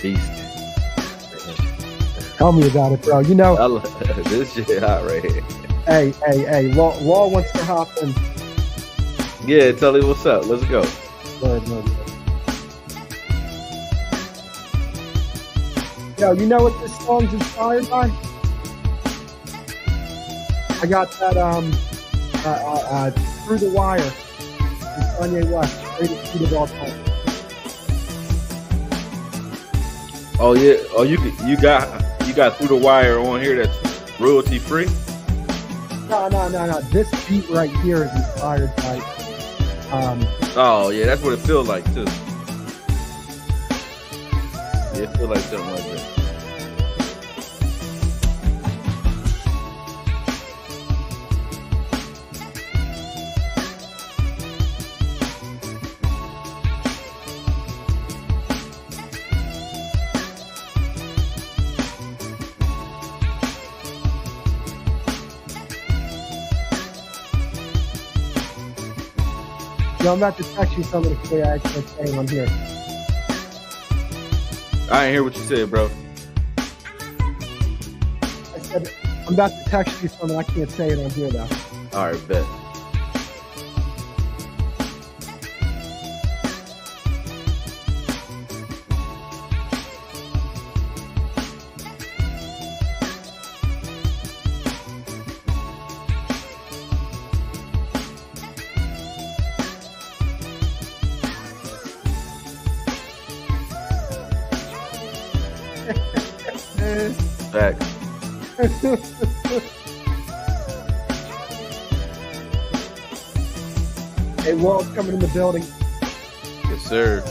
beast. Tell me about it, bro. You know, This shit hot right here. hey. Law wants to hop in. Yeah, tell me what's up. Let's go. Word. Yo, you know what this song's inspired by? I got that Through the Wire from Kanye West, greatest beat of all time. Oh yeah. Oh, you got Through the Wire on here that's royalty free. No. This beat right here is inspired by. Oh yeah, that's what it feels like too. Yeah, it feels like something like that. Yo, I'm about to text you something to clear. I can't say it on here. I ain't hear what you said, bro. I said I'm about to text you something. I can't say it on here though. All right, bet. Back. Hey, Wall's coming in the building. Yes, sir.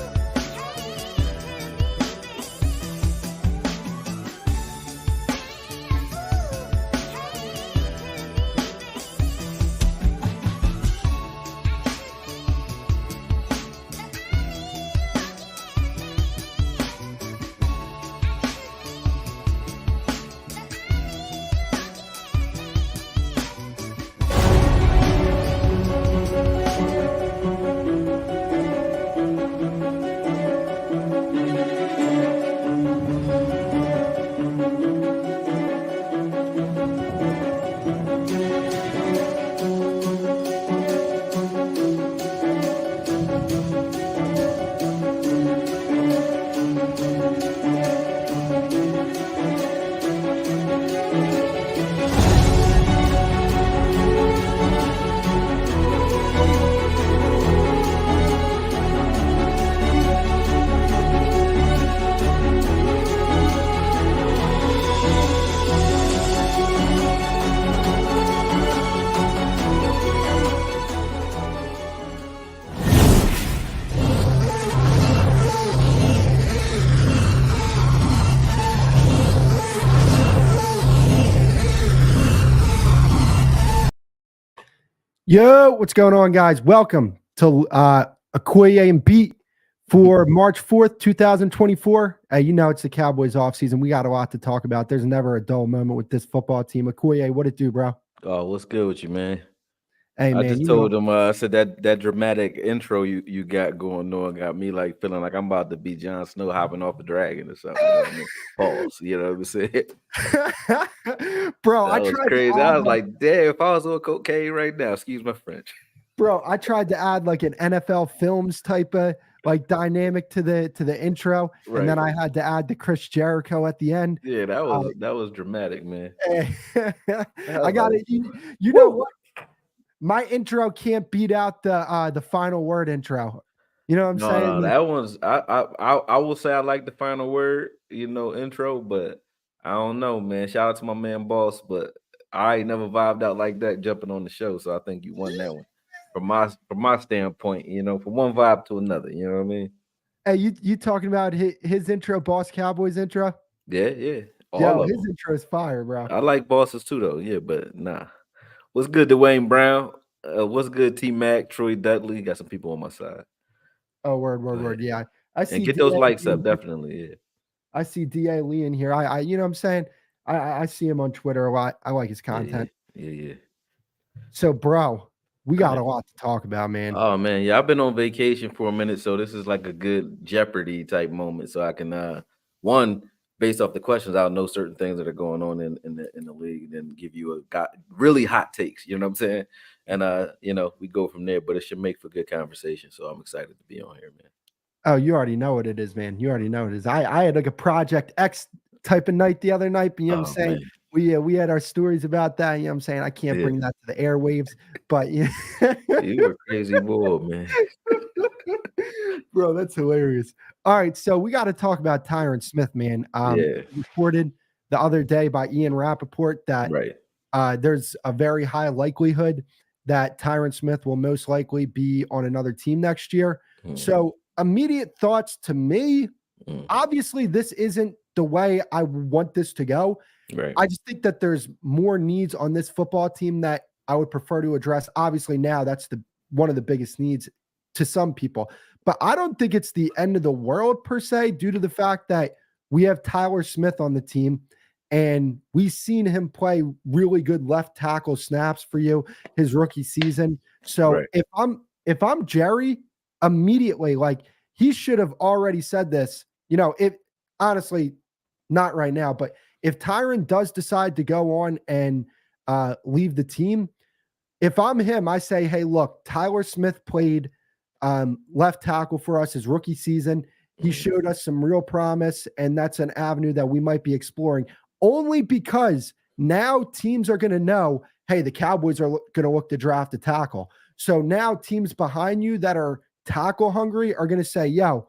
Yo, what's going on, guys? Welcome to AKOYE and Beat for March 4th, 2024. You know it's the Cowboys offseason. We got a lot to talk about. There's never a dull moment with this football team. AKOYE, what it do, bro? Oh, what's good with you, man? Hey, man. I just told him, I said that dramatic intro you got going on got me like feeling like I'm about to be Jon Snow hopping off a dragon or something. Pause. You know what I'm saying? Bro, that was crazy. I was like, damn, if I was on cocaine right now, excuse my French. Bro, I tried to add like an NFL Films type of like dynamic to the intro, right. And then I had to add the Chris Jericho at the end. Yeah, that was dramatic, man. I got it. You know what? My intro can't beat out the final word intro. You know what I'm saying? No, that one's I will say I like the final word, intro, but I don't know, man. Shout out to my man Boss, but I ain't never vibed out like that jumping on the show, so I think you won that one. From my standpoint, from one vibe to another, you know what I mean? Hey, you talking about his intro, Boss Cowboys intro? Yeah. Yo, his intro is fire, bro. I like Bosses too, though. Yeah, but nah. What's good, Dwayne Brown? What's good, T Mac, Troy Dudley? Got some people on my side. Oh, word. Yeah, I see. And get those likes up, definitely. Yeah. I see Da Lee in here. I you know what I'm saying? I see him on Twitter a lot. I like his content. Yeah. So, bro, we got a lot to talk about, man. Oh man, I've been on vacation for a minute, so this is like a good Jeopardy type moment, so I can one, based off the questions, I'll know certain things that are going on in the league, and then give you really hot takes. You know what I'm saying? And we go from there. But it should make for good conversation. So I'm excited to be on here, man. Oh, you already know what it is, man. You already know what it is. I had like a Project X type of night the other night, but you know what I'm saying? Man. We had our stories about that. You know what I'm saying? I can't bring that to the airwaves, but you a crazy boy, man. Bro, that's hilarious. All right, so we got to talk about Tyron Smith, man. Reported the other day by Ian Rappaport that there's a very high likelihood that Tyron Smith will most likely be on another team next year. So immediate thoughts to me, obviously this isn't the way I want this to go. I just think that there's more needs on this football team that I would prefer to address. Obviously now that's one of the biggest needs to some people, but I don't think it's the end of the world per se, due to the fact that we have Tyler Smith on the team and we've seen him play really good left tackle snaps for you his rookie season. So if I'm Jerry, immediately, like, he should have already said this, if honestly, not right now, but if Tyron does decide to go on and leave the team, if I'm him, I say, hey, look, Tyler Smith played left tackle for us his rookie season. He showed us some real promise, and that's an avenue that we might be exploring, only because now teams are going to know, hey, the Cowboys are going to look to draft a tackle. So now teams behind you that are tackle hungry are going to say, yo,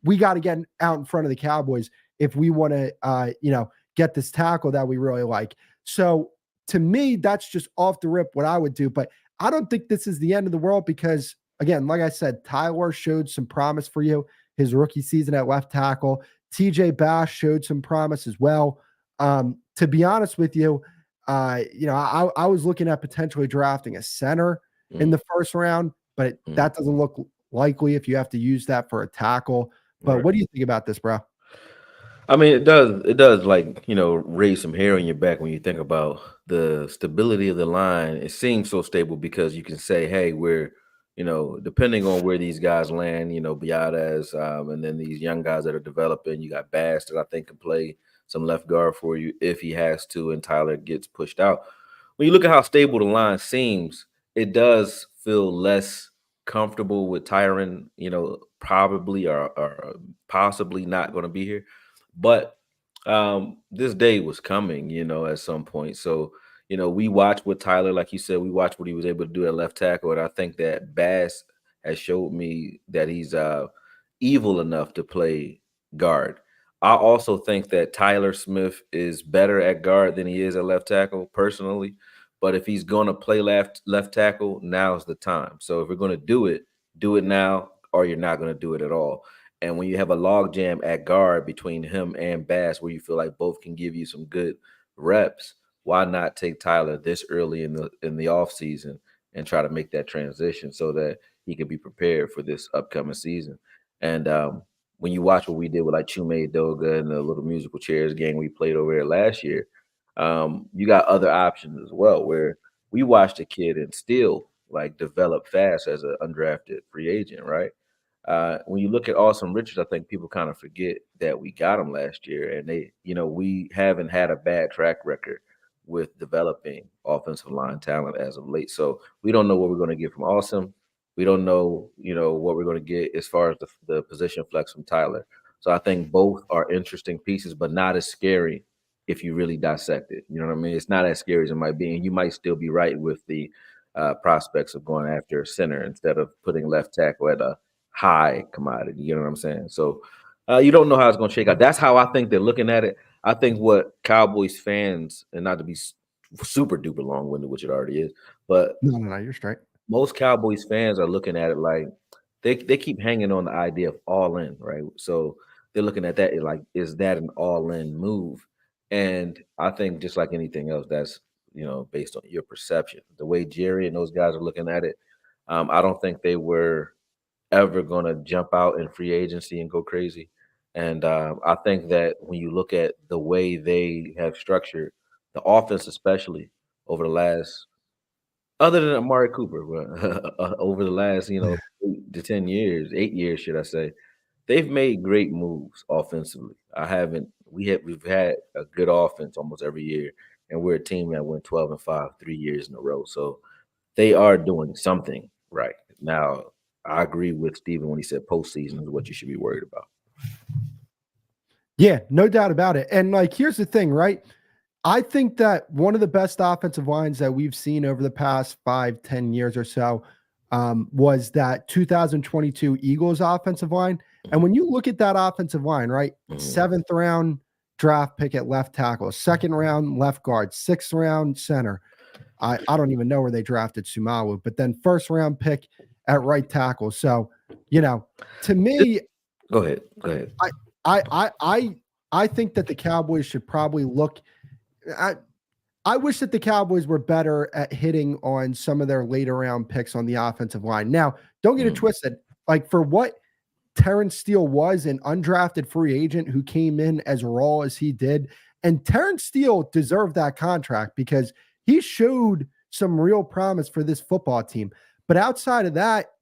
we got to get out in front of the Cowboys if we want to, get this tackle that we really like. So to me, that's just off the rip what I would do. But I don't think this is the end of the world because, again, like I said, Tyler showed some promise for you his rookie season at left tackle. TJ Bass showed some promise as well. To be honest with you, I was looking at potentially drafting a center in the first round, but that doesn't look likely if you have to use that for a tackle. But what do you think about this, bro? I mean, it does like, raise some hair on your back when you think about the stability of the line. It seems so stable because you can say, hey, we're, depending on where these guys land, Biadasz, and then these young guys that are developing, you got Bass that I think can play some left guard for you if he has to, and Tyler gets pushed out. When you look at how stable the line seems, it does feel less comfortable with Tyron, probably or possibly not going to be here. But this day was coming, at some point. So, we watched what Tyler, like you said, we watched what he was able to do at left tackle. And I think that Bass has showed me that he's evil enough to play guard. I also think that Tyler Smith is better at guard than he is at left tackle, personally. But if he's going to play left tackle, now's the time. So if we're going to do it now, or you're not going to do it at all. And when you have a logjam at guard between him and Bass, where you feel like both can give you some good reps, why not take Tyler this early in the offseason and try to make that transition so that he can be prepared for this upcoming season? And when you watch what we did with like Chume Doga and the little musical chairs game we played over there last year, you got other options as well, where we watched a kid and still like develop fast as an undrafted free agent, right? When you look at Austin Richards, I think people kind of forget that we got him last year, and we haven't had a bad track record with developing offensive line talent as of late. So we don't know what we're going to get from Austin. We don't know, what we're going to get as far as the position flex from Tyler. So I think both are interesting pieces, but not as scary if you really dissect it. You know what I mean? It's not as scary as it might be, and you might still be right with the prospects of going after a center instead of putting left tackle at a high commodity. You know what I'm saying? So you don't know how it's going to shake out. That's how I think they're looking at it. I think what Cowboys fans, and not to be super duper long winded, which it already is, but no, you're straight. Most Cowboys fans are looking at it like they keep hanging on the idea of all in, right? So they're looking at that like, is that an all in move? And I think just like anything else, that's based on your perception. The way Jerry and those guys are looking at it, I don't think they were ever going to jump out in free agency and go crazy. And I think that when you look at the way they have structured the offense, especially over the last, other than Amari Cooper, over the last 8 to 10 years, 8 years, should I say, they've made great moves offensively. We've had a good offense almost every year, and we're a team that went 12-5 3 years in a row. So they are doing something right. Now, I agree with Steven when he said postseason is what you should be worried about. Yeah, no doubt about it. And like, here's the thing, right? I think that one of the best offensive lines that we've seen over the past 5-10 years or so was that 2022 Eagles offensive line. And when you look at that offensive line, right? Seventh round draft pick at left tackle, second round left guard, sixth round center. I don't even know where they drafted Sumawu, but then first round pick at right tackle. So, to me, Go ahead. I think that the Cowboys should probably look. I wish that the Cowboys were better at hitting on some of their later round picks on the offensive line. Now, don't get it twisted. Like, for what Terrence Steele was, an undrafted free agent who came in as raw as he did, and Terrence Steele deserved that contract because he showed some real promise for this football team. But outside of that,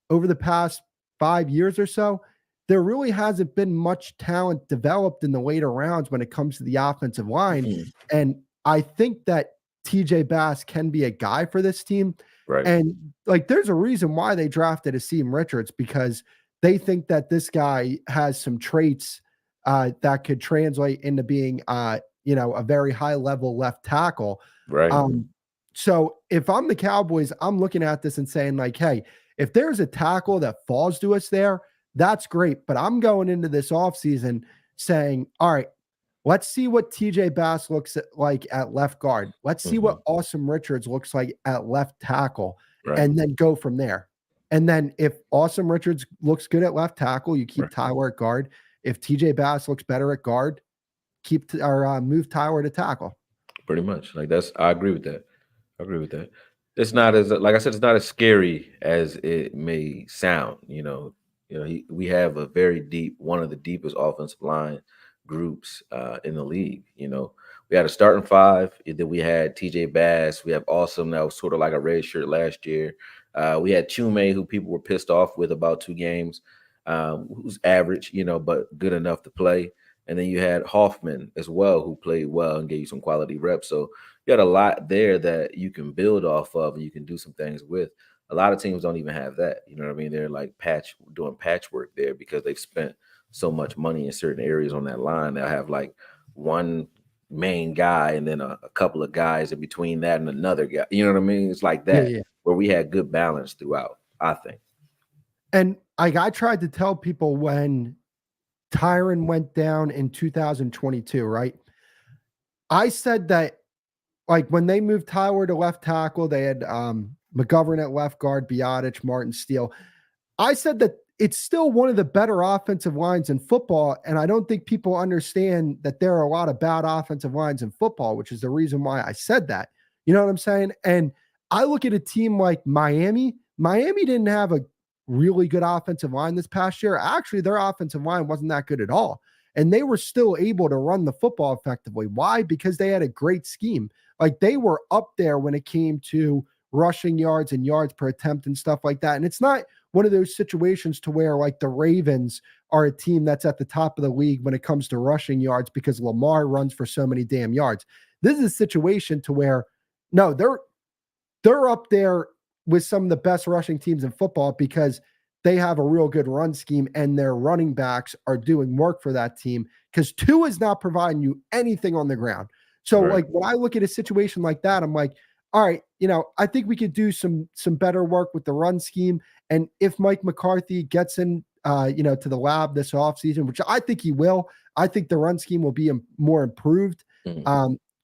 over the past 5 years or so, there really hasn't been much talent developed in the later rounds when it comes to the offensive line. And I think that TJ Bass can be a guy for this team. Right. And like, there's a reason why they drafted Akeem Richards, because they think that this guy has some traits that could translate into being, a very high level left tackle. Right. So if I'm the Cowboys, I'm looking at this and saying, like, hey, if there's a tackle that falls to us there, that's great. But I'm going into this offseason saying, all right, let's see what TJ Bass looks like at left guard. Let's see what Akeem Richards looks like at left tackle, and then go from there. And then if Akeem Richards looks good at left tackle, you keep Tyler at guard. If TJ Bass looks better at guard, move Tyler to tackle. Pretty much. I agree with that. It's not as, like I said, it's not as scary as it may sound. We have one of the deepest offensive line groups in the league. We had a starting five. Then we had TJ Bass. We have Awesome, that was sort of like a red shirt last year. We had Chume, who people were pissed off with about 2 games, who's average, but good enough to play. And then you had Hoffman as well, who played well and gave you some quality reps. So you had a lot there that you can build off of and you can do some things with. A lot of teams don't even have that. You know what I mean? They're like doing patchwork there because they've spent so much money in certain areas on that line. They'll have like one main guy and then a couple of guys in between that and another guy. You know what I mean? It's like that, where we had good balance throughout, I think. And I tried to tell people when Tyron went down in 2022, right? I said that, like, when they moved Tyler to left tackle, they had McGovern at left guard, Biotic, Martin Steele. I said that it's still one of the better offensive lines in football, and I don't think people understand that there are a lot of bad offensive lines in football, which is the reason why I said that. You know what I'm saying? And I look at a team like Miami. Miami didn't have a really good offensive line this past year. Actually, their offensive line wasn't that good at all. And they were still able to run the football effectively. Why? Because they had a great scheme. Like, they were up there when it came to rushing yards and yards per attempt and stuff like that. And it's not one of those situations to where, like, the Ravens are a team that's at the top of the league when it comes to rushing yards because Lamar runs for so many damn yards. This is a situation to where, no, they're up there with some of the best rushing teams in football because they have a real good run scheme and their running backs are doing work for that team, because Tua is not providing you anything on the ground. So like, when I look at a situation like that, I'm like, all right, I think we could do some better work with the run scheme. And if Mike McCarthy gets in, to the lab this offseason, which I think he will, I think the run scheme will be more improved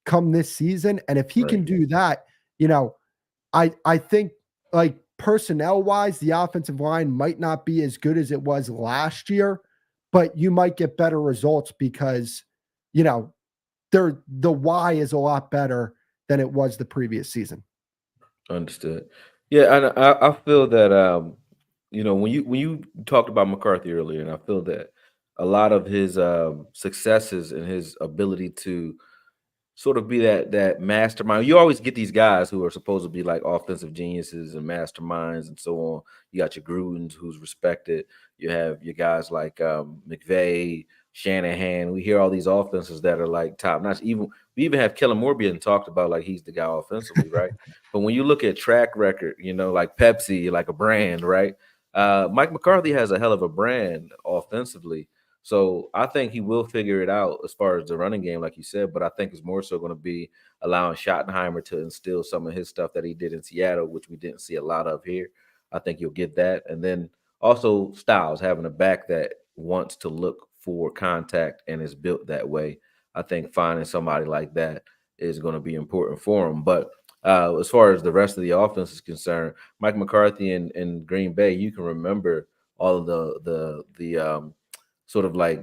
come this season. And if he can do that, I think, like, personnel wise, the offensive line might not be as good as it was last year, but you might get better results because, the why is a lot better than it was the previous season. Understood. Yeah, and I feel that when you talked about McCarthy earlier, and I feel that a lot of his successes and his ability to sort of be that mastermind. You always get these guys who are supposed to be like offensive geniuses and masterminds and so on. You got your Grudens, who's respected. You have your guys like McVay, Shanahan. We hear all these offenses that are like top notch. Even we even have Kellen Moore being talked about like he's the guy offensively, right? But when you look at track record, like Pepsi, like a brand, right? Mike McCarthy has a hell of a brand offensively. So I think he will figure it out as far as the running game, like you said. But I think it's more so going to be allowing Schottenheimer to instill some of his stuff that he did in Seattle, which we didn't see a lot of here. I think you'll get that. And then also Styles having a back that wants to look for contact and is built that way. I think finding somebody like that is going to be important for him. But as far as the rest of the offense is concerned, Mike McCarthy in Green Bay, you can remember all of the sort of like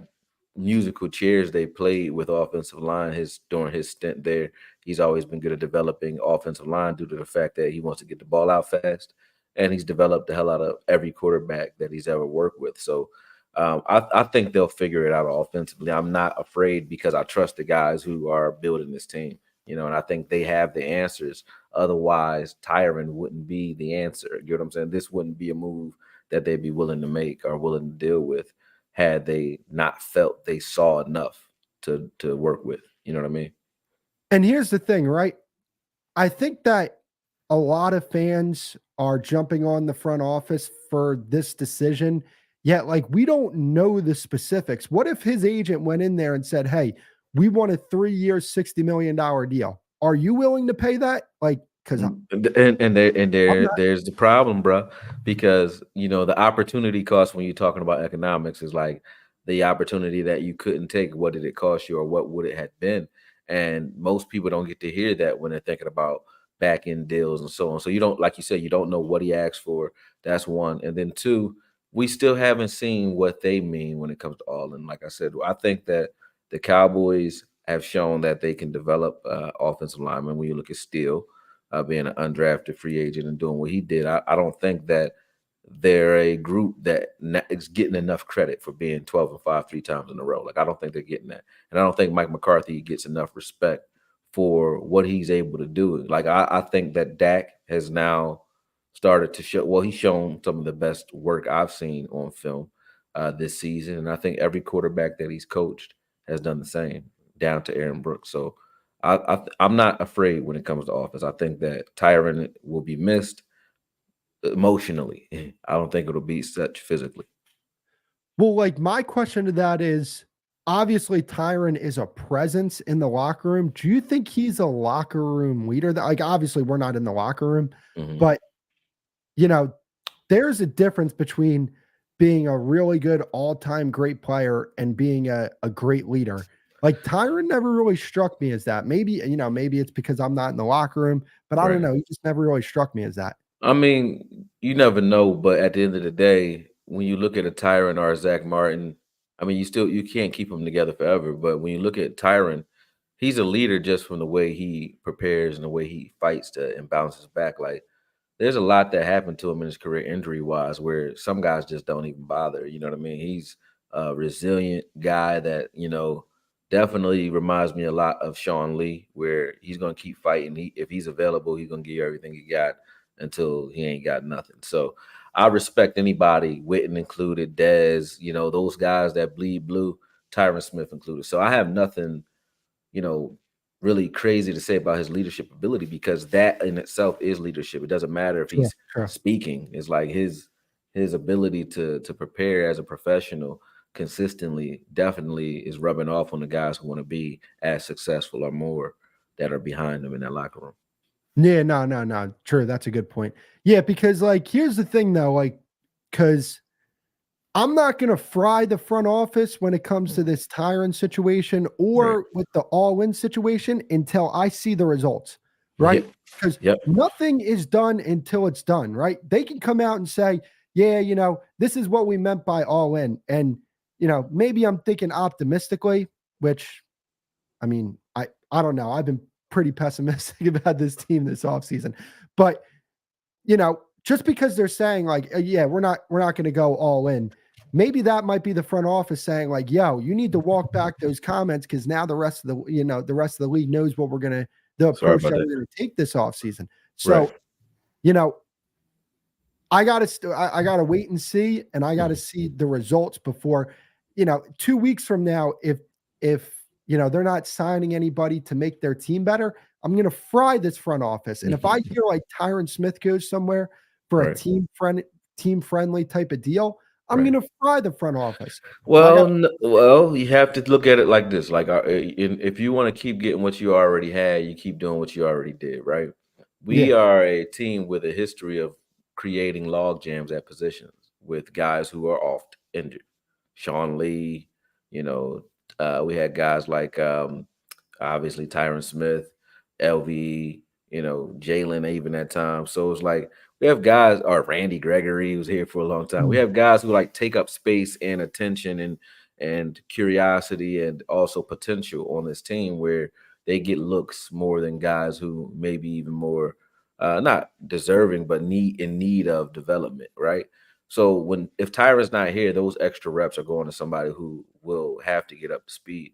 musical chairs they played with offensive line during his stint there. He's always been good at developing offensive line due to the fact that he wants to get the ball out fast, and he's developed the hell out of every quarterback that he's ever worked with. So I think they'll figure it out offensively. I'm not afraid because I trust the guys who are building this team, and I think they have the answers. Otherwise, Tyron wouldn't be the answer. You know what I'm saying? This wouldn't be a move that they'd be willing to make or willing to deal with had they not felt they saw enough to work with. You know what I mean? And here's the thing, right? I think that a lot of fans are jumping on the front office for this decision, yet like we don't know the specifics. What if his agent went in there and said, "Hey, we want a 3-year, $60 million deal. Are you willing to pay that?" Like, because there's the problem, bro, because the opportunity cost when you're talking about economics is like the opportunity that you couldn't take. What did it cost you, or what would it have been? And most people don't get to hear that when they're thinking about back end deals and so on. So you don't, like you said, you don't know what he asked for. That's one, and then two, we still haven't seen what they mean when it comes to all in. Like I said, I think that the Cowboys have shown that they can develop offensive linemen. When you look at Steele, being an undrafted free agent and doing what he did, I don't think that they're a group that is getting enough credit for being 12-5 3 times in a row. Like, I don't think they're getting that. And I don't think Mike McCarthy gets enough respect for what he's able to do. Like, I think that Dak has now started to show, well, he's shown some of the best work I've seen on film this season. And I think every quarterback that he's coached has done the same, down to Aaron Brooks. So I'm not afraid when it comes to offense. I think that Tyron will be missed emotionally. I don't think it'll be such physically. Well, like my question to that is, obviously Tyron is a presence in the locker room. Do you think he's a locker room leader? Like, obviously we're not in the locker room, but there's a difference between being a really good all-time great player and being a great leader. Like, Tyron never really struck me as that. Maybe it's because I'm not in the locker room, but I don't know. He just never really struck me as that. I mean, you never know, but at the end of the day, when you look at a Tyron or a Zach Martin, I mean, you can't keep them together forever. But when you look at Tyron, he's a leader just from the way he prepares and the way he fights and bounces back. Like, there's a lot that happened to him in his career injury-wise where some guys just don't even bother. You know what I mean? He's a resilient guy that, definitely reminds me a lot of Sean Lee, where he's going to keep fighting. If he's available, he's going to give you everything he got until he ain't got nothing. So I respect anybody, Witten included, Dez, those guys that bleed blue, Tyron Smith included. So I have nothing, really crazy to say about his leadership ability, because that in itself is leadership. It doesn't matter if he's speaking. It's like his ability to prepare as a professional consistently definitely is rubbing off on the guys who want to be as successful or more that are behind them in that locker room. Yeah, no. True. That's a good point. Yeah, because like, here's the thing though, like, because I'm not going to fry the front office when it comes to this Tyron situation or with the all-in situation until I see the results, right? Because nothing is done until it's done, right? They can come out and say, yeah, this is what we meant by all-in. And, maybe I'm thinking optimistically, which, I mean, I don't know. I've been pretty pessimistic about this team this offseason. But, just because they're saying like, yeah, we're not going to go all in, maybe that might be the front office saying like, yo, you need to walk back those comments because now the rest of the rest of the league knows what the Sorry approach about that that. we're gonna take this offseason. Right. So, I gotta wait and see, and I gotta see the results before, 2 weeks from now, if they're not signing anybody to make their team better, I'm gonna fry this front office. And if I hear like Tyron Smith goes somewhere for a Right. team friendly type of deal, I'm Right. gonna fry the front office. Well, you have to look at it like this. Like, if you want to keep getting what you already had, you keep doing what you already did, right? We Yeah. are a team with a history of creating log jams at positions with guys who are oft injured. Sean Lee, you know, we had guys like obviously Tyron Smith, LV, Jalen even at times. So it's like we have guys, or Randy Gregory, who's here for a long time. We have guys who like take up space and attention and curiosity and also potential on this team where they get looks more than guys who maybe even more not deserving, but in need of development, right? So if Tyron's not here, those extra reps are going to somebody who will have to get up to speed.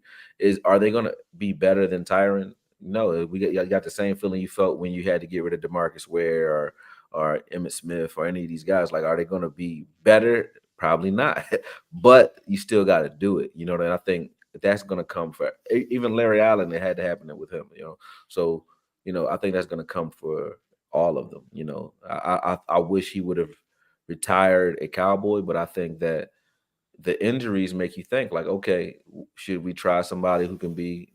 Are they going to be better than Tyron? No, you got the same feeling you felt when you had to get rid of DeMarcus Ware or Emmitt Smith or any of these guys. Like, are they going to be better? Probably not. But you still got to do it. And I think that's going to come for even Larry Allen. It had to happen with him. So I think that's going to come for all of them. I wish he would have retired a Cowboy, but I think that the injuries make you think like, okay, should we try somebody who can be,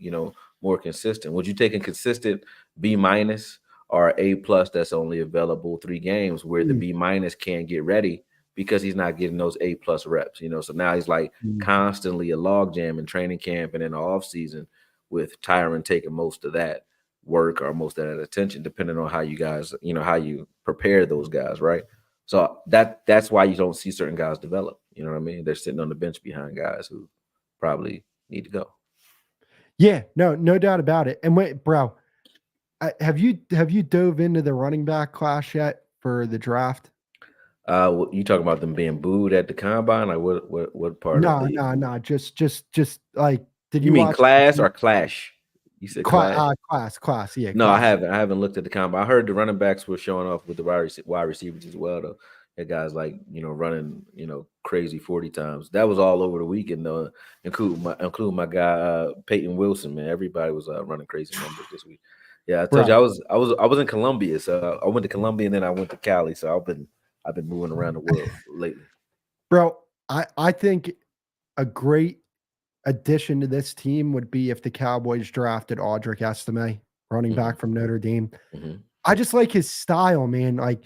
more consistent? Would you take a consistent B minus or A plus that's only available 3 games where the B minus can't get ready because he's not getting those A plus reps, So now he's like constantly a log jam in training camp and in the off season with Tyron taking most of that work or most of that attention, depending on how you guys, how you prepare those guys, right? So that's why you don't see certain guys develop. You know what I mean? They're sitting on the bench behind guys who probably need to go. Yeah, no doubt about it. And wait, bro, have you dove into the running back class yet for the draft? You talking about them being booed at the combine? Like what part of No, the? no. Just like, did You you mean watch class or clash? You said clash. class? Yeah, No, I class. haven't. I haven't looked at the combine. I heard the running backs were showing off with the wide receivers as well, though. That guys like running crazy 40 times. That was all over the weekend though, including my guy Peyton Wilson. Man, everybody was running crazy numbers this week. Yeah, I told you Bro, I was in Colombia, so I went to Colombia and then I went to Cali. So I've been moving around the world lately. bro, I think a great addition to this team would be if the Cowboys drafted Audric Estime, running back from Notre Dame. I just like his style, man. Like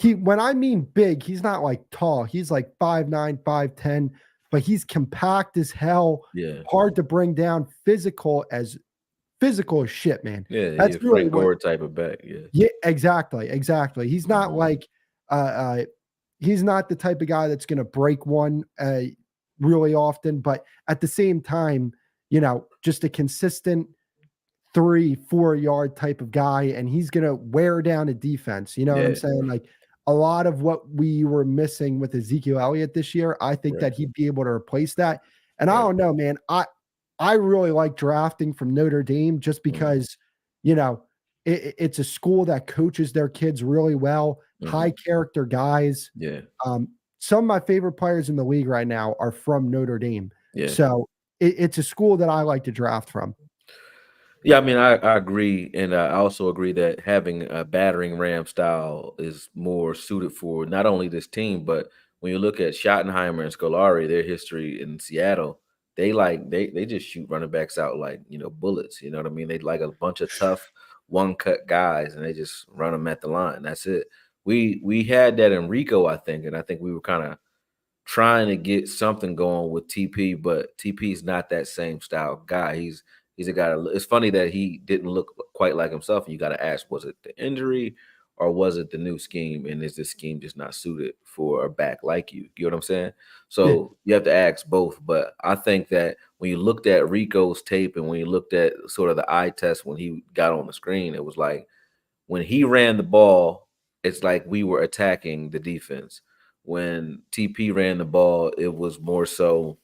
when I mean big, he's not like tall. He's like 5'9", 5'10", but he's compact as hell. Yeah. Hard to bring down, physical as shit, man. Yeah, That's really Frank Gore type of back. Yeah. Yeah, exactly. He's not like he's not the type of guy that's gonna break one really often, but at the same time, just a consistent 3-4 yard type of guy, and he's gonna wear down a defense. You know what I'm saying? Like a lot of what we were missing with Ezekiel Elliott this year, I think that he'd be able to replace that. And I don't know, man. I really like drafting from Notre Dame just because, it's a school that coaches their kids really well, high character guys. Yeah. Some of my favorite players in the league right now are from Notre Dame. Yeah. So it's a school that I like to draft from. Yeah, I mean, I agree, and I also agree that having a battering ram style is more suited for not only this team, but when you look at Schottenheimer and Scolari, their history in Seattle, they just shoot running backs out like bullets. You know what I mean? They like a bunch of tough one cut guys, and they just run them at the line. That's it. We had that in Rico, I think, and I think we were kind of trying to get something going with TP, but TP's not that same style guy. He's a guy. It's funny that he didn't look quite like himself. And you got to ask, was it the injury or was it the new scheme? And is this scheme just not suited for a back like you? You know what I'm saying? So you have to ask both. But I think that when you looked at Rico's tape and when you looked at sort of the eye test when he got on the screen, it was like when he ran the ball, it's like we were attacking the defense. when TP ran the ball, it was more so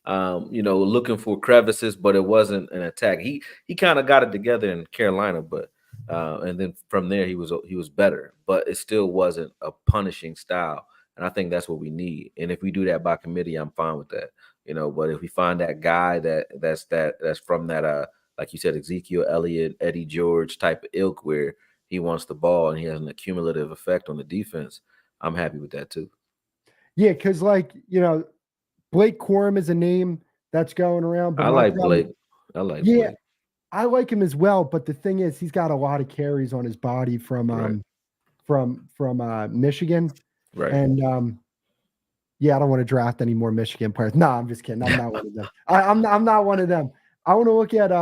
looking for crevices, but it wasn't an attack. He kind of got it together in Carolina, but and then from there he was better, but it still wasn't a punishing style. And I think that's what we need. And if we do that by committee, I'm fine with that. But if we find that guy that's from that like you said, Ezekiel Elliott, Eddie George type of ilk where he wants the ball and he has an accumulative effect on the defense, I'm happy with that too. Yeah, because Blake Corum is a name that's going around. But I like Blake. Blake. I like him as well. But the thing is, he's got a lot of carries on his body from Michigan. Right. And I don't want to draft any more Michigan players. No, I'm just kidding. I'm not one of them. I'm not one of them. I want to look at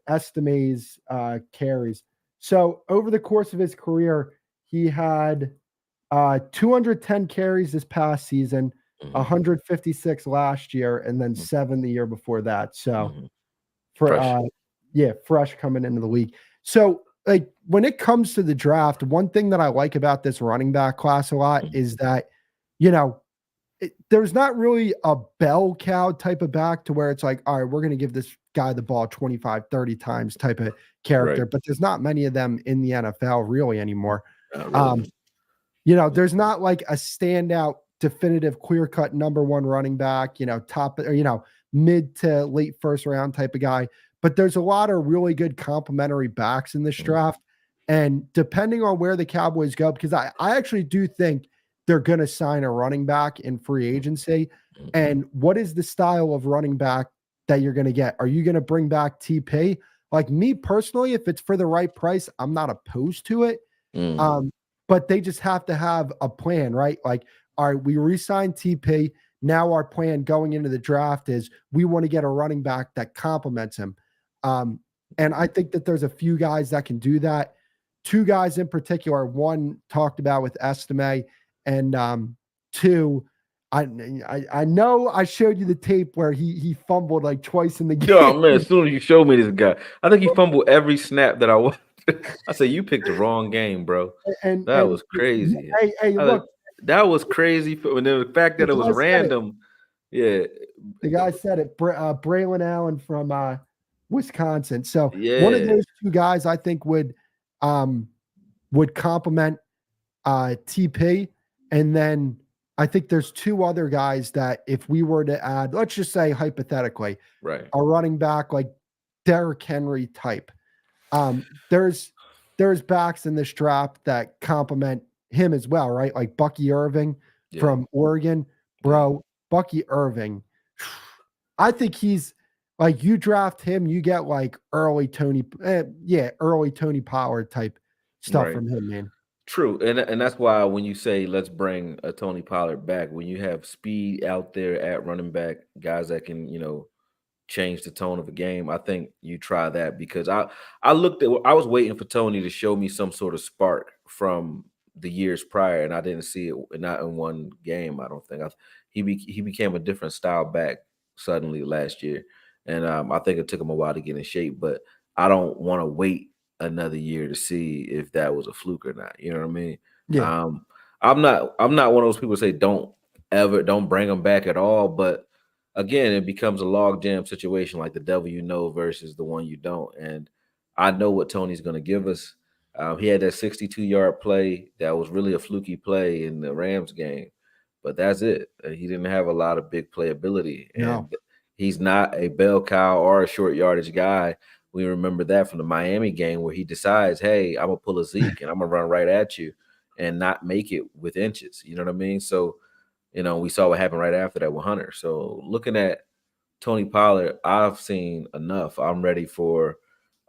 Estime's carries. So over the course of his career, he had 210 carries this past season, 156 last year, and then 7 the year before that. So fresh coming into the league. So like when it comes to the draft, one thing that I like about this running back class a lot is that, there's not really a bell cow type of back to where it's like, all right, we're going to give this guy the ball 25, 30 times type of character, but there's not many of them in the NFL really anymore. Really. There's not like a standout, definitive, clear-cut number one running back, top or, mid to late first round type of guy. But there's a lot of really good complementary backs in this draft. And depending on where the Cowboys go, because I actually do think they're going to sign a running back in free agency. And what is the style of running back that you're going to get? Are you going to bring back TP? Like me personally, if it's for the right price, I'm not opposed to it. But they just have to have a plan, right? Like, all right, we re-signed TP. Now our plan going into the draft is we want to get a running back that complements him. And I think that there's a few guys that can do that. 2 guys in particular, one talked about with Estime, and 2, I know I showed you the tape where he fumbled like twice in the game. Oh man, as soon as you showed me this guy, I think he fumbled every snap that I watched. I said, you picked the wrong game, bro. That was crazy. Hey, look. That was crazy. And the fact that it was random. Yeah. The guy said it, Braylon Allen from Wisconsin. So one of those 2 guys I think would complement TP. And then I think there's 2 other guys that if we were to add, let's just say hypothetically, a running back like Derrick Henry type. There's backs in this draft that complement him as well, right? Like Bucky Irving from Oregon. Bro, Bucky Irving. I think he's like, you draft him, you get like early Tony Pollard type stuff from him, man. True. And that's why when you say let's bring a Tony Pollard back, when you have speed out there at running back, guys that can, change the tone of a game, I think you try that, because I was waiting for Tony to show me some sort of spark from the years prior, and I didn't see it, not in one game. I don't think he became a different style back suddenly last year, and I think it took him a while to get in shape, but I don't want to wait another year to see if that was a fluke or not. You know what I mean? Yeah. I'm not one of those people who say don't bring him back at all, but again, it becomes a logjam situation, like the devil you know versus the one you don't. And I know what Tony's going to give us. He had that 62-yard play that was really a fluky play in the Rams game, but that's it. He didn't have a lot of big playability, and he's not a bell cow or a short yardage guy. We remember that from the Miami game where he decides, hey, I'm going to pull a Zeke and I'm going to run right at you and not make it with inches. You know what I mean? So, we saw what happened right after that with Hunter. So looking at Tony Pollard, I've seen enough. I'm ready for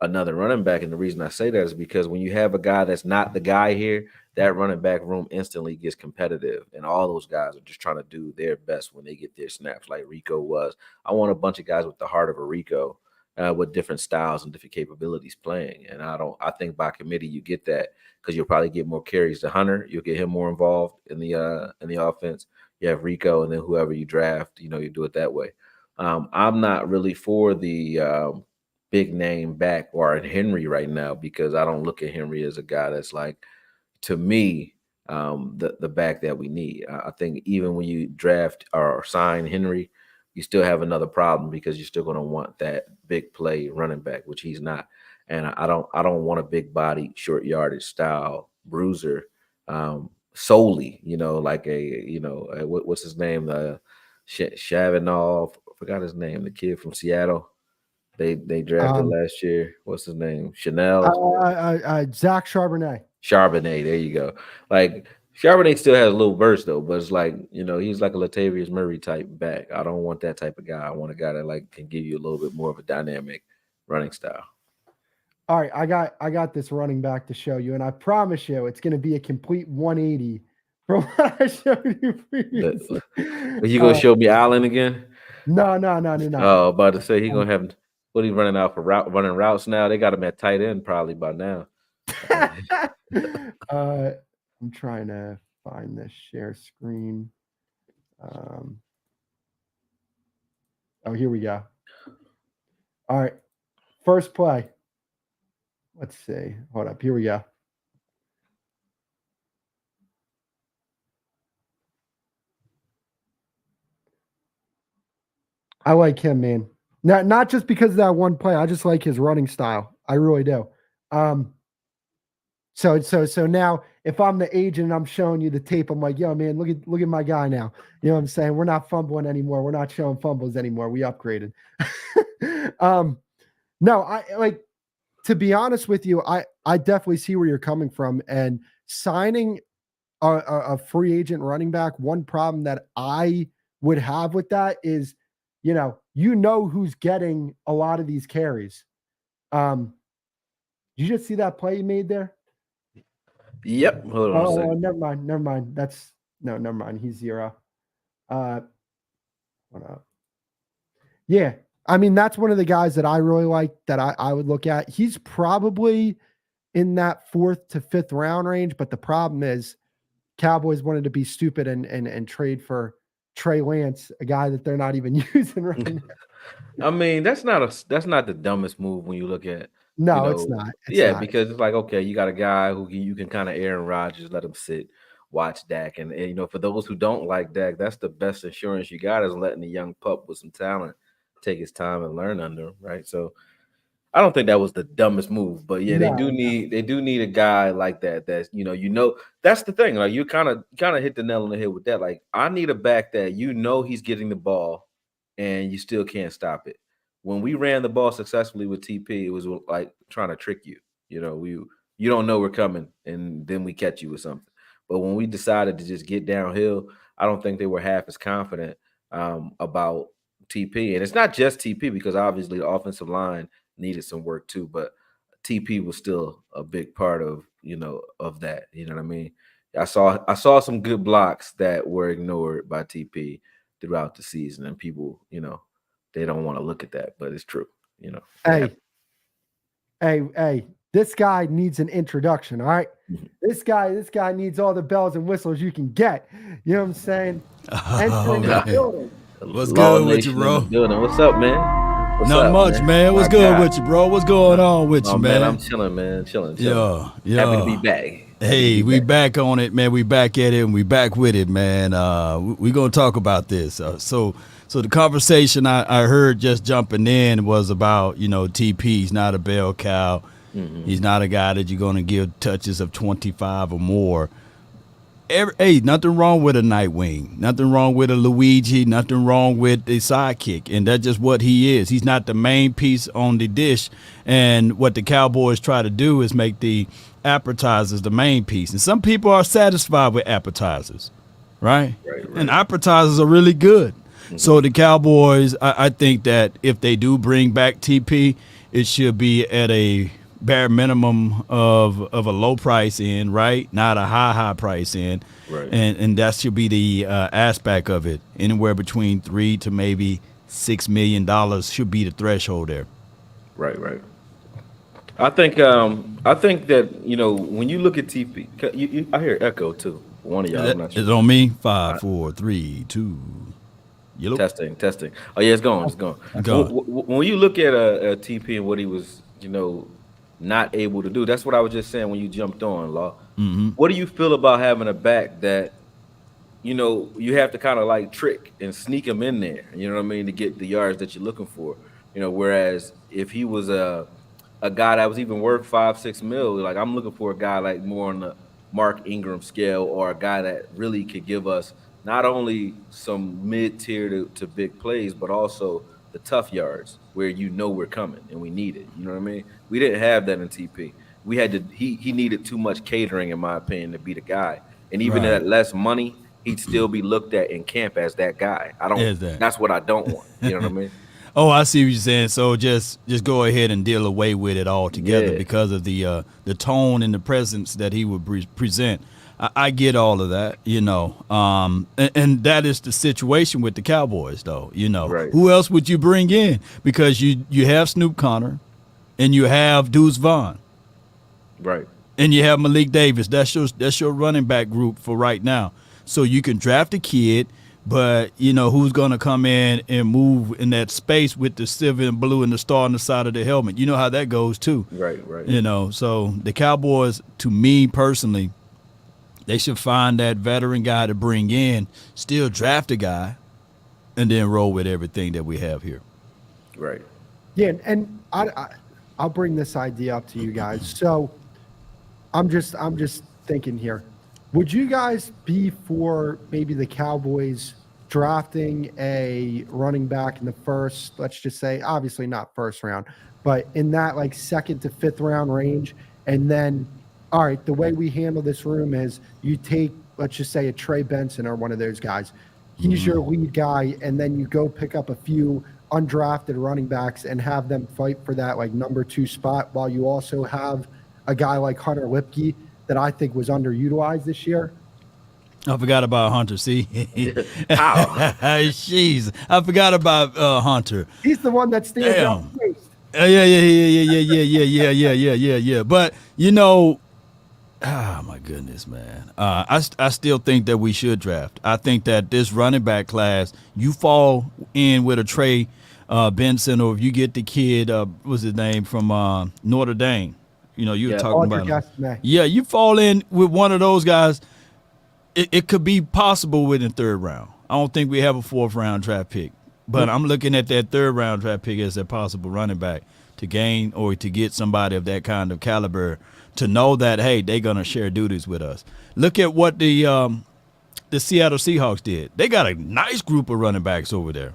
another running back. And the reason I say that is because when you have a guy that's not the guy here, that running back room instantly gets competitive. And all those guys are just trying to do their best when they get their snaps, like Rico was. I want a bunch of guys with the heart of a Rico, with different styles and different capabilities playing. And I think by committee you get that, because you'll probably get more carries to Hunter. You'll get him more involved in the offense. You have Rico, and then whoever you draft, you do it that way. I'm not really for the big name back or Henry right now, because I don't look at Henry as a guy that's like, to me, the back that we need. I think even when you draft or sign Henry, you still have another problem because you're still going to want that big play running back, which he's not. And I don't want a big body, short yardage style bruiser solely. Like what's his name? Shavanov, forgot his name. The kid from Seattle. They drafted last year. What's his name? Chanel. Zach Charbonnet. Charbonnet. There you go. Like Charbonnet still has a little burst though, but it's like he's like a Latavius Murray type back. I don't want that type of guy. I want a guy that like can give you a little bit more of a dynamic running style. All right, I got this running back to show you, and I promise you, it's going to be a complete 180 from what I showed you previously. Are you gonna show me Allen again? No. Oh, about to say he gonna have what he running out for running routes now. They got him at tight end probably by now. I'm trying to find this share screen. Here we go. All right, first play. Let's see. Hold up. Here we go. I like him, man. Not just because of that one play. I just like his running style. I really do. So now if I'm the agent and I'm showing you the tape, I'm like, yo, man, look at my guy now. You know what I'm saying? We're not fumbling anymore. We're not showing fumbles anymore. We upgraded. No, I like, to be honest with you, I definitely see where you're coming from. And signing a free agent running back, one problem that I would have with that is, who's getting a lot of these carries. Did you just see that play you made there? Yep. Hold on a second. Never mind. Never mind. He's 0. Hold up. Yeah. I mean, that's one of the guys that I really like that I would look at. He's probably in that 4th to 5th round range, but the problem is Cowboys wanted to be stupid and trade for Trey Lance, a guy that they're not even using right now. I mean, that's not the dumbest move when you look at. No, it's not. Because it's like, okay, you got a guy who you can kind of Aaron Rodgers, let him sit, watch Dak, and for those who don't like Dak, that's the best insurance you got is letting the young pup with some talent take his time and learn under him, right? So I don't think that was the dumbest move, but yeah, they do need a guy like that. That's that's the thing. Like you kind of hit the nail on the head with that. Like I need a back that he's getting the ball, and you still can't stop it. When we ran the ball successfully with TP, it was like trying to trick you. You don't know we're coming, and then we catch you with something. But when we decided to just get downhill, I don't think they were half as confident about TP. And it's not just TP because obviously the offensive line needed some work too, but TP was still a big part of of that. You know what I mean? I saw some good blocks that were ignored by TP throughout the season, and people, they don't want to look at that, but it's true. Hey, this guy needs an introduction. All right. Mhm. This guy needs all the bells and whistles you can get. You know what I'm saying? What's good with you, bro? What's up, man? Not much, man. What's good with you, bro? What's going on with you, man? I'm chilling, man. Chilling. Yeah. Happy to be back. Hey, we back on it, man. We back at it, and we back with it, man. We gonna talk about this. So the conversation I heard just jumping in was about TP. He's not a bell cow. Mm-hmm. He's not a guy that you're gonna give touches of 25 or more. Hey, nothing wrong with a Nightwing, nothing wrong with a Luigi, nothing wrong with a sidekick, and that's just what he is. He's not the main piece on the dish, and what the Cowboys try to do is make the appetizers the main piece, and some people are satisfied with appetizers, right? And appetizers are really good. Mm-hmm. So the Cowboys, I think that if they do bring back TP, it should be at a bare minimum of a low price in, right? Not a high price in. Right. And that should be the aspect of it. Anywhere between $3 to maybe $6 million should be the threshold there. Right. I think that when you look at TP, I hear echo too. One of y'all. I'm not sure. It's on me. 5, 4, 3, 2. Yellow. Testing. Oh yeah, it's going. When you look at a TP and what he was, not able to do. That's what I was just saying when you jumped on, Law. What do you feel about having a back that, you have to kind of like trick and sneak him in there, you know what I mean, to get the yards that you're looking for, whereas if he was a guy that was even worth 5-6 mil, like I'm looking for a guy like more on the Mark Ingram scale, or a guy that really could give us not only some mid-tier to big plays, but also the tough yards where we're coming and we need it. You know what I mean? We didn't have that in TP. We had to he needed too much catering, in my opinion, to be the guy. And even at less money, he'd still be looked at in camp as that guy. That's what I don't want. You know what I mean? Oh, I see what you're saying. So just go ahead and deal away with it altogether because of the tone and the presence that he would present. I get all of that, and that is the situation with the Cowboys, though. Right. Who else would you bring in? Because you have Snoop Connor, and you have Deuce Vaughn, right, and you have Malik Davis. That's your running back group for right now. So you can draft a kid. But, who's going to come in and move in that space with the silver and blue and the star on the side of the helmet? You know how that goes, too. Right. So the Cowboys, to me personally, they should find that veteran guy to bring in, still draft a guy, and then roll with everything that we have here. Right. Yeah, and I'll bring this idea up to you guys. So I'm just thinking here. Would you guys be for maybe the Cowboys drafting a running back in the first, let's just say, obviously not first round, but in that like second to fifth round range? And then, all right, the way we handle this room is you take, let's just say, a Trey Benson or one of those guys. He's your lead guy, and then you go pick up a few undrafted running backs and have them fight for that like number 2 spot, while you also have a guy like Hunter Lipke that I think was underutilized this year. I forgot about Hunter. See, How? Jeez, I forgot about Hunter. He's the one that stands out most. Yeah. But oh my goodness, man. I still think that we should draft. I think that this running back class, you fall in with a Trey Benson, or if you get the kid, what's his name, from Notre Dame. You were talking about him. Yeah, you fall in with one of those guys, it could be possible within the third round. I don't think we have a 4th round draft pick, but I'm looking at that 3rd round draft pick as a possible running back to gain or to get somebody of that kind of caliber, to know that, hey, they're going to share duties with us. Look at what the Seattle Seahawks did. They got a nice group of running backs over there.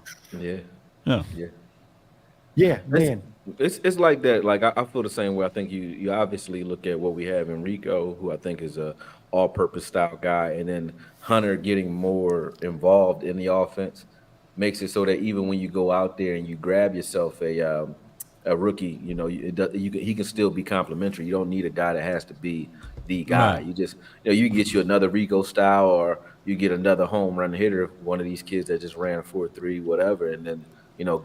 Yeah, man. It's like that. Like I feel the same way. I think you obviously look at what we have in Rico, who I think is a all-purpose style guy, and then Hunter getting more involved in the offense makes it so that even when you go out there and you grab yourself a rookie, he can still be complimentary. You don't need a guy that has to be the guy. Right. You just you get you another Rico style, or you get another home run hitter, one of these kids that just ran 4.3, whatever, and then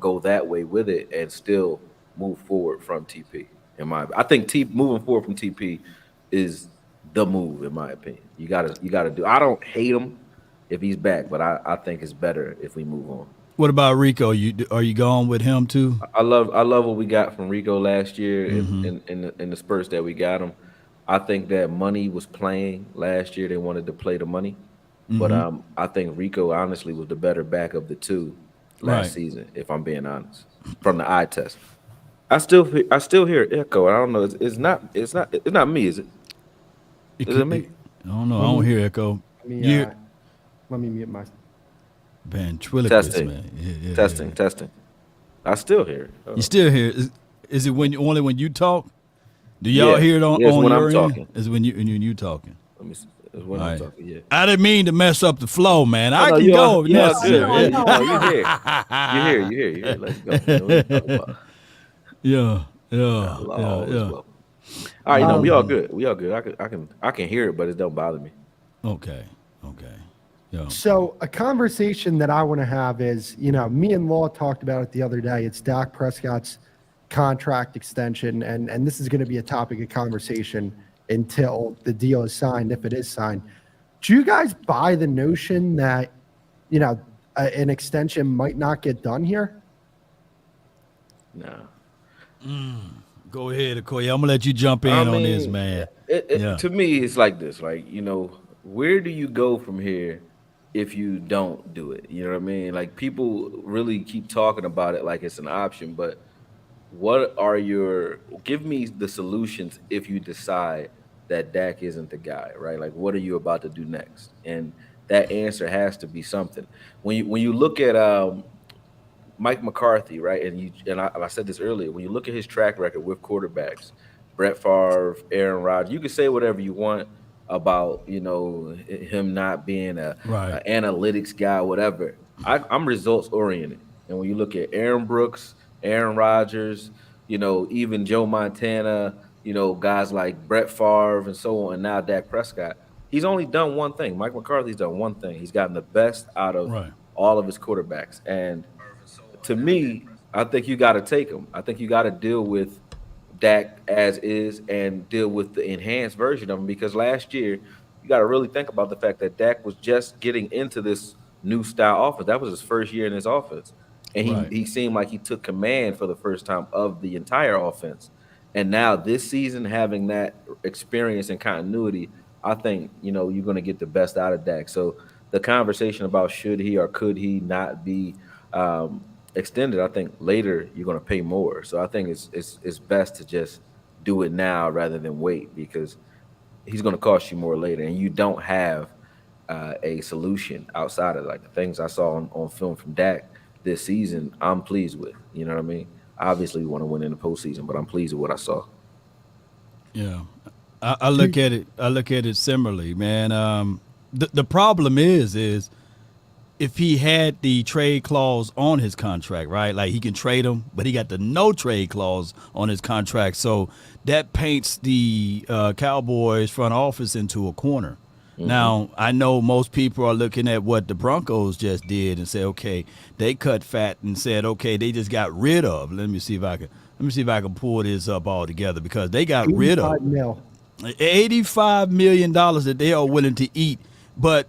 go that way with it and still move forward from TP. I think moving forward from TP is the move, in my opinion. You gotta do. I don't hate him if he's back, but I think it's better if we move on. What about Rico? Are you going with him too? I love what we got from Rico last year in the spurts that we got him. I think that money was playing last year. They wanted to play the money, but I think Rico honestly was the better back of the two last season, if I'm being honest, from the eye test. I still hear echo. I don't know. It's not me, is it? Is it me? I don't know. I don't hear echo. Let me mute my ventriloquist, man. Testing. I still hear it. You still hear it? Is it only when you talk? Do y'all hear it on when your I'm end? talking. Is when you talking? Let me see. It's when I'm talking. Yeah. I didn't mean to mess up the flow, man. I can you go. Good. necessary. You hear. Let's go. What are we talking about? Yeah. All right, we all good. We all good. I can hear it, but it don't bother me. Okay. Yeah. So a conversation that I want to have is, me and Law talked about it the other day. It's Dak Prescott's contract extension, and this is going to be a topic of conversation until the deal is signed, if it is signed. Do you guys buy the notion that, an extension might not get done here? No. Go ahead, Okoye. I'm gonna let you jump in I on this, mean, man. Yeah. to me, it's like this. Like, where do you go from here if you don't do it? You know what I mean? Like, people really keep talking about it like it's an option, but give me the solutions if you decide that Dak isn't the guy, right? Like, what are you about to do next? And that answer has to be something. When you look at Mike McCarthy, right? And I said this earlier. When you look at his track record with quarterbacks, Brett Favre, Aaron Rodgers, you can say whatever you want about him not being Right. a analytics guy, whatever. I'm results oriented, and when you look at Aaron Brooks, Aaron Rodgers, even Joe Montana, guys like Brett Favre and so on, and now Dak Prescott, he's only done one thing. Mike McCarthy's done one thing. He's gotten the best out of Right. all of his quarterbacks, and to me, I think you got to take him. I think you got to deal with Dak as is and deal with the enhanced version of him, because last year you got to really think about the fact that Dak was just getting into this new style offense. That was his first year in his offense, and he Right. he seemed like he took command for the first time of the entire offense. And now this season, having that experience and continuity, I think you're going to get the best out of Dak. So the conversation about should he or could he not be extended, I think later you're going to pay more. So I think it's best to just do it now rather than wait, because he's going to cost you more later, and you don't have a solution outside of like the things I saw on film from Dak this season. I'm pleased with. You know what I mean? Obviously, we want to win in the postseason, but I'm pleased with what I saw. Yeah. I look at it. I look at it similarly, man. The problem is if he had the trade clause on his contract, right? Like he can trade him, but he got the no trade clause on his contract. So that paints the Cowboys front office into a corner. Mm-hmm. Now, I know most people are looking at what the Broncos just did and say, okay, they cut fat and said, okay, they just got rid of. Let me see if I can pull this up all together, because they got rid of $85 million that they are willing to eat. But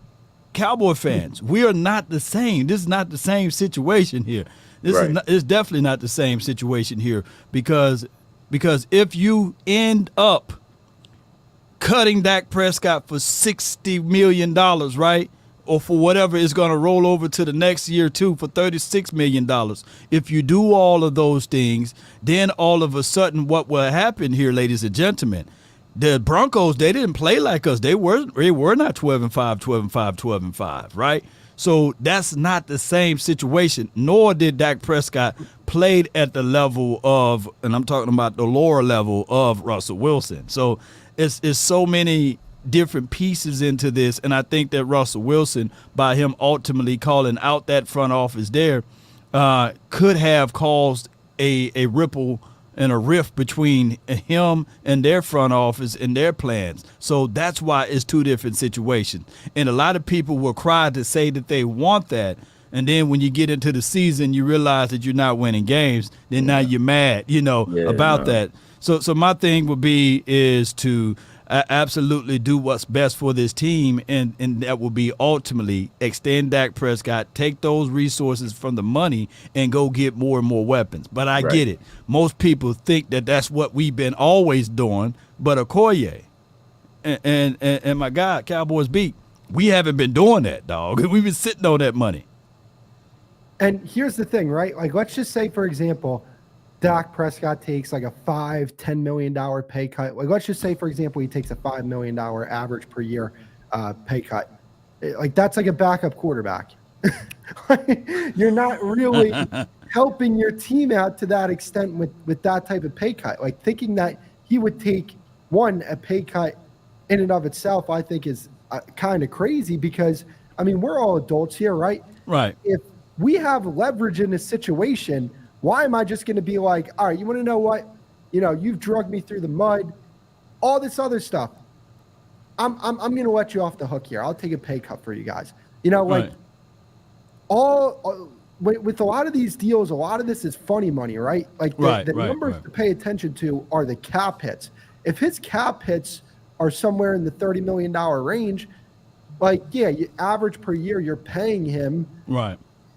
Cowboy fans, we are not the same. This is not the same situation here. It's definitely not the same situation here, because if you end up cutting Dak Prescott for $60 million, right, or for whatever is going to roll over to the next year too for $36 million, if you do all of those things, then all of a sudden what will happen here, ladies and gentlemen, the Broncos, they didn't play like us. They were not 12-5, 12-5, 12-5, right? So that's not the same situation, nor did Dak Prescott played at the level of, and I'm talking about the lower level of Russell Wilson. So it's so many different pieces into this, and I think that Russell Wilson, by him ultimately calling out that front office there, could have caused a ripple and a rift between him and their front office and their plans. So that's why it's two different situations. And a lot of people will cry to say that they want that. And then when you get into the season, you realize that you're not winning games. Then now you're mad, about that. So my thing would be is to absolutely do what's best for this team, and that will be ultimately extend Dak Prescott, take those resources from the money, and go get more and more weapons. But I get it. Most people think that that's what we've been always doing, but Okoye and my guy, Cowboys Beat, we haven't been doing that, dog. We've been sitting on that money. And here's the thing, right? Like, let's just say, for example, Dak Prescott takes like a $5-10 million pay cut. Like, let's just say, for example, he takes a $5 million average per year pay cut. Like, that's like a backup quarterback. You're not really helping your team out to that extent with that type of pay cut. Like, thinking that he would take a pay cut in and of itself, I think is kind of crazy, because, I mean, we're all adults here, right? Right. If we have leverage in this situation, why am I just going to be like, all right, you want to know what? You've drugged me through the mud, all this other stuff. I'm going to let you off the hook here. I'll take a pay cut for you guys. Like, with a lot of these deals, a lot of this is funny money, right? Like the numbers to pay attention to are the cap hits. If his cap hits are somewhere in the $30 million range, like, yeah, you average per year, you're paying him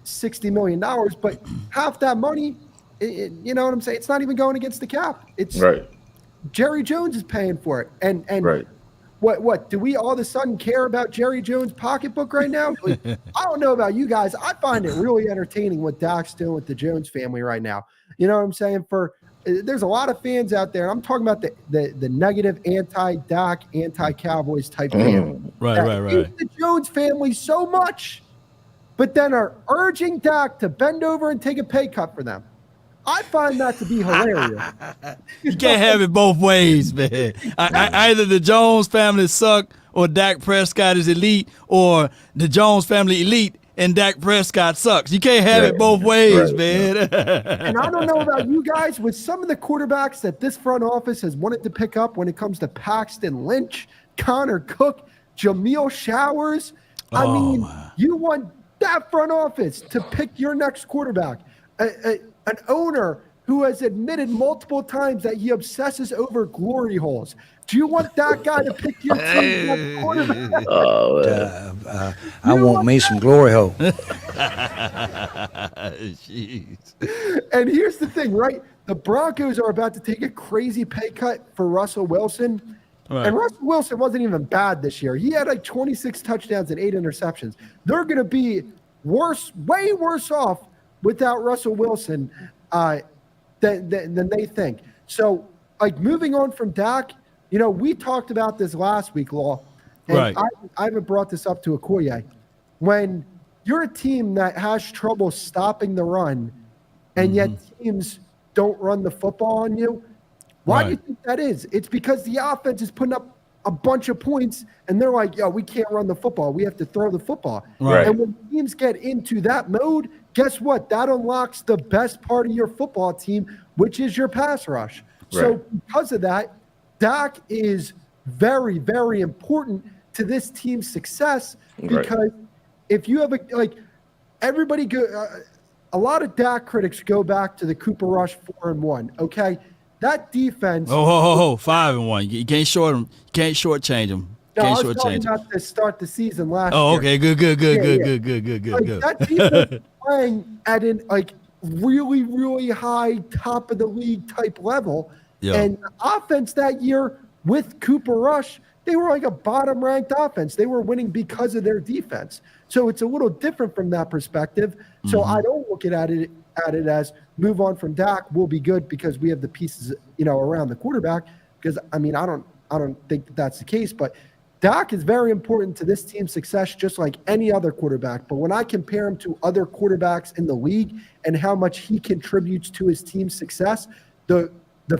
$60 million, but half that money you know what I'm saying? It's not even going against the cap. It's Right. Jerry Jones is paying for it. And Right. what do we all of a sudden care about Jerry Jones' pocketbook right now? Like, I don't know about you guys. I find it really entertaining what Dak's doing with the Jones family right now. You know what I'm saying? There's a lot of fans out there. I'm talking about the negative anti-Dak, anti-Cowboys type fan. Right. Hate the Jones family so much, but then are urging Dak to bend over and take a pay cut for them. I find that to be hilarious. You can't have it both ways, man. Either the Jones family suck or Dak Prescott is elite, or the Jones family elite and Dak Prescott sucks. You can't have it both ways, man. And I don't know about you guys, with some of the quarterbacks that this front office has wanted to pick up when it comes to Paxton Lynch, Connor Cook, Jameel Showers. I mean, you want that front office to pick your next quarterback. An owner who has admitted multiple times that he obsesses over glory holes. Do you want that guy to pick your team's next quarterback? I want me some glory hole. And here's the thing, right? The Broncos are about to take a crazy pay cut for Russell Wilson. Right. And Russell Wilson wasn't even bad this year. He had like 26 touchdowns and 8 interceptions. They're going to be way worse off without Russell Wilson than they think. So, like, moving on from Dak, you know, we talked about this last week, Law. And right. I haven't brought this up to AKOYE. When you're a team that has trouble stopping the run, and yet teams don't run the football on you, why do you think that is? It's because the offense is putting up a bunch of points, and they're like, yo, we can't run the football. We have to throw the football. Right. And when teams get into that mode, guess what? That unlocks the best part of your football team, which is your pass rush. Right. So because of that, Dak is very, very important to this team's success, because if you have a lot of Dak critics go back to the Cooper Rush 4-1. Okay, that defense. 5-1. You can't shortchange them. No, I was talking about to start the season last year. Oh, okay, good. That defense is playing at an really, really high top of the league type level. Yeah. And the offense that year with Cooper Rush, they were like a bottom ranked offense. They were winning because of their defense. So it's a little different from that perspective. So I don't look at it as move on from Dak. We'll be good because we have the pieces, around the quarterback. Because I don't think that that's the case. But Dak is very important to this team's success, just like any other quarterback. But when I compare him to other quarterbacks in the league and how much he contributes to his team's success, the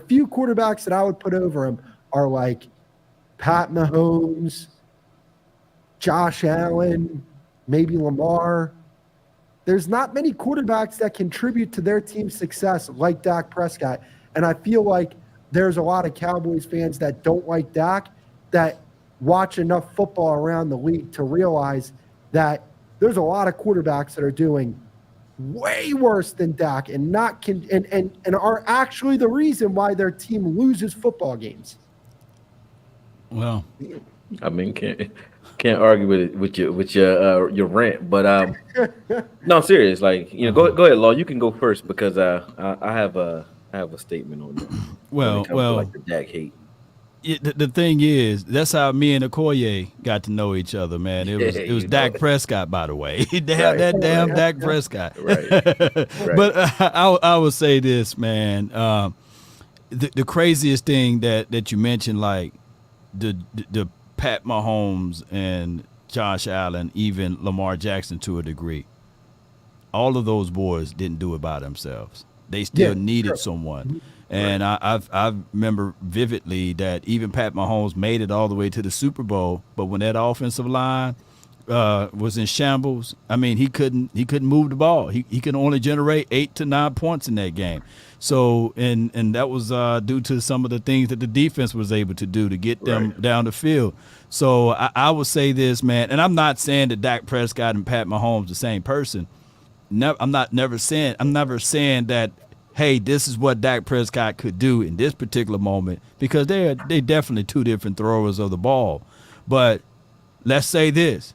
few quarterbacks that I would put over him are like Pat Mahomes, Josh Allen, maybe Lamar. There's not many quarterbacks that contribute to their team's success like Dak Prescott. And I feel like there's a lot of Cowboys fans that don't like Dak, that watch enough football around the league to realize that there's a lot of quarterbacks that are doing way worse than Dak and are actually the reason why their team loses football games. Well, I mean, can't argue with your rant, but no, I'm serious. Like, go ahead, Law. You can go first because I have a statement on that. Well, like the Dak hate. The thing is, that's how me and AKOYE got to know each other, man. It was Dak Prescott, by the way. Damn Dak Prescott. Right. But I would say this, man. The craziest thing that you mentioned, like the Pat Mahomes and Josh Allen, even Lamar Jackson to a degree. All of those boys didn't do it by themselves. They still needed someone. And I remember vividly that even Pat Mahomes made it all the way to the Super Bowl, but when that offensive line was in shambles, I mean, he couldn't move the ball. He could only generate 8 to 9 points in that game. So and that was due to some of the things that the defense was able to do to get them down the field. So I would say this, man, and I'm not saying that Dak Prescott and Pat Mahomes the same person. I'm never saying that, hey, this is what Dak Prescott could do in this particular moment, because they definitely two different throwers of the ball. But let's say this.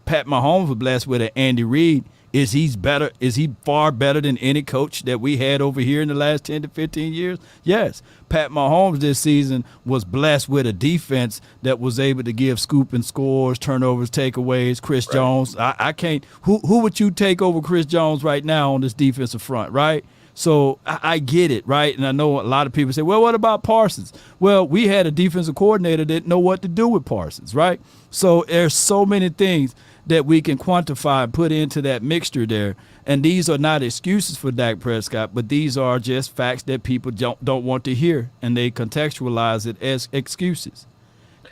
Pat Mahomes was blessed with an Andy Reid Is he better? Is he far better than any coach that we had over here in the last 10 to 15 years? Yes. Pat Mahomes this season was blessed with a defense that was able to give scooping scores, turnovers, takeaways. Chris Jones, I can't. Who would you take over Chris Jones right now on this defensive front, right? So I get it, right? And I know a lot of people say, well, what about Parsons? Well, we had a defensive coordinator that didn't know what to do with Parsons, right? So there's so many things that we can quantify and put into that mixture there. And these are not excuses for Dak Prescott, but these are just facts that people don't want to hear, and they contextualize it as excuses.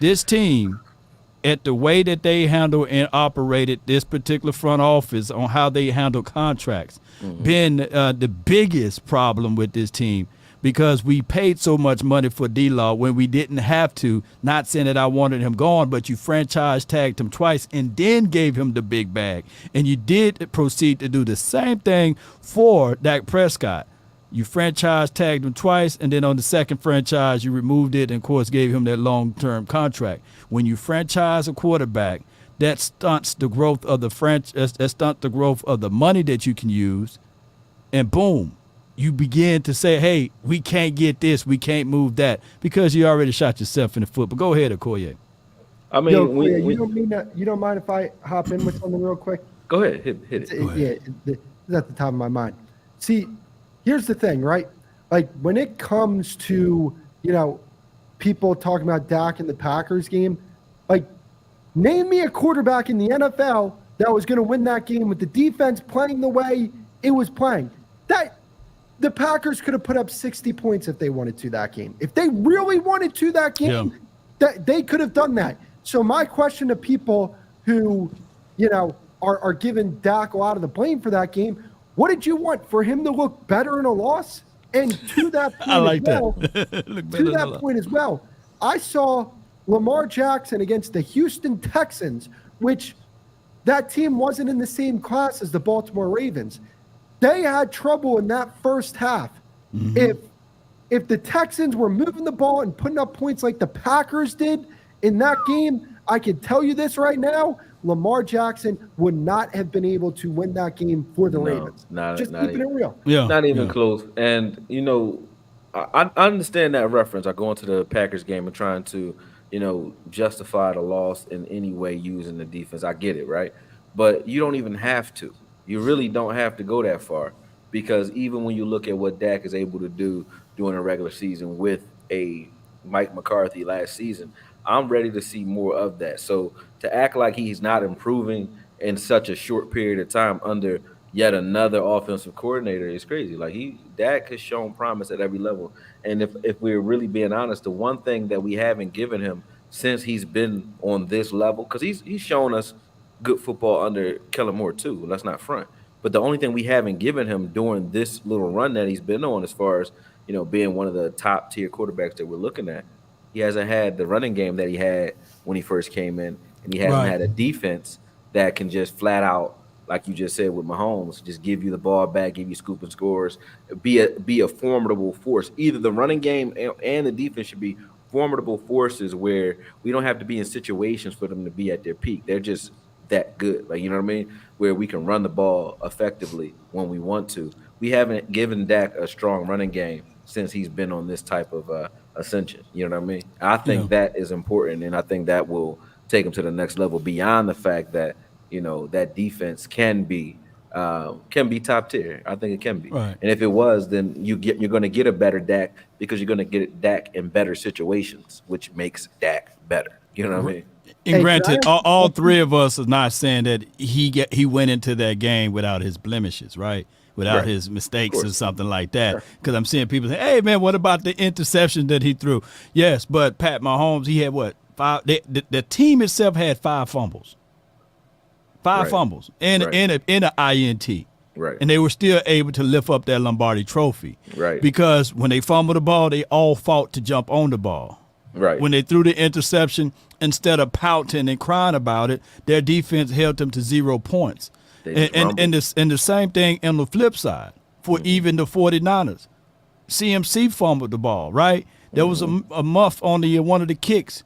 This team, at the way that they handle and operated this particular front office on how they handle contracts, been the biggest problem with this team, because we paid so much money for D-Law when we didn't have to. Not saying that I wanted him gone, but you franchise tagged him twice and then gave him the big bag. And you did proceed to do the same thing for Dak Prescott. You franchise tagged him twice, and then on the second franchise, you removed it and, of course, gave him that long-term contract. When you franchise a quarterback, that stunts the growth of the that stunts the growth of the money that you can use, and boom, you begin to say, hey, we can't get this, we can't move that, because you already shot yourself in the foot. But go ahead, Okoye. I mean, you don't mind if I hop in with something real quick? Go ahead, hit it. It's at the top of my mind. See, here's the thing, right? Like, when it comes to, people talking about Dak in the Packers game, like, name me a quarterback in the NFL that was going to win that game with the defense playing the way it was playing. The Packers could have put up 60 points if they wanted to that game. If they really wanted to that game, they could have done that. So my question to people who, are giving Dak a lot of the blame for that game, what did you want? For him to look better in a loss? And to that point I like that point as well, I saw Lamar Jackson against the Houston Texans, which that team wasn't in the same class as the Baltimore Ravens. They had trouble in that first half. Mm-hmm. If the Texans were moving the ball and putting up points like the Packers did in that game, I can tell you this right now, Lamar Jackson would not have been able to win that game for the Ravens. Just keeping it real. Yeah, not even close. And, I understand that reference. I go into the Packers game and trying to, justify the loss in any way using the defense. I get it, right? But you don't even have to. You really don't have to go that far, because even when you look at what Dak is able to do during a regular season with a Mike McCarthy last season, I'm ready to see more of that. So to act like he's not improving in such a short period of time under yet another offensive coordinator is crazy. Like, Dak has shown promise at every level. And if we're really being honest, the one thing that we haven't given him since he's been on this level, because he's shown us good football under Kellen Moore too. Let's not front. But the only thing we haven't given him during this little run that he's been on, as far as being one of the top tier quarterbacks that we're looking at, he hasn't had the running game that he had when he first came in, and he hasn't had a defense that can just flat out, like you just said with Mahomes, just give you the ball back, give you scooping scores, be a formidable force. Either the running game and the defense should be formidable forces where we don't have to be in situations for them to be at their peak. They're just that good, like, you know what I mean? Where we can run the ball effectively when we want to. We haven't given Dak a strong running game since he's been on this type of ascension. You know what I mean? I think that is important, and I think that will take him to the next level beyond the fact that that defense can be top tier. I think it can be. Right. And if it was, then you're going to get a better Dak, because you're going to get Dak in better situations, which makes Dak better. You know what I mean? And granted, all three of us are not saying that he went into that game without his blemishes, right? Without his mistakes or something like that. Because I'm seeing people say, hey, man, what about the interception that he threw? Yes, but Pat Mahomes, he had what? 5? The team itself had 5 fumbles. 5 fumbles and an INT. Right. And they were still able to lift up that Lombardi trophy. Right. Because when they fumbled the ball, they all fought to jump on the ball. Right. When they threw the interception, instead of pouting and crying about it, their defense held them to 0 points. And the same thing on the flip side for even the 49ers. CMC fumbled the ball, right? There was a muff on one of the kicks.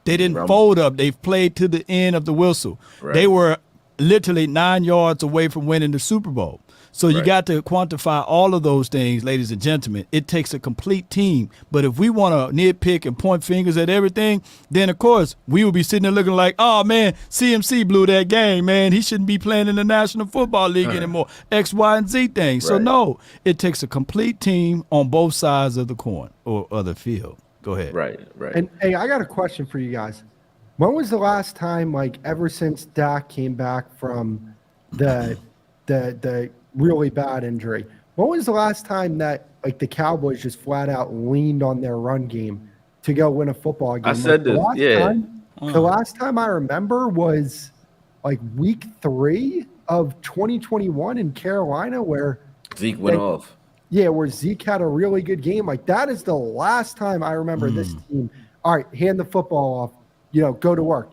They didn't fold up. They played to the end of the whistle. Right. They were literally 9 yards away from winning the Super Bowl. So you got to quantify all of those things, ladies and gentlemen. It takes a complete team. But if we want to nitpick and point fingers at everything, then, of course, we will be sitting there looking like, oh, man, CMC blew that game, man. He shouldn't be playing in the National Football League anymore. X, Y, and Z things. So, no, it takes a complete team on both sides of the coin or the field. Go ahead. Right. And, hey, I got a question for you guys. When was the last time, like, ever since Dak came back from the really bad injury, when was the last time that, like, the Cowboys just flat out leaned on their run game to go win a football game? I said this, The last time I remember was, like, week 3 of 2021 in Carolina where Zeke went off. Yeah, where Zeke had a really good game. Like, that is the last time I remember this team, all right, hand the football off, go to work.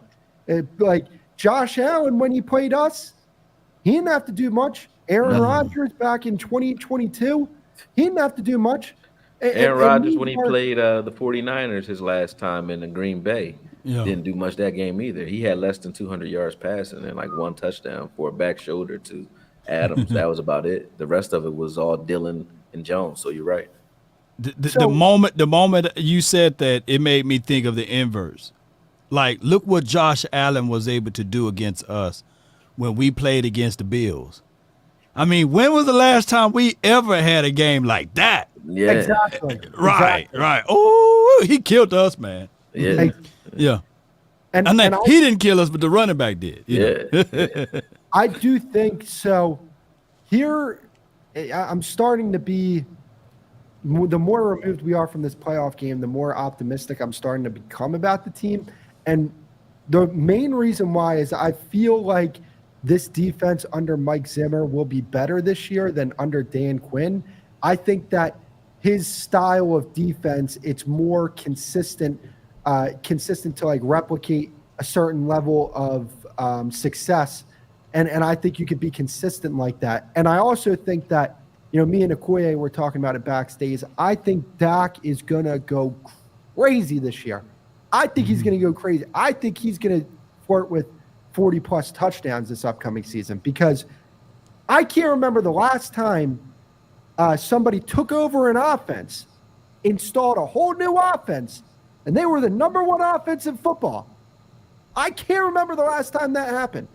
Like, Josh Allen, when he played us, he didn't have to do much. Aaron Rodgers back in 2022, he didn't have to do much. Aaron Rodgers, when he played the 49ers his last time in the Green Bay, didn't do much that game either. He had less than 200 yards passing and like 1 touchdown for a back shoulder to Adams. That was about it. The rest of it was all Dillon and Jones. So you're right. The moment you said that, it made me think of the inverse. Like, look what Josh Allen was able to do against us when we played against the Bills. I mean, when was the last time we ever had a game like that? Yeah. Exactly. Right. Oh, he killed us, man. Yeah. Yeah. And he didn't kill us, but the running back did. Yeah. I do think so. Here, I'm starting to be, the more removed we are from this playoff game, the more optimistic I'm starting to become about the team. And the main reason why is I feel like this defense under Mike Zimmer will be better this year than under Dan Quinn. I think that his style of defense, it's more consistent to like replicate a certain level of success. And I think you could be consistent like that. And I also think that, me and AKOYE were talking about it backstage. I think Dak is going to go crazy this year. I think he's going to go crazy. I think he's going to flirt with 40-plus touchdowns this upcoming season because I can't remember the last time somebody took over an offense, installed a whole new offense, and they were the number 1 offense in football. I can't remember the last time that happened.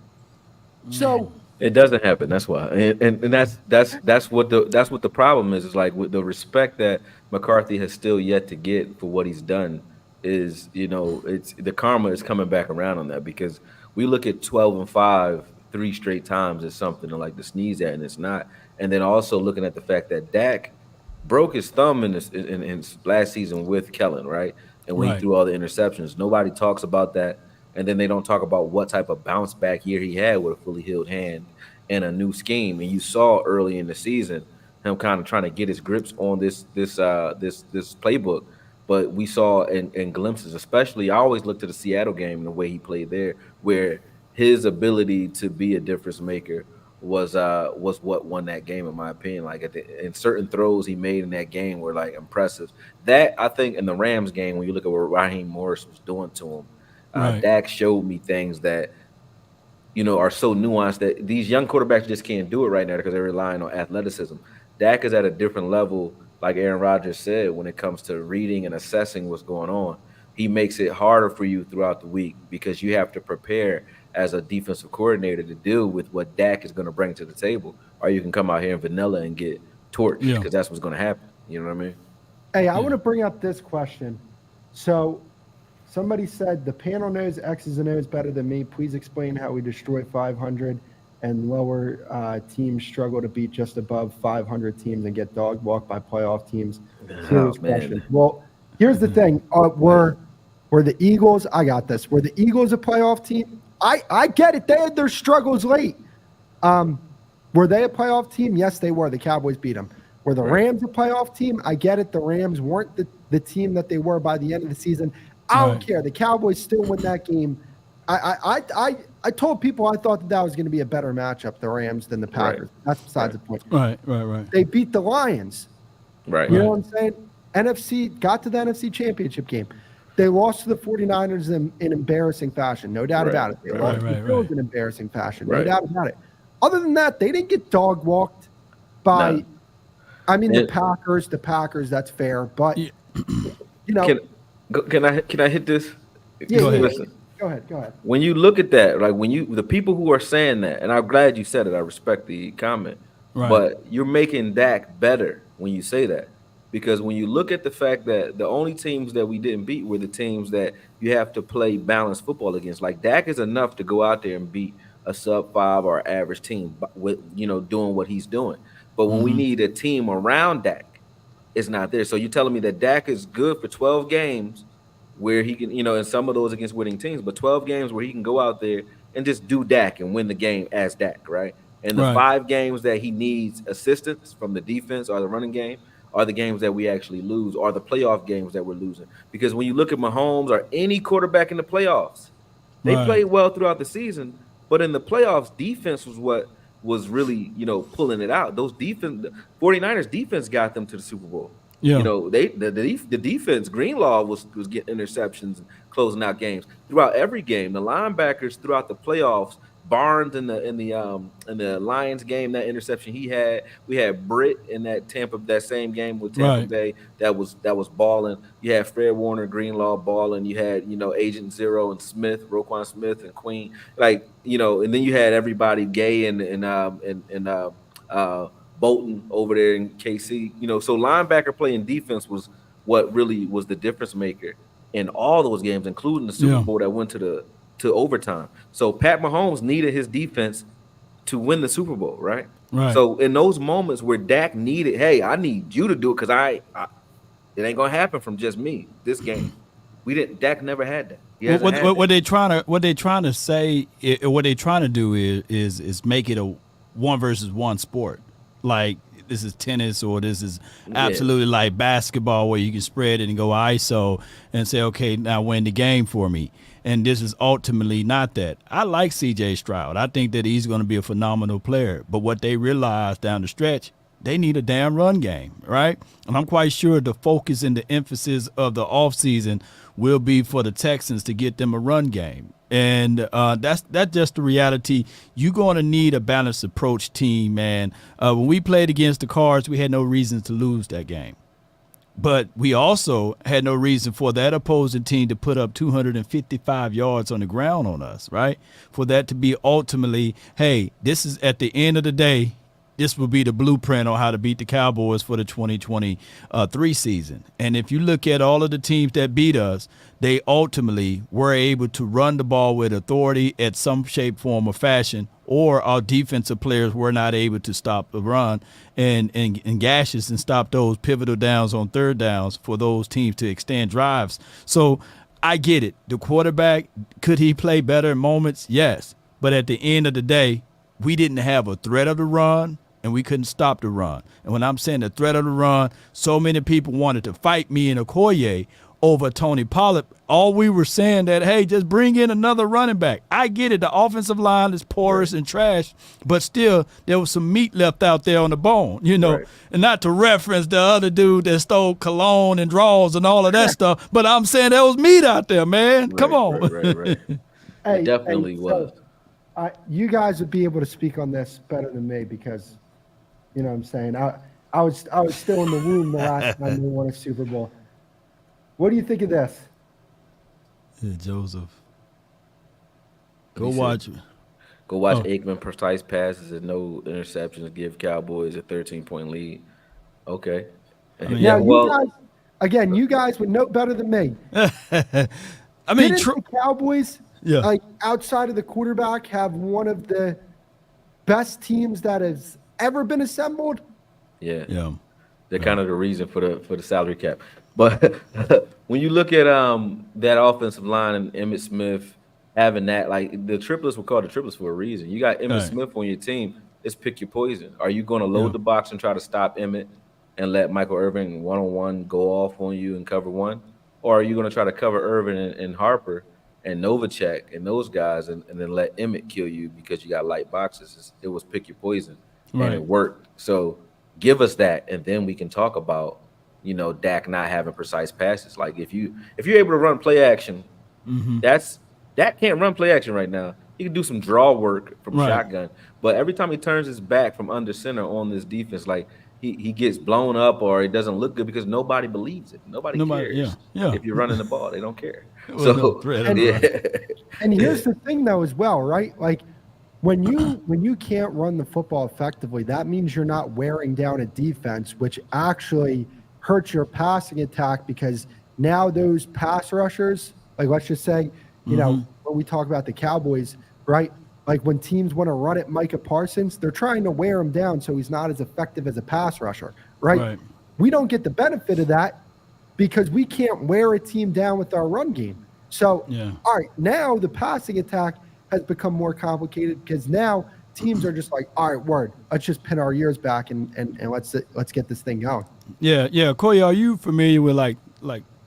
So it doesn't happen. That's why, and that's what the problem is. Is like with the respect that McCarthy has still yet to get for what he's done. Is it's the karma is coming back around on that because we look at 12-5 3 straight times as something to like to sneeze at, and it's not. And then also looking at the fact that Dak broke his thumb in his last season with Kellen, right? And when he threw all the interceptions, nobody talks about that. And then they don't talk about what type of bounce back year he had with a fully healed hand and a new scheme. And you saw early in the season him kind of trying to get his grips on this playbook. But we saw in glimpses, especially I always look to the Seattle game and the way he played there, where his ability to be a difference maker was what won that game, in my opinion. Like in certain throws he made in that game were like impressive. That I think in the Rams game, when you look at what Raheem Morris was doing to him, Dak showed me things that are so nuanced that these young quarterbacks just can't do it right now because they're relying on athleticism. Dak is at a different level, like Aaron Rodgers said, when it comes to reading and assessing what's going on. He makes it harder for you throughout the week because you have to prepare as a defensive coordinator to deal with what Dak is going to bring to the table, or you can come out here in vanilla and get torched because that's what's going to happen. You know what I mean? Hey, I want to bring up this question. So somebody said the panel knows X's and O's better than me. Please explain how we destroy 500 and lower teams struggle to beat just above 500 teams and get dog walked by playoff teams. Serious question. Well, here's the thing. Were the Eagles, I got this. Were the Eagles a playoff team? I get it. They had their struggles late. Were they a playoff team? Yes, they were. The Cowboys beat them. Were the Rams a playoff team? I get it. The Rams weren't the team that they were by the end of the season. I don't care. The Cowboys still win that game. I told people I thought that was going to be a better matchup, the Rams, than the Packers. That's besides the point. Right. They beat the Lions. Right. You know what I'm saying? Got to the NFC Championship game. They lost to the 49ers in embarrassing fashion, no doubt about it. They lost to the Bills in embarrassing fashion, no doubt about it. Other than that, they didn't get dog walked by. I mean, the Packers. That's fair, but you know, can I hit this? Yeah, Go ahead. Listen, go ahead. when you look at that, like the people who are saying that, and I'm glad you said it. I respect the comment, but you're making Dak better when you say that. Because when you look at the fact that the only teams that we didn't beat were the teams that you have to play balanced football against. Like Dak is enough to go out there and beat a sub-5 or average team with doing what he's doing. But when we need a team around Dak, it's not there. So you're telling me that Dak is good for 12 games where he can, and some of those against winning teams, but 12 games where he can go out there and just do Dak and win the game as Dak, right? And the 5 games that he needs assistance from the defense or the running game are the games that we actually lose, or the playoff games that we're losing. Because when you look at Mahomes or any quarterback in the playoffs, they played well throughout the season, but in the playoffs, defense was what was really, pulling it out. Those 49ers defense got them to the Super Bowl. Yeah. The defense, Greenlaw was getting interceptions and closing out games throughout every game. The linebackers throughout the playoffs, Barnes in the Lions game, that interception he had. We had Britt in that same game with Tampa Bay that was balling. You had Fred Warner, Greenlaw balling. You had Agent Zero and Smith, Roquan Smith and Queen, and then you had everybody, Gay and Bolton over there in KC. So linebacker play and defense was what really was the difference maker in all those games, including the Super Bowl that went to overtime. So Pat Mahomes needed his defense to win the Super Bowl, right? So in those moments where Dak needed, hey, I need you to do it because it ain't gonna happen from just me this game. Dak never had that. What they trying to say, what they trying to do is make it a 1 versus 1 sport. Like this is tennis, or this is absolutely like basketball, where you can spread it and go ISO and say, okay, now win the game for me. And this is ultimately not that. I like C.J. Stroud. I think that he's going to be a phenomenal player. But what they realize down the stretch, they need a damn run game, right? And I'm quite sure the focus and the emphasis of the offseason will be for the Texans to get them a run game. And that's just the reality. You're going to need a balanced approach team, man. When we played against the Cards, we had no reason to lose that game. But we also had no reason for that opposing team to put up 255 yards on the ground on us, right? For that to be ultimately, hey, this is at the end of the day, this will be the blueprint on how to beat the Cowboys for the 2023 season. And if you look at all of the teams that beat us, they ultimately were able to run the ball with authority at some shape, form, or fashion, or our defensive players were not able to stop the run and gashes and stop those pivotal downs on third downs for those teams to extend drives. So I get it. The quarterback, could he play better in moments? Yes. But at the end of the day, we didn't have a threat of the run, and we couldn't stop the run. And when I'm saying the threat of the run, so many people wanted to fight me in Okoye over Tony Pollard. All we were saying that, hey, just bring in another running back. I get it. The offensive line is porous and trash, but still there was some meat left out there on the bone, and not to reference the other dude that stole cologne and draws and all of that stuff. But I'm saying there was meat out there, man. Come on. Right. It definitely was. You guys would be able to speak on this better than me because, you know what I'm saying? I was still in the womb the last time they won a Super Bowl. What do you think of this? Yeah, Joseph. Go watch Aikman precise passes and no interceptions give Cowboys a 13-point lead. Okay. You guys would know better than me. I mean, the Cowboys, like outside of the quarterback, have one of the best teams that has ever been assembled. Yeah. They're kind of the reason for the salary cap. But when you look at that offensive line and Emmitt Smith having that, like the triplets were called the triplets for a reason. You got Emmitt Smith on your team. It's pick your poison. Are you going to load the box and try to stop Emmitt and let Michael Irvin one-on-one go off on you and cover one? Or are you going to try to cover Irvin and Harper and Novacek and those guys and then let Emmitt kill you because you got light boxes? It was pick your poison, and it worked. So give us that, and then we can talk about Dak not having precise passes. Like if you're able to run play action, Dak can't run play action right now. He can do some draw work from shotgun, but every time he turns his back from under center on this defense, like he gets blown up or it doesn't look good because nobody believes it. Nobody cares. Yeah. If you're running the ball, they don't care. Well, no threat, And here's the thing though as well, right? Like when you can't run the football effectively, that means you're not wearing down a defense, which actually hurts your passing attack because now those pass rushers, like let's just say, when we talk about the Cowboys, right? Like when teams want to run at Micah Parsons, they're trying to wear him down so he's not as effective as a pass rusher, right? We don't get the benefit of that because we can't wear a team down with our run game. So, all right, now the passing attack has become more complicated because now teams are just like, all right, let's just pin our ears back and let's get this thing going. Yeah. Koye, are you familiar with like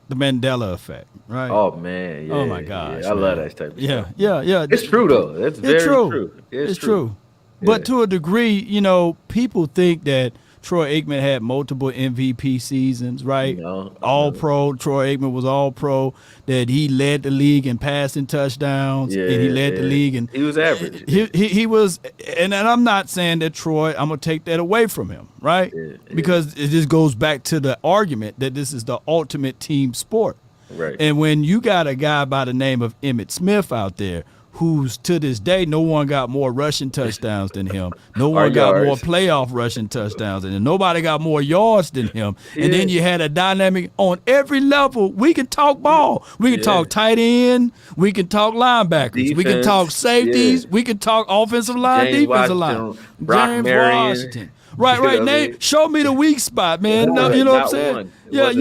the Mandela effect, right? Oh man, oh my gosh, I love that type of stuff. Yeah. It's true though. It's very true. It's true. But to a degree, people think that Troy Aikman had multiple MVP seasons, right? All pro. Troy Aikman was all pro. That he led the league in passing touchdowns, and he led the league, and he was average. He was, and I'm not saying that Troy. I'm gonna take that away from him, right? Because it just goes back to the argument that this is the ultimate team sport, right? And when you got a guy by the name of Emmitt Smith out there, who's to this day, no one got more rushing touchdowns than him. No one got more playoff rushing touchdowns than him. Nobody got more yards than him. And then you had a dynamic on every level. We can talk ball. We can talk tight end. We can talk linebackers. Defense. We can talk safeties. We can talk offensive line, James defensive Washington, line. Brock James Marion. Washington. Right. Nate, show me the weak spot, man. You know what I'm saying? Yeah.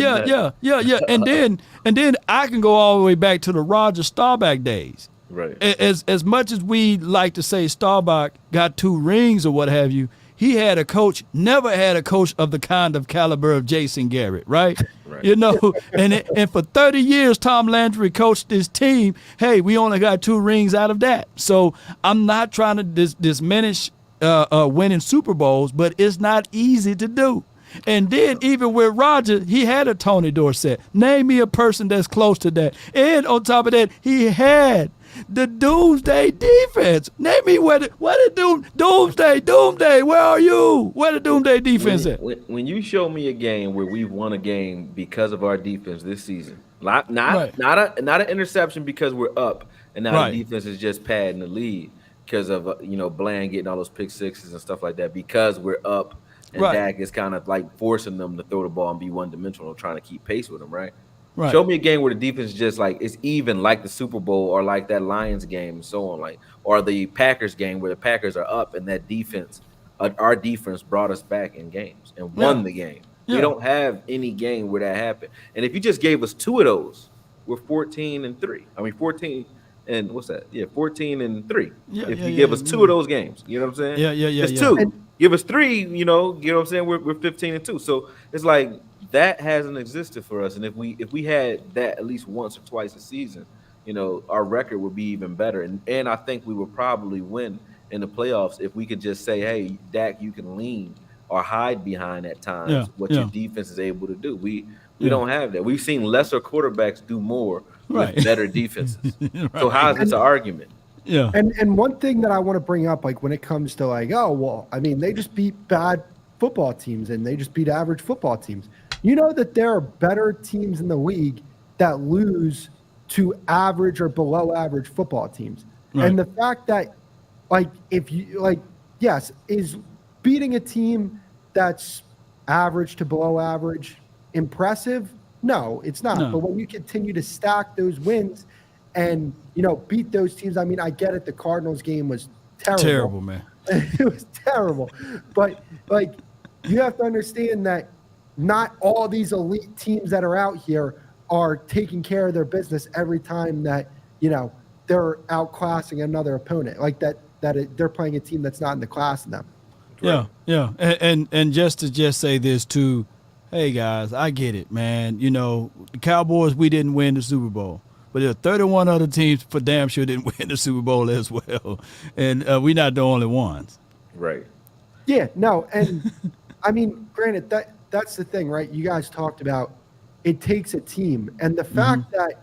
And then I can go all the way back to the Roger Staubach days. Right. As much as we like to say Staubach got 2 rings or what have you, he had a coach, never had a coach of the kind of caliber of Jason Garrett, right? And for 30 years, Tom Landry coached this team. Hey, we only got 2 rings out of that. So I'm not trying to diminish winning Super Bowls, but it's not easy to do. And then even with Roger, he had a Tony Dorsett. Name me a person that's close to that. And on top of that, he had the Doomsday defense. Name me where the Doomsday, where are you? Where the Doomsday defense at? When you show me a game where we've won a game because of our defense this season, not an interception because we're up and now the defense is just padding the lead because of Bland getting all those pick sixes and stuff like that because we're up and Dak is kind of like forcing them to throw the ball and be one-dimensional, trying to keep pace with them, right? Show me a game where the defense is just like it's even, like the Super Bowl or like that Lions game and so on, like or the Packers game where the Packers are up and that defense, our defense brought us back in games and won the game. We don't have any game where that happened. And if you just gave us 2 of those, we're 14-3. I mean 14 and what's that? 14-3. If you give us 2 of those games, you know what I'm saying? It's 2. Give us 3, you know what I'm saying? We're 15-2. So it's like that hasn't existed for us. And if we had that at least once or twice a season, our record would be even better. And I think we would probably win in the playoffs if we could just say, hey, Dak, you can lean or hide behind at times what your defense is able to do. We don't have that. We've seen lesser quarterbacks do more with better defenses. So how is this an argument? Yeah. And one thing that I want to bring up, like when it comes to like, they just beat bad football teams and they just beat average football teams. You know that there are better teams in the league that lose to average or below average football teams. Right. And the fact that is beating a team that's average to below average impressive? No, it's not. No. But when you continue to stack those wins and, beat those teams, I mean, I get it. The Cardinals game was terrible. Terrible, man. It was terrible. But, you have to understand that not all these elite teams that are out here are taking care of their business every time that, they're outclassing another opponent. Like they're playing a team that's not in the class of them. Yeah, yeah. And just to say this too, hey guys, I get it, man. The Cowboys, we didn't win the Super Bowl. But there are 31 other teams for damn sure didn't win the Super Bowl as well. And we're not the only ones. Right. Yeah, no. And I mean, granted, that's the thing, right? You guys talked about it takes a team, and the fact that,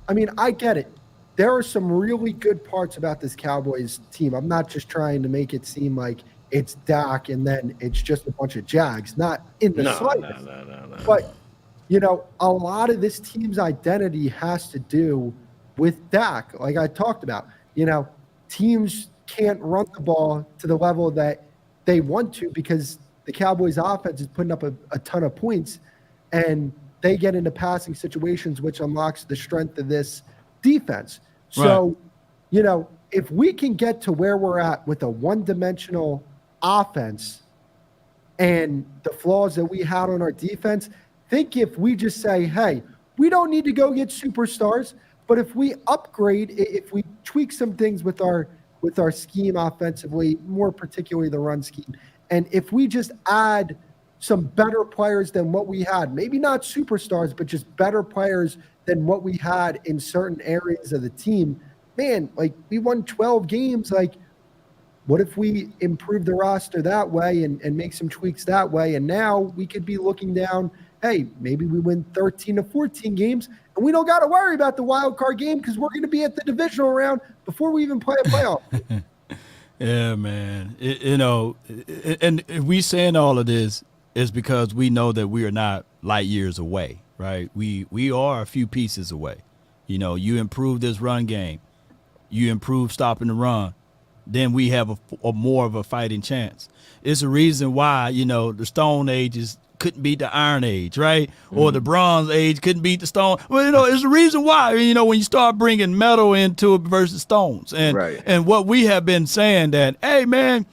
I mean, I get it. There are some really good parts about this Cowboys team. I'm not just trying to make it seem like it's Dak and then it's just a bunch of Jags. Not in the slightest. No. But you know, a lot of this team's identity has to do with Dak. Like I talked about, you know, teams can't run the ball to the level that they want to because the Cowboys offense is putting up a ton of points, and they get into passing situations, which unlocks the strength of this defense. So, you know, if we can get to where we're at with a one-dimensional offense and the flaws that we had on our defense, think if we just say, hey, we don't need to go get superstars, but if we upgrade, if we tweak some things with our scheme offensively, more particularly the run scheme, and if we just add some better players than what we had, maybe not superstars, but just better players than what we had in certain areas of the team, man, like we won 12 games. Like, what if we improve the roster that way and make some tweaks that way? And now we could be looking down, hey, maybe we win 13 to 14 games and we don't got to worry about the wild card game because we're going to be at the divisional round before we even play a playoff. Yeah, man. You know, and we saying all of this is because we know that we are not light years away, right? We are a few pieces away. You know, you improve this run game, you improve stopping the run, then we have a more of a fighting chance. It's a reason why, you know, the Stone Ages couldn't beat the Iron Age, right? Or the Bronze Age couldn't beat the Stone. Well, you know, it's a reason why, you know, when you start bringing metal into it versus stones. And what we have been saying that, hey, man,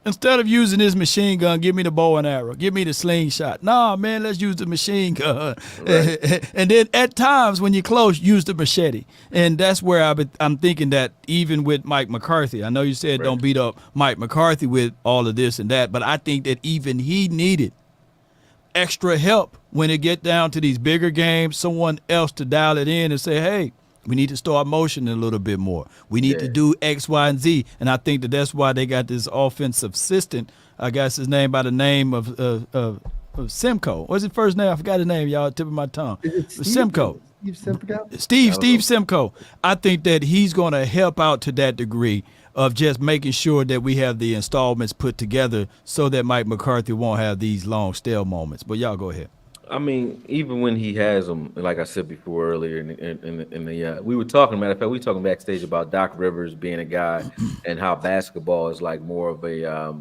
instead of using this machine gun, give me the bow and arrow, give me the slingshot. Nah, man, let's use the machine gun. Right. And then at times when you're close, use the machete. And that's where I'm thinking that even with Mike McCarthy, I know you said don't beat up Mike McCarthy with all of this and that, but I think that even he needed extra help when it get down to these bigger games, someone else to dial it in and say, hey, we need to start motioning a little bit more. We need to do X, Y, and Z. And I think that that's why they got this offensive assistant. I guess his name by the name of Simcoe. What's his first name? I forgot his name, y'all. Tip of my tongue. Simcoe. Steve Simcoe. I think that he's going to help out to that degree of just making sure that we have the installments put together so that Mike McCarthy won't have these long stale moments. But y'all go ahead. I mean, even when he has them, like I said before earlier, we were talking. Matter of fact, we were talking backstage about Doc Rivers being a guy, and how basketball is like more of a,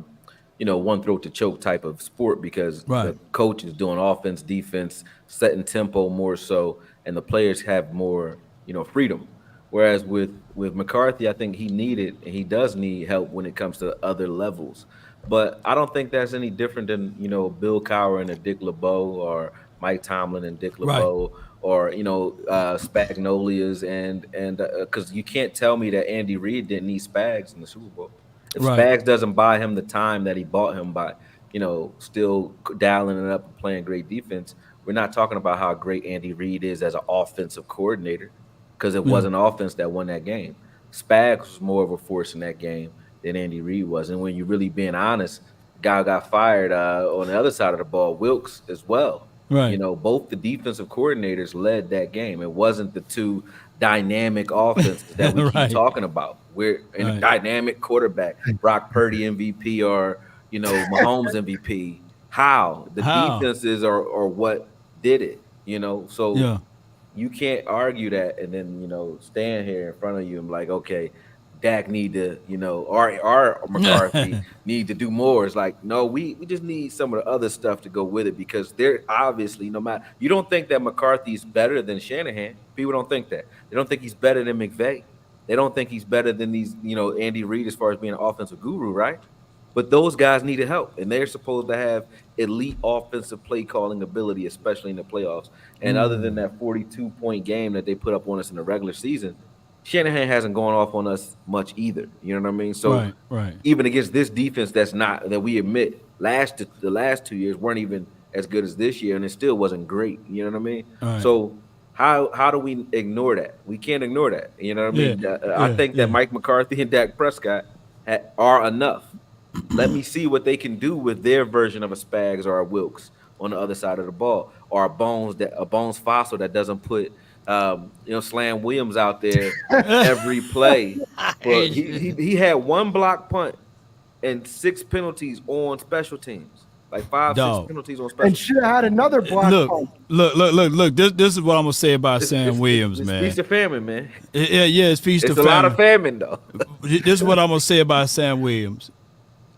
one throat to choke type of sport because the coach is doing offense, defense, setting tempo more so, and the players have more, freedom. Whereas with McCarthy, I think he does need help when it comes to other levels. But I don't think that's any different than, Bill Cowher and Dick LeBeau or Mike Tomlin and Dick LeBeau or, Spagnolia's and because you can't tell me that Andy Reid didn't need Spags in the Super Bowl. If Spags doesn't buy him the time that he bought him by, still dialing it up and playing great defense, we're not talking about how great Andy Reid is as an offensive coordinator because it wasn't offense that won that game. Spags was more of a force in that game than Andy Reid was. And when you're really being honest, the guy got fired on the other side of the ball, Wilkes as well. Right. Both the defensive coordinators led that game. It wasn't the two dynamic offenses that we keep talking about. We're in a dynamic quarterback, Brock Purdy MVP or, Mahomes MVP. How? The defenses are what did it, So you can't argue that and then, stand here in front of you and be like, okay, Dak need to, or McCarthy need to do more. It's like, no, we just need some of the other stuff to go with it because they're obviously no matter. You don't think that McCarthy's better than Shanahan. People don't think that. They don't think he's better than McVay. They don't think he's better than these, Andy Reid as far as being an offensive guru, right? But those guys needed help, and they're supposed to have elite offensive play calling ability, especially in the playoffs. And other than that 42-point game that they put up on us in the regular season, Shanahan hasn't gone off on us much either. You know what I mean? So even against this defense that we admit the last 2 years weren't even as good as this year, and it still wasn't great. You know what I mean? So how do we ignore that? We can't ignore that. You know what I mean? I think that Mike McCarthy and Dak Prescott are enough. Let me see what they can do with their version of a Spags or a Wilkes on the other side of the ball, or a Bones fossil that doesn't put Slam Williams out there every play. But he had one block punt and 6 penalties on special teams. Like 5, 6 penalties on special and should have had another block. Look. This is what I'm gonna say about Sam Williams, man. Feast of famine, man. Yeah, it's feast of famine. It's a lot of famine, though. This is what I'm gonna say about Sam Williams.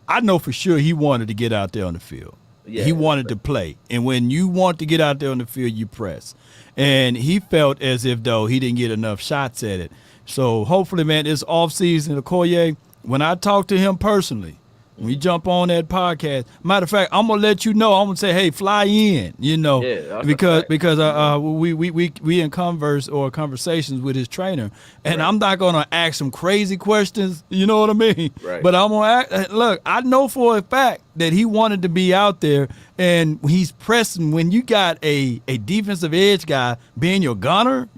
I know for sure he wanted to get out there on the field. Yeah, he wanted to play, and when you want to get out there on the field, you press. And he felt as if though he didn't get enough shots at it. So hopefully, man, this offseason, Okoye, when I talk to him personally, when we jump on that podcast, matter of fact, I'm gonna let you know. I'm gonna say, hey, fly in, because we in conversations with his trainer, and I'm not gonna ask some crazy questions. You know what I mean? Right. But I'm gonna look. I know for a fact that he wanted to be out there, and he's pressing. When you got a defensive edge guy being your gunner,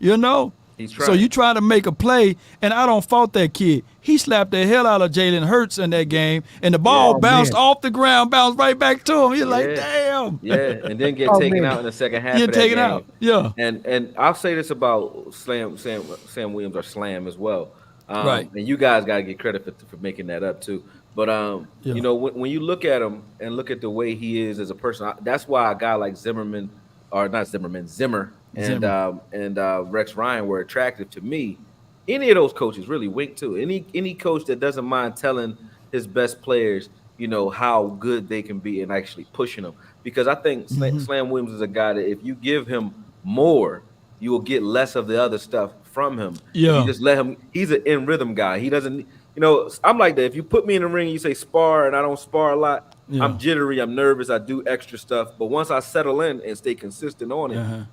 so you try to make a play, and I don't fault that kid. He slapped the hell out of Jalen Hurts in that game, and the ball bounced off the ground, bounced right back to him. You're like, damn. Yeah, and then get taken out in the second half. Get taken out. Yeah. And I'll say this about Sam Williams, or Slam as well. Right. And you guys got to get credit for making that up too. But when you look at him and look at the way he is as a person, that's why a guy like Zimmer and Rex Ryan were attractive to me. Any of those coaches really wink too. Any coach that doesn't mind telling his best players, how good they can be and actually pushing them. Because I think Slam Williams is a guy that if you give him more, you will get less of the other stuff from him. Yeah. You just let him. He's an in rhythm guy. He doesn't. I'm like that. If you put me in the ring, and you say spar, and I don't spar a lot. Yeah. I'm jittery. I'm nervous. I do extra stuff. But once I settle in and stay consistent on it.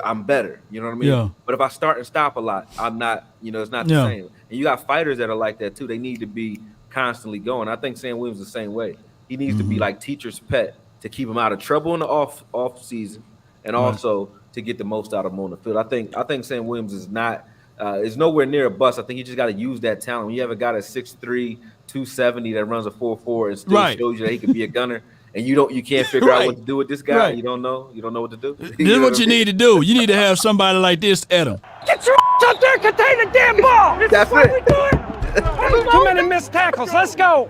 I'm better, you know what I mean? Yeah. But if I start and stop a lot, I'm not, it's not the same. And you got fighters that are like that too. They need to be constantly going. I think Sam Williams is the same way. He needs to be like teacher's pet to keep him out of trouble in the off season, and also to get the most out of him on the field. I think Sam Williams is nowhere near a bust. I think you just got to use that talent. When you have a guy that's 6'3", 270 that runs a 4.4 and still shows you that he can be a gunner. And you can't figure out what to do with this guy. Right. You don't know what to do. This is what you need to do. You need to have somebody like this at him. Get your up there, contain the damn ball. That's what we doing. Too many missed tackles. Let's go.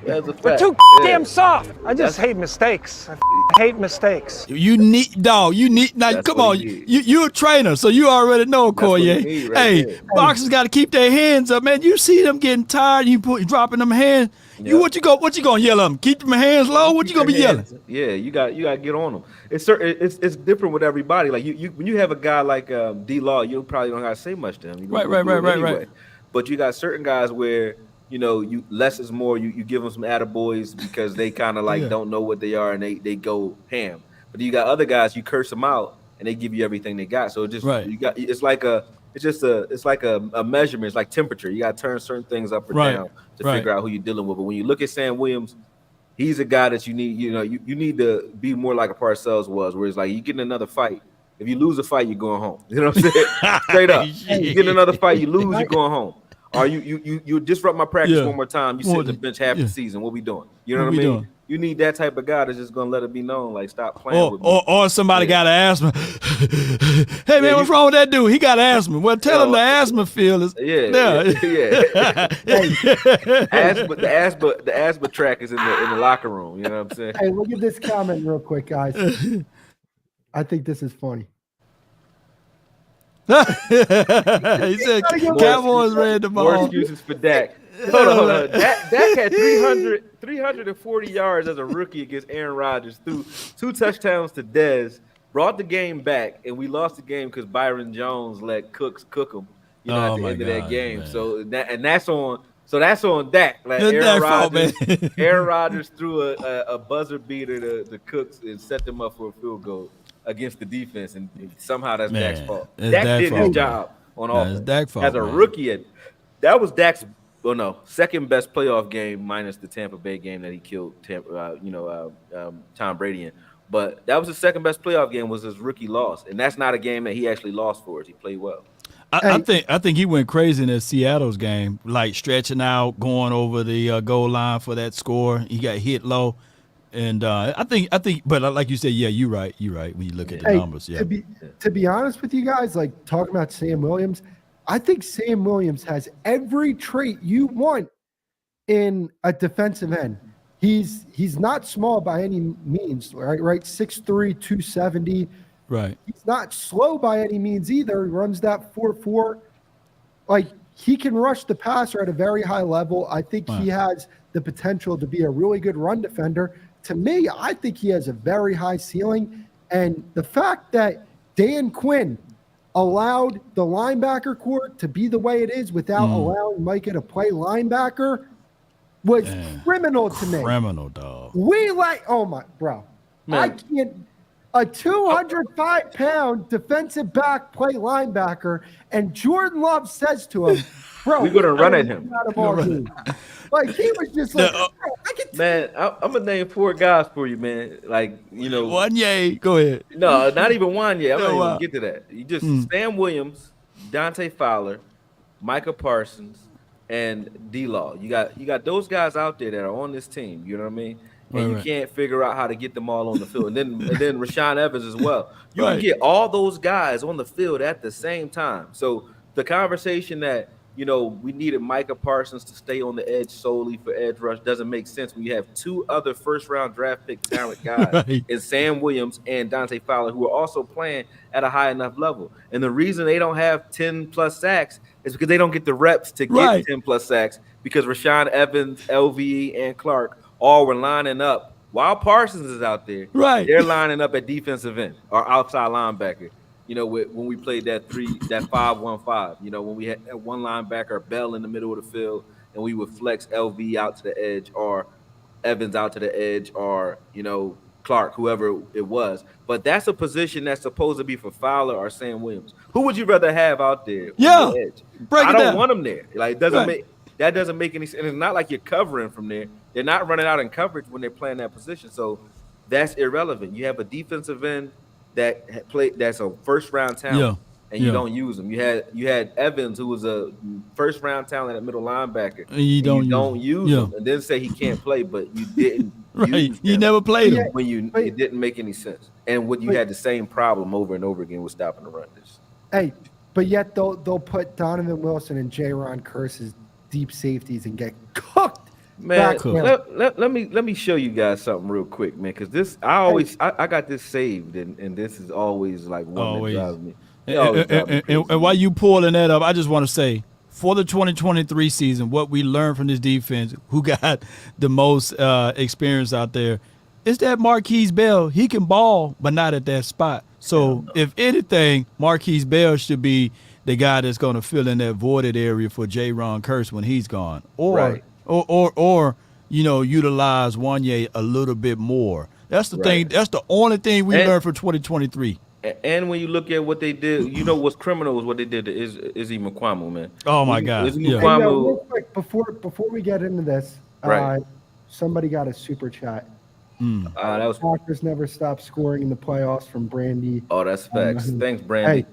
That's a fact. We're too damn soft. I just hate mistakes. I hate mistakes. You need. Now, come on. You a trainer, so you already know, Okoye. Boxers got to keep their hands up, man. You see them getting tired. You dropping them hands. Yep. What you gonna yell at them? Keep them hands low. What you gonna be yelling? Yeah, you got to get on them. It's different with everybody. Like when you have a guy like D Law, you probably don't have to say much to him. Right. But you got certain guys where you less is more. You give them some attaboys because they kind of like don't know what they are and they go ham. But you got other guys you curse them out and they give you everything they got. So it's like a measurement. It's like temperature. You got to turn certain things up or down to figure out who you're dealing with. But when you look at Sam Williams, he's a guy that you need. You need to be more like a Parcells was, where it's like you get in another fight. If you lose a fight, you're going home. You know what I'm saying? Straight up. You get in another fight, you lose, you're going home. Or you disrupt my practice one more time. You sit on the bench half the season. What we doing? You know what I mean? Doing? You need that type of guy that's just gonna let it be known, like stop playing with me. Or somebody got asthma. Hey man, what's wrong with that dude? He got asthma. Well, tell him the asthma feel is the asthma track is in the locker room. You know what I'm saying? Hey, look at this comment real quick, guys. I think this is funny. He said Cowboys ran the ball. More excuses for Dak. Hold on. Dak had 340 yards as a rookie against Aaron Rodgers, threw 2 touchdowns to Dez, brought the game back, and we lost the game because Byron Jones let Cooks cook him. At the end of that game. Man. So that's on Dak. Like Aaron Rodgers threw a buzzer beater to Cooks and set them up for a field goal against the defense, and somehow that's Dak's fault. Dak did his job on offense as a rookie. That was Dak's second best playoff game minus the Tampa Bay game that he killed Tom Brady in. But that was the second best playoff game, was his rookie loss, and that's not a game that he actually lost for us. He played well. I think he went crazy in that Seattle's game, like stretching out, going over the goal line for that score. He got hit low. And I think, but like you said, yeah, you're right. When you look at the numbers, yeah. To be honest with you guys, like talking about Sam Williams, I think Sam Williams has every trait you want in a defensive end. He's not small by any means, right? 6'3", 270. Right. He's not slow by any means either. He runs that 4.4. Like, he can rush the passer at a very high level. I think he has the potential to be a really good run defender. To me, I think he has a very high ceiling. And the fact that Dan Quinn allowed the linebacker core to be the way it is without allowing Micah to play linebacker was criminal to me. Criminal, dog. Oh my, bro. Man. I can't. A 205-pound defensive back play linebacker, and Jordan Love says to him, bro, we're going to run at him. Like, he was just like, man, I'm going to name 4 guys for you, man. Like, you know. Wanye, go ahead. No, not even Wanye. I'm not even going to get to that. You just Sam Williams, Dante Fowler, Micah Parsons, and D-Law. You got those guys out there that are on this team. You know what I mean? And you can't figure out how to get them all on the field. And then Rashaan Evans as well. You can get all those guys on the field at the same time. So the conversation that, you know, we needed Micah Parsons to stay on the edge solely for edge rush doesn't make sense when you have 2 other first-round draft pick talent guys in Sam Williams and Dante Fowler, who are also playing at a high enough level. And the reason they don't have 10-plus sacks is because they don't get the reps to get 10-plus sacks, because Rashaan Evans, LVE, and Clark all were lining up while Parsons is out there. Right. They're lining up at defensive end or outside linebacker. You know, when we played that 5-1-5, you know, when we had one linebacker, Bell in the middle of the field, and we would flex LV out to the edge or Evans out to the edge or, you know, Clark, whoever it was. But that's a position that's supposed to be for Fowler or Sam Williams. Who would you rather have out there on the edge? I don't want them there. Like, that doesn't make any sense. And it's not like you're covering from there. They're not running out in coverage when they're playing that position. So that's irrelevant. You have a defensive end that's a first-round talent, and you don't use them. You had Evans, who was a first-round talent at middle linebacker, and you don't use him, and then say he can't play, but you didn't. You never played him it didn't make any sense. And you had the same problem over and over again with stopping the run. But yet they'll put Donovan Wilson and J-Ron Curse as deep safeties and get cooked. Man, let me show you guys something real quick, man, because I got this saved, and this is always like one that drives me. And while you pulling that up, I just want to say, for the 2023 season, what we learned from this defense, who got the most experience out there, is that Marquise Bell. He can ball, but not at that spot. So if anything, Marquise Bell should be the guy that's going to fill in that voided area for J-Ron Curse when he's gone, or you know, utilize Wanye a little bit more. That's the thing. That's the only thing we learned for 2023. And when you look at what they did, you know what's criminal is what they did to Izzy McQuamu, man. Oh my God! Izzy McQuamu. Real quick, before we get into this, somebody got a super chat. That was Packers never stop scoring in the playoffs from Brandy. Oh, that's facts. Thanks, Brandy.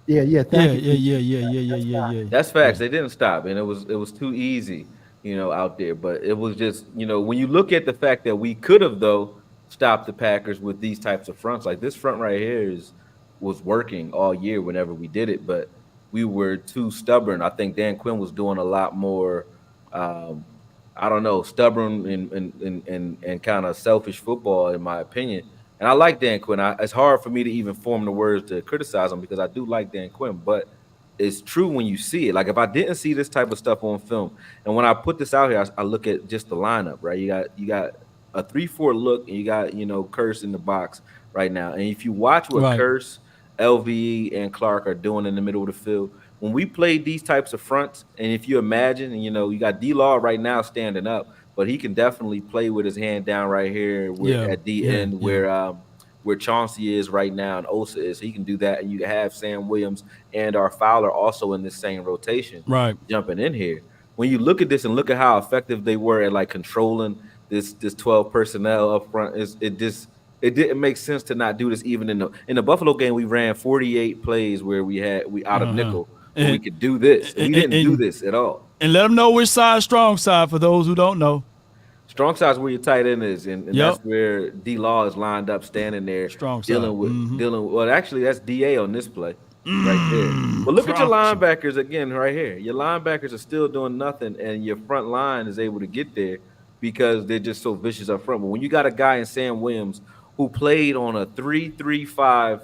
Yeah. Thank you. Yeah. That's facts. They didn't stop, and it was too easy, you know, out there. But it was just, you know, when you look at the fact that we could have though stopped the Packers with these types of fronts, like this front right here was working all year whenever we did it, but we were too stubborn. I think Dan Quinn was doing a lot more, I don't know, stubborn and kind of selfish football, in my opinion. And I like Dan Quinn. It's hard for me to even form the words to criticize him because I do like Dan Quinn, but it's true when you see it. Like, if I didn't see this type of stuff on film, and when I put this out here, I look at just the lineup, right? You got a 3-4 look, and you got, you know, Curse in the box right now. And if you watch what Curse, LVE, and Clark are doing in the middle of the field, when we play these types of fronts, and if you imagine, and you know, you got D-Law right now standing up, but he can definitely play with his hand down right here at the end where Chauncey is right now and Osa is. He can do that, and you can have Sam Williams and our Fowler also in this same rotation, jumping in here. When you look at this and look at how effective they were at like controlling this 12 personnel up front, it didn't make sense to not do this. Even in the Buffalo game, we ran 48 plays where we out of nickel. And we could do this. We didn't do this at all. And let them know which side, strong side, for those who don't know. Strong side's where your tight end is, and Yep. that's where D Law is lined up, standing there, Strong side. dealing with dealing. Well, actually, that's DA on this play right there. But look at your Strong. linebackers again, right here. Your linebackers are still doing nothing, and your front line is able to get there because they're just so vicious up front. But when you got a guy in Sam Williams who played on a 3-3-5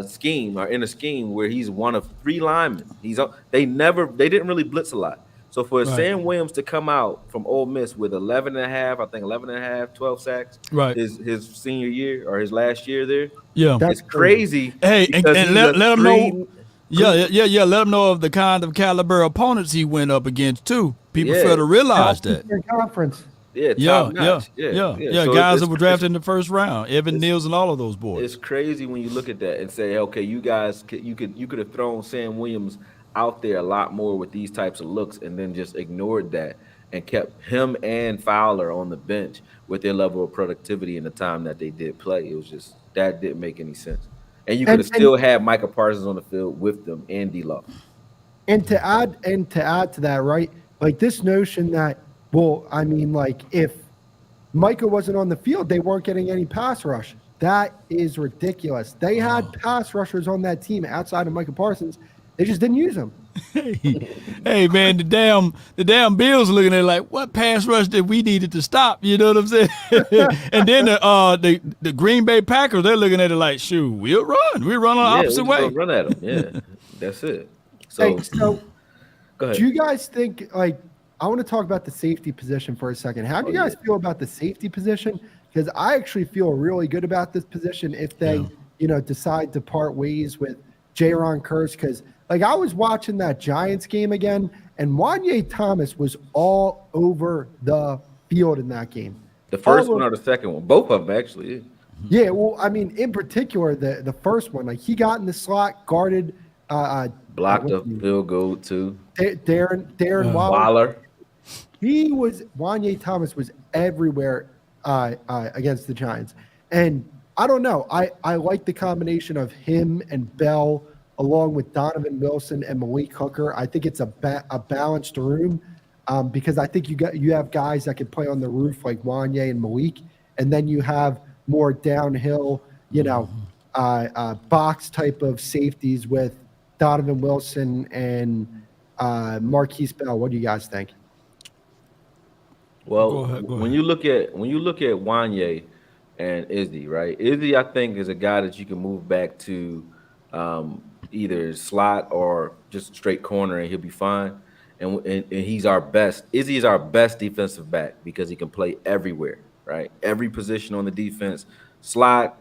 scheme, or in a scheme where he's one of 3 linemen, they didn't really blitz a lot. So for Sam Williams to come out from Ole Miss with 11 and a half, 12 sacks, Right. his senior year or his last year there, Yeah. it's crazy. Hey, and let him know. Yeah. Let him know of the kind of caliber opponents he went up against too. People fail to realize that. Conference. Yeah, Yeah. So Guys it's that were drafted in the first round, Evan Niels and all of those boys. It's crazy when you look at that and say, okay, you guys, you could have thrown Sam Williams out there a lot more with these types of looks, and then just ignored that and kept him and Fowler on the bench with their level of productivity in the time that they did play. It was just, that didn't make any sense. And you could have still had Micah Parsons on the field with them and D-Law. And to add to that, right? Like this notion that, well, I mean, like if Micah wasn't on the field, they weren't getting any pass rush. That is ridiculous. They had pass rushers on that team outside of Micah Parsons. They just didn't use them. Hey man, the damn Bills looking at it like, what pass rush that we needed to stop? You know what I'm saying? And then the Green Bay Packers, they're looking at it like, shoot, we'll run the opposite way. Run at them. Yeah, that's it. So, So go ahead. do you guys think, like, I want to talk about the safety position for a second. How do you guys feel about the safety position? Because I actually feel really good about this position if they, decide to part ways with Jaron Kearse. Because, like, I was watching that Giants game again, and Wanye Thomas was all over the field in that game. The first one or the second one? Both of them, actually. Yeah, well, I mean, in particular, the first one, like, he got in the slot, guarded. Blocked a field goal, too. Darren Waller. Wanye Thomas was everywhere against the Giants. And I don't know. I like the combination of him and Bell along with Donovan Wilson and Malik Hooker. I think it's a balanced room because I think you have guys that can play on the roof like Wanye and Malik, and then you have more downhill, box type of safeties with Donovan Wilson and Marquise Bell. What do you guys think? Well, Go ahead. when you look at Wanye and Izzy, right? Izzy, I think, is a guy that you can move back to either slot or just straight corner, and he'll be fine. And he's our best. Izzy is our best defensive back because he can play everywhere, right? Every position on the defense, slot,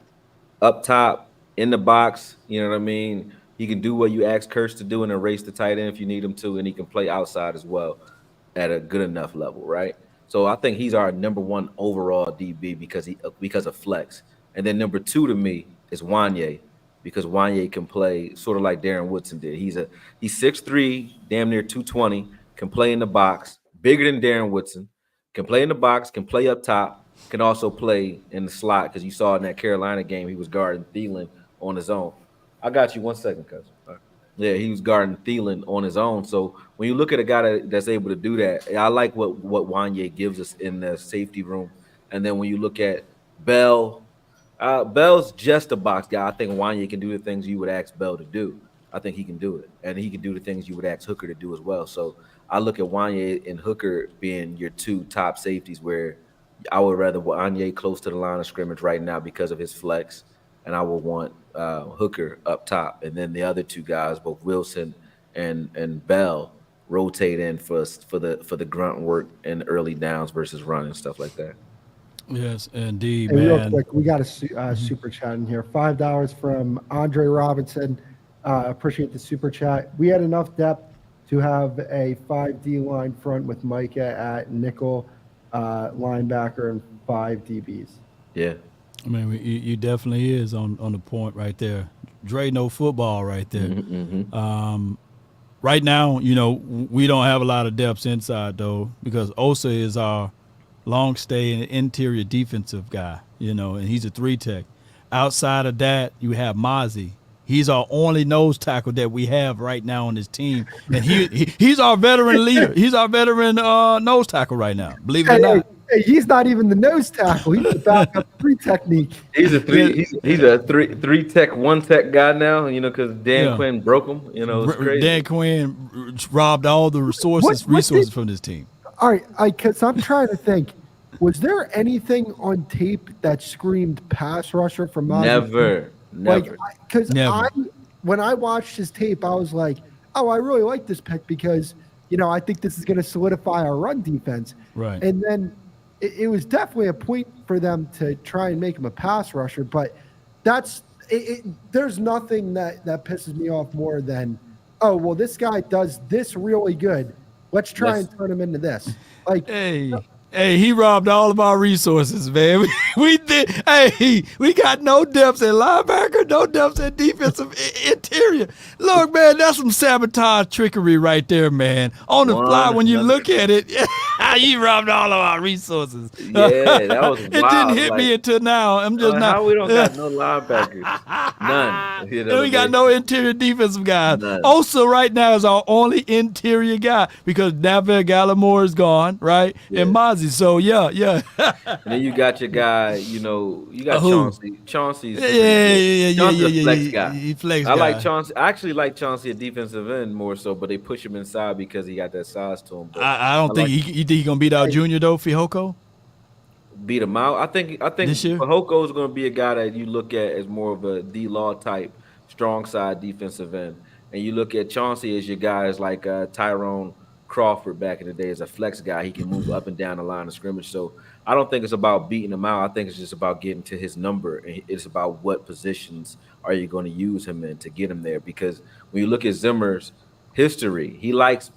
up top, in the box. You know what I mean? He can do what you ask Kearse to do and erase the tight end if you need him to, and he can play outside as well at a good enough level, right? So I think he's our number one overall DB because of flex. And then number 2 to me is Wanye, because Wanye can play sort of like Darren Woodson did. He's 6'3", damn near 220, can play in the box, bigger than Darren Woodson, can play in the box, can play up top, can also play in the slot, because you saw in that Carolina game he was guarding Thielen on his own. I got you 1 second, cousin. All right. Yeah, he was guarding Thielen on his own. So when you look at a guy that's able to do that, I like what Wanye gives us in the safety room. And then when you look at Bell, Bell's just a box guy. I think Wanye can do the things you would ask Bell to do. I think he can do it. And he can do the things you would ask Hooker to do as well. So I look at Wanye and Hooker being your 2 top safeties, where I would rather Wanye close to the line of scrimmage right now because of his flex, and I would want Hooker up top, and then the other 2 guys, both Wilson and Bell, rotate in for the grunt work and early downs versus run and stuff like that. Yes, indeed, Hey, real man. quick, we got a super chat in here. $5 from Andre Robinson. Appreciate the super chat. We had enough depth to have a 5D line front with Micah at nickel, linebacker, and 5 DBs. Yeah. I mean, you definitely is on the point right there. Dre, no football right there. Mm-hmm. Right now, we don't have a lot of depth inside, though, because Osa is our long stay and interior defensive guy, and he's a 3-tech. Outside of that, you have Mozzie. He's our only nose tackle that we have right now on this team, and he's our veteran leader. He's our veteran nose tackle right now, believe it or not. Hey, he's not even the nose tackle. He's the backup three technique. He's a three. He's a three tech, one tech guy now. You know, because Dan Yeah. Quinn broke him. You know, it's crazy. Dan Quinn robbed all the resources from this team. All right, because I'm trying to think. Was there anything on tape that screamed pass rusher from Mozzie? Never. Like, because Never. when I watched his tape, I was like, oh, I really like this pick because, you know, I think this is going to solidify our run defense. Right. And then it was definitely a point for them to try and make him a pass rusher. But that's there's nothing that pisses me off more than, oh, well, this guy does this really good. Let's try and turn him into this. Like, Hey, he robbed all of our resources, man. We did. Hey, we got no depth at linebacker, no depth at defensive interior. Look, man, that's some sabotage trickery right there, man. On the fly, when you look at it, he robbed all of our resources. Yeah, that was wild. It didn't hit me until now. I'm just not. How we don't got no linebackers? None. You know, And we got no interior defensive guys. None. Also, right now is our only interior guy because Navid Gallimore is gone, right? Yeah. And Mozzie. So yeah. And then you got your guy. You know, you got Who? Chauncey. Chauncey's Yeah. flex guy. He flex I guy. like Chauncey. I actually like Chauncey at defensive end more so, but they push him inside because he got that size to him. But I don't think you think he gonna beat out Junior though, Fihoko? beat him out. I think This year? Fihoko is going to be a guy that you look at as more of a D-Law type, strong side defensive end. And you look at Chauncey as your guys like Tyrone Crawford back in the day as a flex guy. He can move up and down the line of scrimmage. So I don't think it's about beating him out. I think it's just about getting to his number. And it's about what positions are you going to use him in to get him there. Because when you look at Zimmer's history, he likes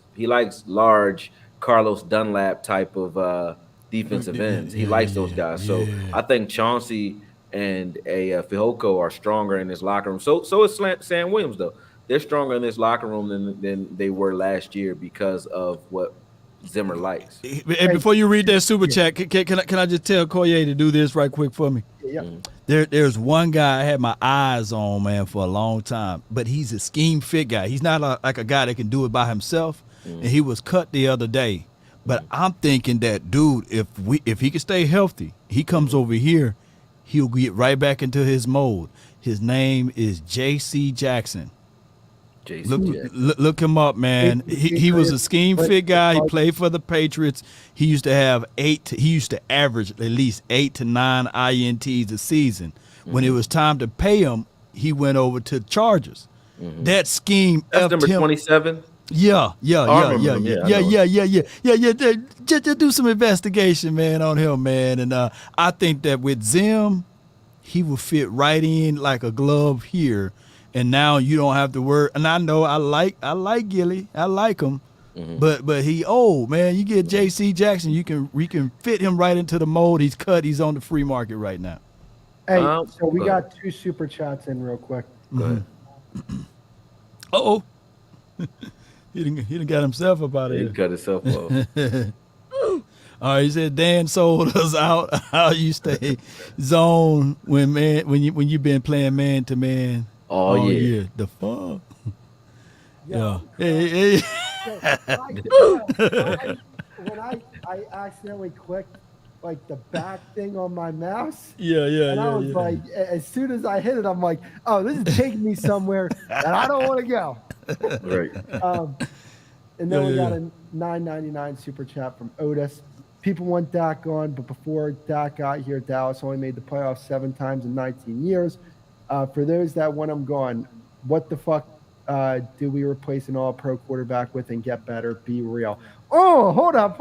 large Carlos Dunlap type of defensive ends. He likes those guys. So I think Chauncey and Fihoko are stronger in this locker room. So is Sam Williams, though. They're stronger in this locker room than they were last year because of what Zimmer likes. And before you read that super chat, can I just tell Koye to do this right quick for me? Yeah. There's one guy I had my eyes on, man, for a long time, but he's a scheme fit guy. He's not like a guy that can do it by himself, and he was cut the other day. But I'm thinking that, dude, if he can stay healthy, he comes over here, he'll get right back into his mode. His name is J.C. Jackson. Look him up, man. He was a scheme fit guy. He played for the Patriots. He used to have he used to average at least 8 to 9 INTs a season. When it was time to pay him, he went over to the Chargers. That scheme. That's number 27. Yeah. Just do some investigation, man, on him, man. And I think that with Zim, he will fit right in like a glove here. And now you don't have to worry. And I know I like Gilly. I like him. But he old, man. You get J.C. Jackson, we can fit him right into the mold. He's cut. He's on the free market right now. Hey, so we got 2 super chats in real quick. Go ahead. Uh-oh. He done got himself up out of He here. cut himself off. All right, he said Dan sold us out. How you stay zone when you been playing man to man all year. The fuck. Yeah. Hey. When I accidentally clicked like the back thing on my mouse. And I was like, as soon as I hit it, I'm like, oh, this is taking me somewhere that I don't want to go. Right. And then we got a $9.99 super chat from Otis. People want Dak gone, but before Dak got here, Dallas only made the playoffs 7 times in 19 years. For those that want him gone, what the fuck do we replace an all-pro quarterback with and get better? Be real. Oh, hold up.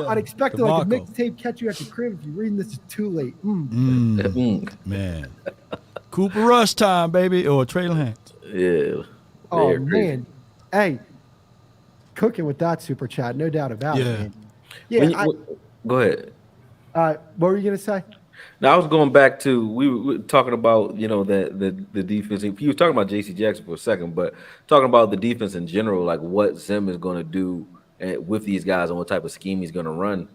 Unexpected, like a mixtape catch you at the crib if you're reading this is too late. Man. Cooper Rush time, baby, or Trey Lance. Yeah. Oh, man. Hey, cooking with that super chat, no doubt about it, man. Yeah, go ahead. What were you going to say? Now I was going back to we were talking about the defense. You were talking about J.C. Jackson for a second, but talking about the defense in general, like what Zim is going to do with these guys and what type of scheme he's going to run.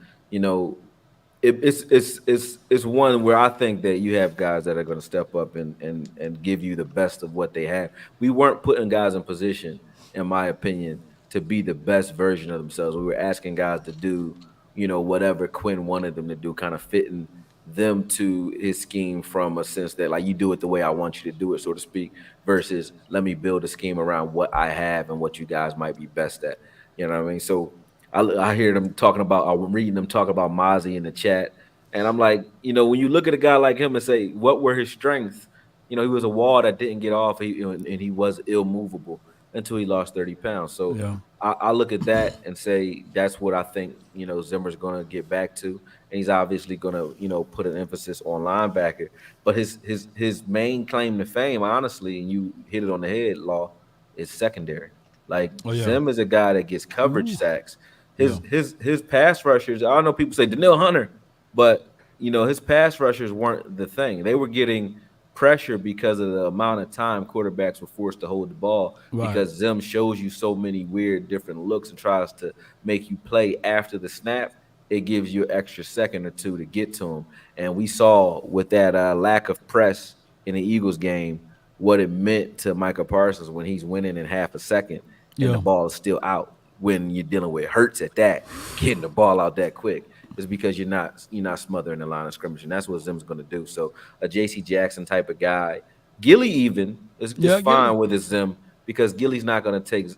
It's one where I think that you have guys that are going to step up and give you the best of what they have. We weren't putting guys in position, in my opinion, to be the best version of themselves. We were asking guys to do, whatever Quinn wanted them to do, kind of fitting them to his scheme from a sense that, like, you do it the way I want you to do it, so to speak, versus let me build a scheme around what I have and what you guys might be best at. You know what I mean? So I hear them talking about, I'm reading them talk about Mozzie in the chat. And I'm like, when you look at a guy like him and say, what were his strengths? He was a wall that didn't get off, and he was immovable until he lost 30 pounds. So Yeah. I look at that and say that's what I think, Zimmer's going to get back to. And he's obviously going to, put an emphasis on linebacker. But his main claim to fame, honestly, and you hit it on the head, Law, is secondary. Like, Zim is a guy that gets coverage sacks. His pass rushers, I know people say Danielle Hunter, but his pass rushers weren't the thing. They were getting pressure because of the amount of time quarterbacks were forced to hold the ball, because Zim shows you so many weird different looks and tries to make you play after the snap. It gives you an extra second or two to get to him. And we saw with that lack of press in the Eagles game what it meant to Micah Parsons when he's winning in half a second and the ball is still out. When you're dealing with Hurts at that, getting the ball out that quick is because you're not smothering the line of scrimmage, and that's what Zim's going to do. So a J.C. Jackson type of guy, Gilly even is fine with his Zim, because Gilly's not going to take.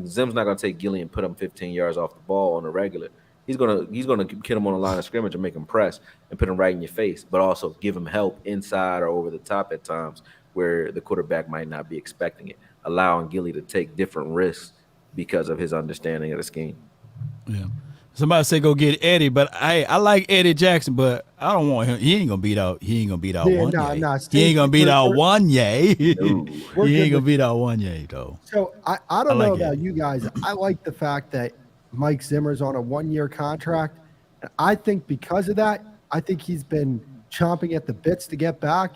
Zim's not going to take Gilly and put him 15 yards off the ball on a regular. He's gonna get him on the line of scrimmage and make him press and put him right in your face, but also give him help inside or over the top at times where the quarterback might not be expecting it, allowing Gilly to take different risks because of his understanding of the scheme. Yeah. Somebody say go get Eddie, but I like Eddie Jackson, but I don't want him. He ain't gonna beat out Wanye. He ain't gonna beat out Wanye. He ain't gonna beat out Wanye though. So I don't know about you guys. I like the fact that Mike Zimmer's on a 1-year contract. And I think because of that, I think he's been chomping at the bits to get back.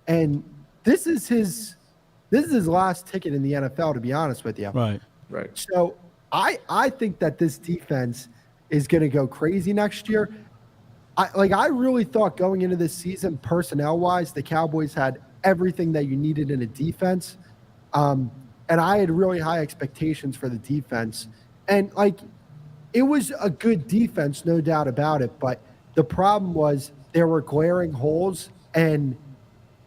And this is his last ticket in the NFL, to be honest with you. Right. So I think that this defense is going to go crazy next year. I really thought going into this season, personnel-wise, the Cowboys had everything that you needed in a defense. And I had really high expectations for the defense. And, it was a good defense, no doubt about it. But the problem was there were glaring holes, and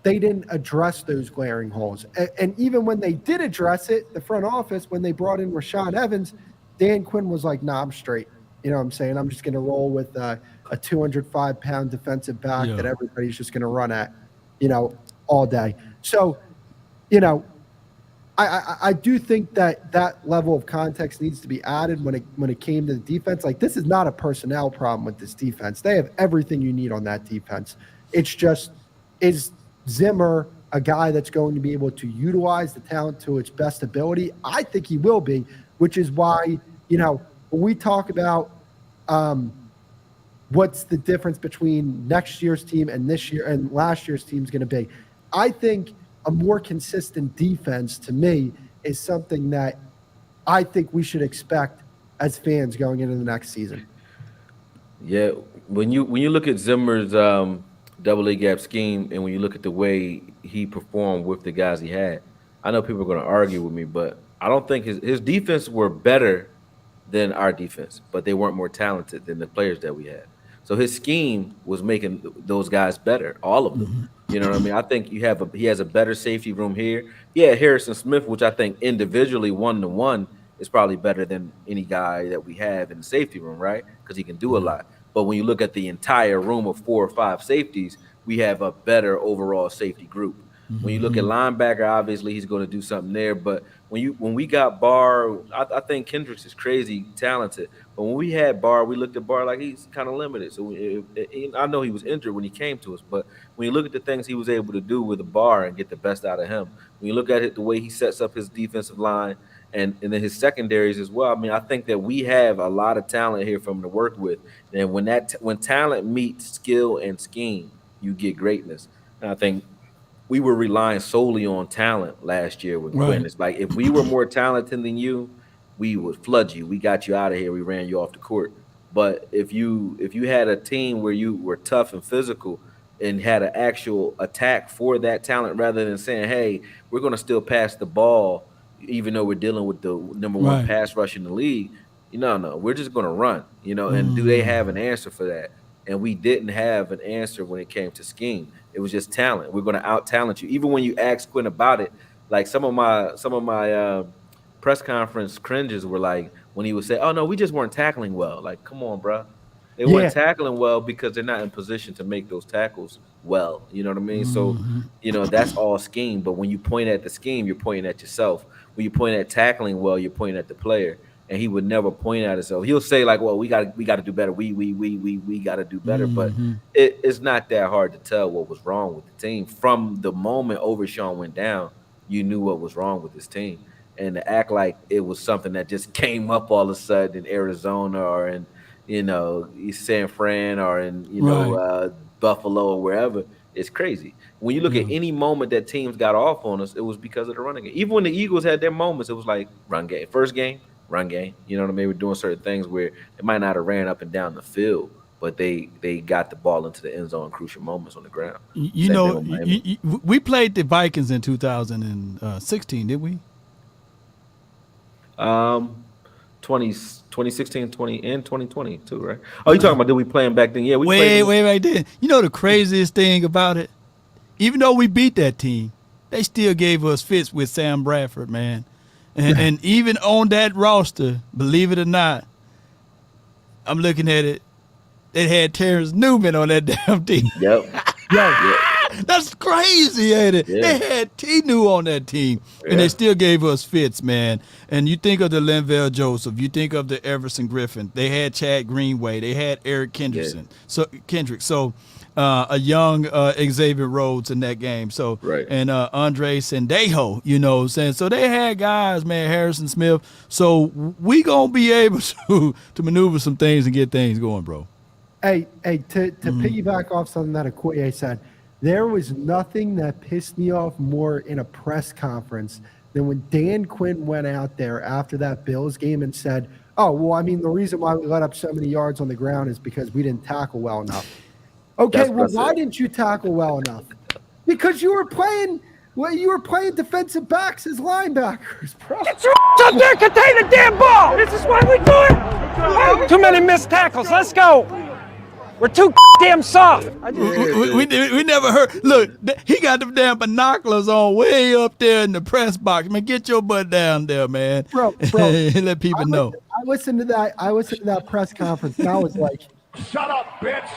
they didn't address those glaring holes. And even when they did address it, the front office, when they brought in Rashaan Evans, Dan Quinn was like, nah, I'm straight. You know what I'm saying? I'm just going to roll with a 205-pound defensive back that everybody's just going to run at, all day. So, I do think that level of context needs to be added when it came to the defense. Like, this is not a personnel problem with this defense. They have everything you need on that defense. It's just, is Zimmer a guy that's going to be able to utilize the talent to its best ability? I think he will be, which is why, when we talk about what's the difference between next year's team and this year and last year's team is going to be, I think a more consistent defense, to me, is something that I think we should expect as fans going into the next season. Yeah, when you look at Zimmer's double A gap scheme, and when you look at the way he performed with the guys he had, I know people are going to argue with me, but I don't think his defense were better than our defense, but they weren't more talented than the players that we had. So his scheme was making those guys better, all of them. You know what I mean? I think he has a better safety room here. Yeah, Harrison Smith, which I think individually 1-to-1 is probably better than any guy that we have in the safety room, right? Because he can do a lot. But when you look at the entire room of 4 or 5 safeties, we have a better overall safety group. When you look at linebacker, obviously he's going to do something there. But when we got Barr, I think Kendricks is crazy talented. But when we had Barr, we looked at Barr like he's kind of limited. So I know he was injured when he came to us, but when you look at the things he was able to do with the Barr and get the best out of him, when you look at it, the way he sets up his defensive line and then his secondaries as well, I mean, I think that we have a lot of talent here for him to work with. And when talent meets skill and scheme, you get greatness. And I think we were relying solely on talent last year with Quinn. It's like, if we were more talented than you, we would flood you. We got you out of here. We ran you off the court. But if you had a team where you were tough and physical and had an actual attack for that talent, rather than saying, hey, we're going to still pass the ball, even though we're dealing with the number one pass rush in the league. No, we're just going to run, and do they have an answer for that? And we didn't have an answer when it came to scheme. It was just talent. We're going to out-talent you. Even when you ask Quinn about it, like some of my press conference cringes were like when he would say, "Oh no, we just weren't tackling well." Like, come on, bro. They weren't tackling well because they're not in position to make those tackles well. You know what I mean? So, that's all scheme. But when you point at the scheme, you're pointing at yourself. When you point at tackling well, you're pointing at the player. And he would never point at himself. He'll say like, "Well, we got to do better. We got to do better." But it's not that hard to tell what was wrong with the team from the moment Overshawn went down. You knew what was wrong with this team, and to act like it was something that just came up all of a sudden in Arizona or in San Fran or in Buffalo or wherever, it's crazy. When you look at any moment that teams got off on us, it was because of the running game. Even when the Eagles had their moments, it was like run game. First game, run game. You know what I mean? We're doing certain things where they might not have ran up and down the field, but they got the ball into the end zone in crucial moments on the ground. We played the Vikings in 2016, did we? 2016, 20 and 2020 too, right? Oh, you talking about did we play them back then? Yeah, we played right then. You know the craziest thing about it? Even though we beat that team, they still gave us fits with Sam Bradford, man. And even on that roster, believe it or not, I'm looking at it, they had Terrence Newman on that damn team. Yep. That's crazy, ain't it? Yeah. They had T-New on that team, and they still gave us fits, man. And you think of the Linval Joseph, you think of the Everson Griffin. They had Chad Greenway. They had Eric Kendrick. So a young Xavier Rhodes in that game. So and Andre Sendejo, you know what I'm saying? So they had guys, man, Harrison Smith. So we gonna be able to maneuver some things and get things going, bro. Hey, to piggyback off something that Okoye said, there was nothing that pissed me off more in a press conference than when Dan Quinn went out there after that Bills game and said, "Oh, well, I mean, the reason why we let up so many yards on the ground is because we didn't tackle well enough." Okay, why didn't you tackle well enough? Because you were playing defensive backs as linebackers, bro. Get your up there, contain the damn ball. This is why we do it. Too many missed tackles. Let's go. We're too damn soft. We never heard. Look, he got them damn binoculars on way up there in the press box. Man, get your butt down there, man. Bro. Let people know. I listened to that press conference, and I was like, "Shut up, bitch."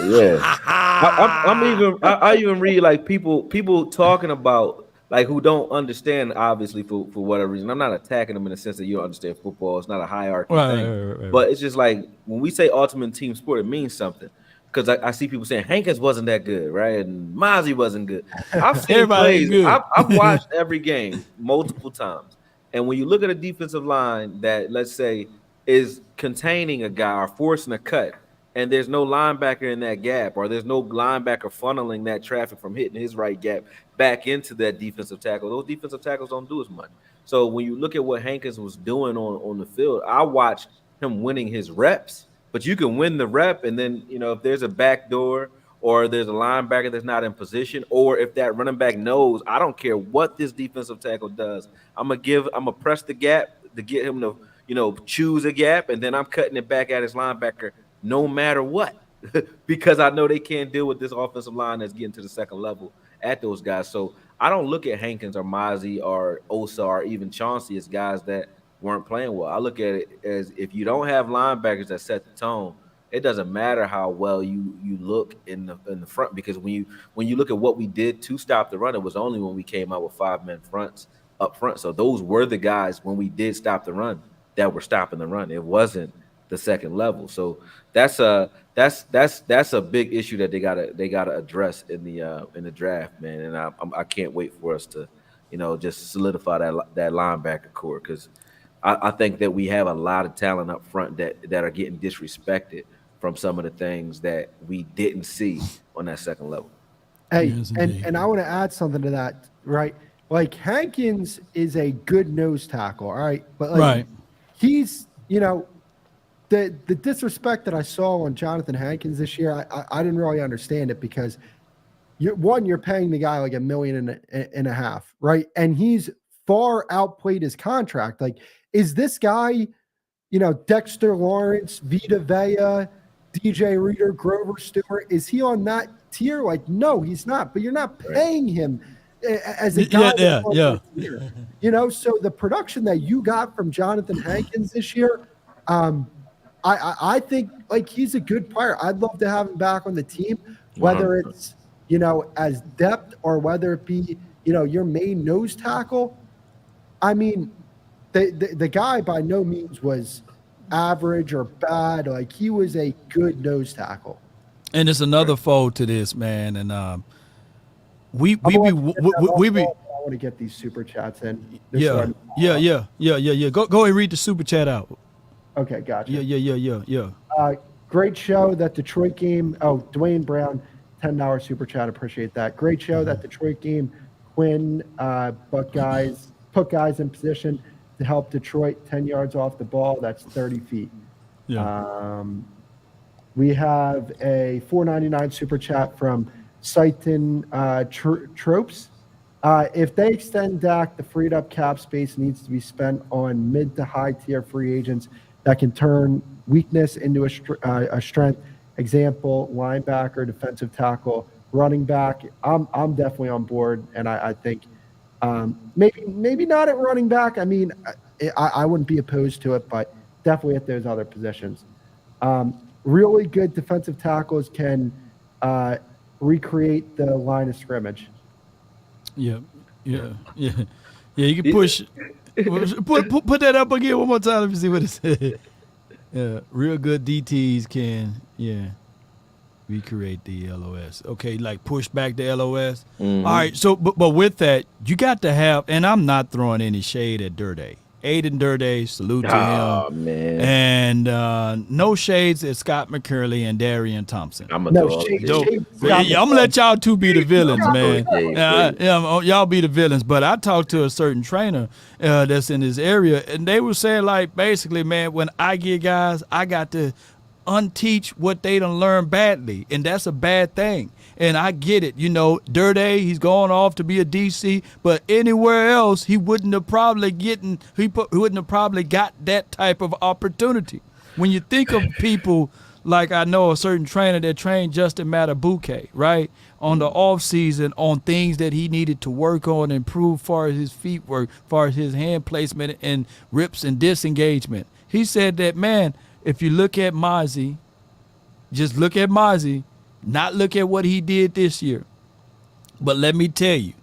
Yeah. I even read like people talking about like who don't understand, obviously for whatever reason. I'm not attacking them in the sense that you don't understand football. It's not a hierarchy thing. Right. But it's just like when we say ultimate team sport, it means something. Because I see people saying Hankins wasn't that good, right? And Mozzie wasn't good. I've seen plays. I've watched every game multiple times. And when you look at a defensive line that, let's say, is containing a guy or forcing a cut, and there's no linebacker in that gap, or there's no linebacker funneling that traffic from hitting his right gap back into that defensive tackle, those defensive tackles don't do as much. So when you look at what Hankins was doing on the field, I watched him winning his reps, but you can win the rep, and then, if there's a back door or there's a linebacker that's not in position, or if that running back knows, I don't care what this defensive tackle does, I'm gonna press the gap to get him to, choose a gap, and then I'm cutting it back at his linebacker no matter what, because I know they can't deal with this offensive line that's getting to the second level at those guys. So I don't look at Hankins or Mozzie or Osa or even Chauncey as guys that weren't playing well. I look at it as if you don't have linebackers that set the tone, it doesn't matter how well you look in the front, because when you look at what we did to stop the run, it was only when we came out with 5-man fronts up front. So those were the guys when we did stop the run that were stopping the run. It wasn't the second level. So that's a big issue that they gotta address in the draft, man. And I can't wait for us to, just solidify that linebacker core, because I think that we have a lot of talent up front that are getting disrespected from some of the things that we didn't see on that second level. Hey, and I want to add something to that, right? Like Hankins is a good nose tackle, all right, but he's, the disrespect that I saw on Jonathan Hankins this year, I didn't really understand it, because you're paying the guy like $1.5 million, right? And he's far outplayed his contract. Like, is this guy, Dexter Lawrence, Vita Vea, DJ Reader, Grover Stewart, is he on that tier? Like, no, he's not. But you're not paying him as a guy. Yeah. So the production that you got from Jonathan Hankins this year, I think like he's a good player. I'd love to have him back on the team, whether it's as depth or whether it be your main nose tackle. I mean, the guy by no means was average or bad. Like, he was a good nose tackle. And it's another fold to this, man. And I want to get these super chats in. Yeah. Go ahead and read the super chat out. Okay, gotcha. Yeah. Great show, that Detroit game. Oh, Dwayne Brown, $10 super chat. Appreciate that. Great show, that Detroit game. Quinn put guys in position to help Detroit 10 yards off the ball. That's 30 feet. Yeah. We have a $4.99 super chat from Saiton Tropes. If they extend Dak, the freed up cap space needs to be spent on mid to high tier free agents that can turn weakness into a strength. Example, linebacker, defensive tackle, running back. I'm definitely on board, and I think maybe not at running back. I mean, I wouldn't be opposed to it, but definitely at those other positions. Really good defensive tackles can recreate the line of scrimmage. Yeah. You can push. Put that up again one more time. Let me see what it said. Yeah, real good DTs can recreate the LOS. Okay, like push back the LOS. Mm-hmm. All right. So, but with that, you got to have. And I'm not throwing any shade at Dirday. Aiden Dirday, salute to him. Man. And no shades at Scott McCurley and Darian Thompson. I'm gonna I'm gonna let y'all two be the villains, man. Y'all be the villains. But I talked to a certain trainer that's in this area, and they were saying, like, basically, man, when I get guys, I got to unteach what they done learned badly, and that's a bad thing. And I get it, Dirt A, he's going off to be a DC, but anywhere else he wouldn't have probably got that type of opportunity. When you think of people like, I know a certain trainer that trained Justin Matabuke, right, on the off season on things that he needed to work on, improve far as his feet work, far as his hand placement and rips and disengagement. He said that, man, if you look at Mozzie, just look at Mozzie, not look at what he did this year. But let me tell you,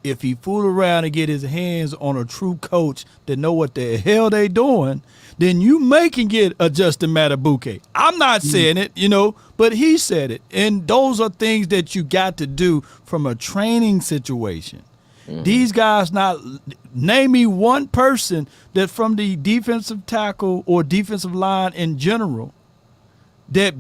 if he fool around and get his hands on a true coach that know what the hell they doing, then you may can get a Justin Matabuke. I'm not saying it, but he said it. And those are things that you got to do from a training situation. Mm-hmm. These guys name me one person that from the defensive tackle or defensive line in general that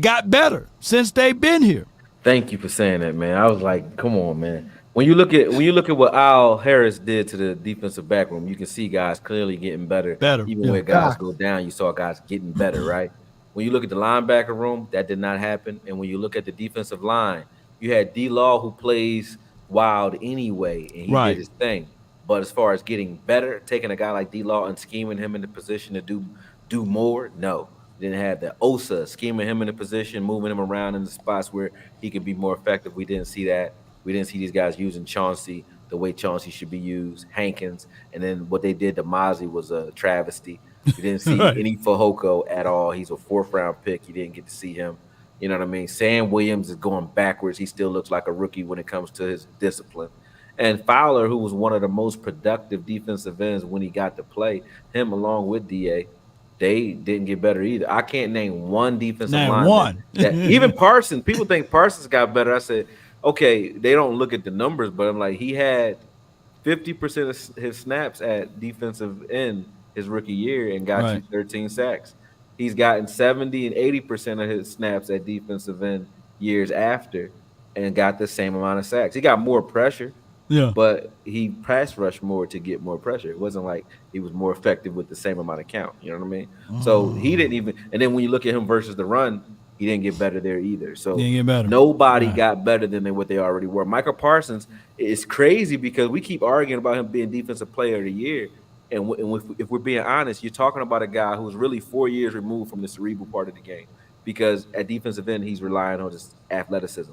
got better since they've been here. Thank you for saying that, man. I was like, come on, man. When you look at what Al Harris did to the defensive back room, you can see guys clearly getting better. Even when guys go down, you saw guys getting better, right? When you look at the linebacker room, that did not happen. And when you look at the defensive line, you had D-Law, who plays wild anyway, and he did his thing. But as far as getting better, taking a guy like D-Law and scheming him in the position to do more, no. Didn't have the Osa scheming him in the position, moving him around in the spots where he could be more effective. We didn't see that. We didn't see these guys using Chauncey the way Chauncey should be used, Hankins, and then what they did to Mozzie was a travesty. We didn't see any Fehoko at all. He's a 4th-round pick. You didn't get to see him. You know what I mean? Sam Williams is going backwards. He still looks like a rookie when it comes to his discipline. And Fowler, who was one of the most productive defensive ends when he got to play, him along with DA, they didn't get better either. I can't name one defensive lineman. Even Parsons, people think Parsons got better. I said, okay, they don't look at the numbers, but I'm like, he had 50% of his snaps at defensive end his rookie year and got you 13 sacks. He's gotten 70 and 80% of his snaps at defensive end years after and got the same amount of sacks. He got more pressure. Yeah, but he pass rushed more to get more pressure. It wasn't like he was more effective with the same amount of count. You know what I mean? So he didn't even. And then when you look at him versus the run, he didn't get better there either. So Didn't get better. nobody Right. got better than what they already were. Michael Parsons is crazy because we keep arguing about him being defensive player of the year. And if we're being honest, you're talking about a guy who's really 4 years removed from the cerebral part of the game, because at defensive end, he's relying on his athleticism.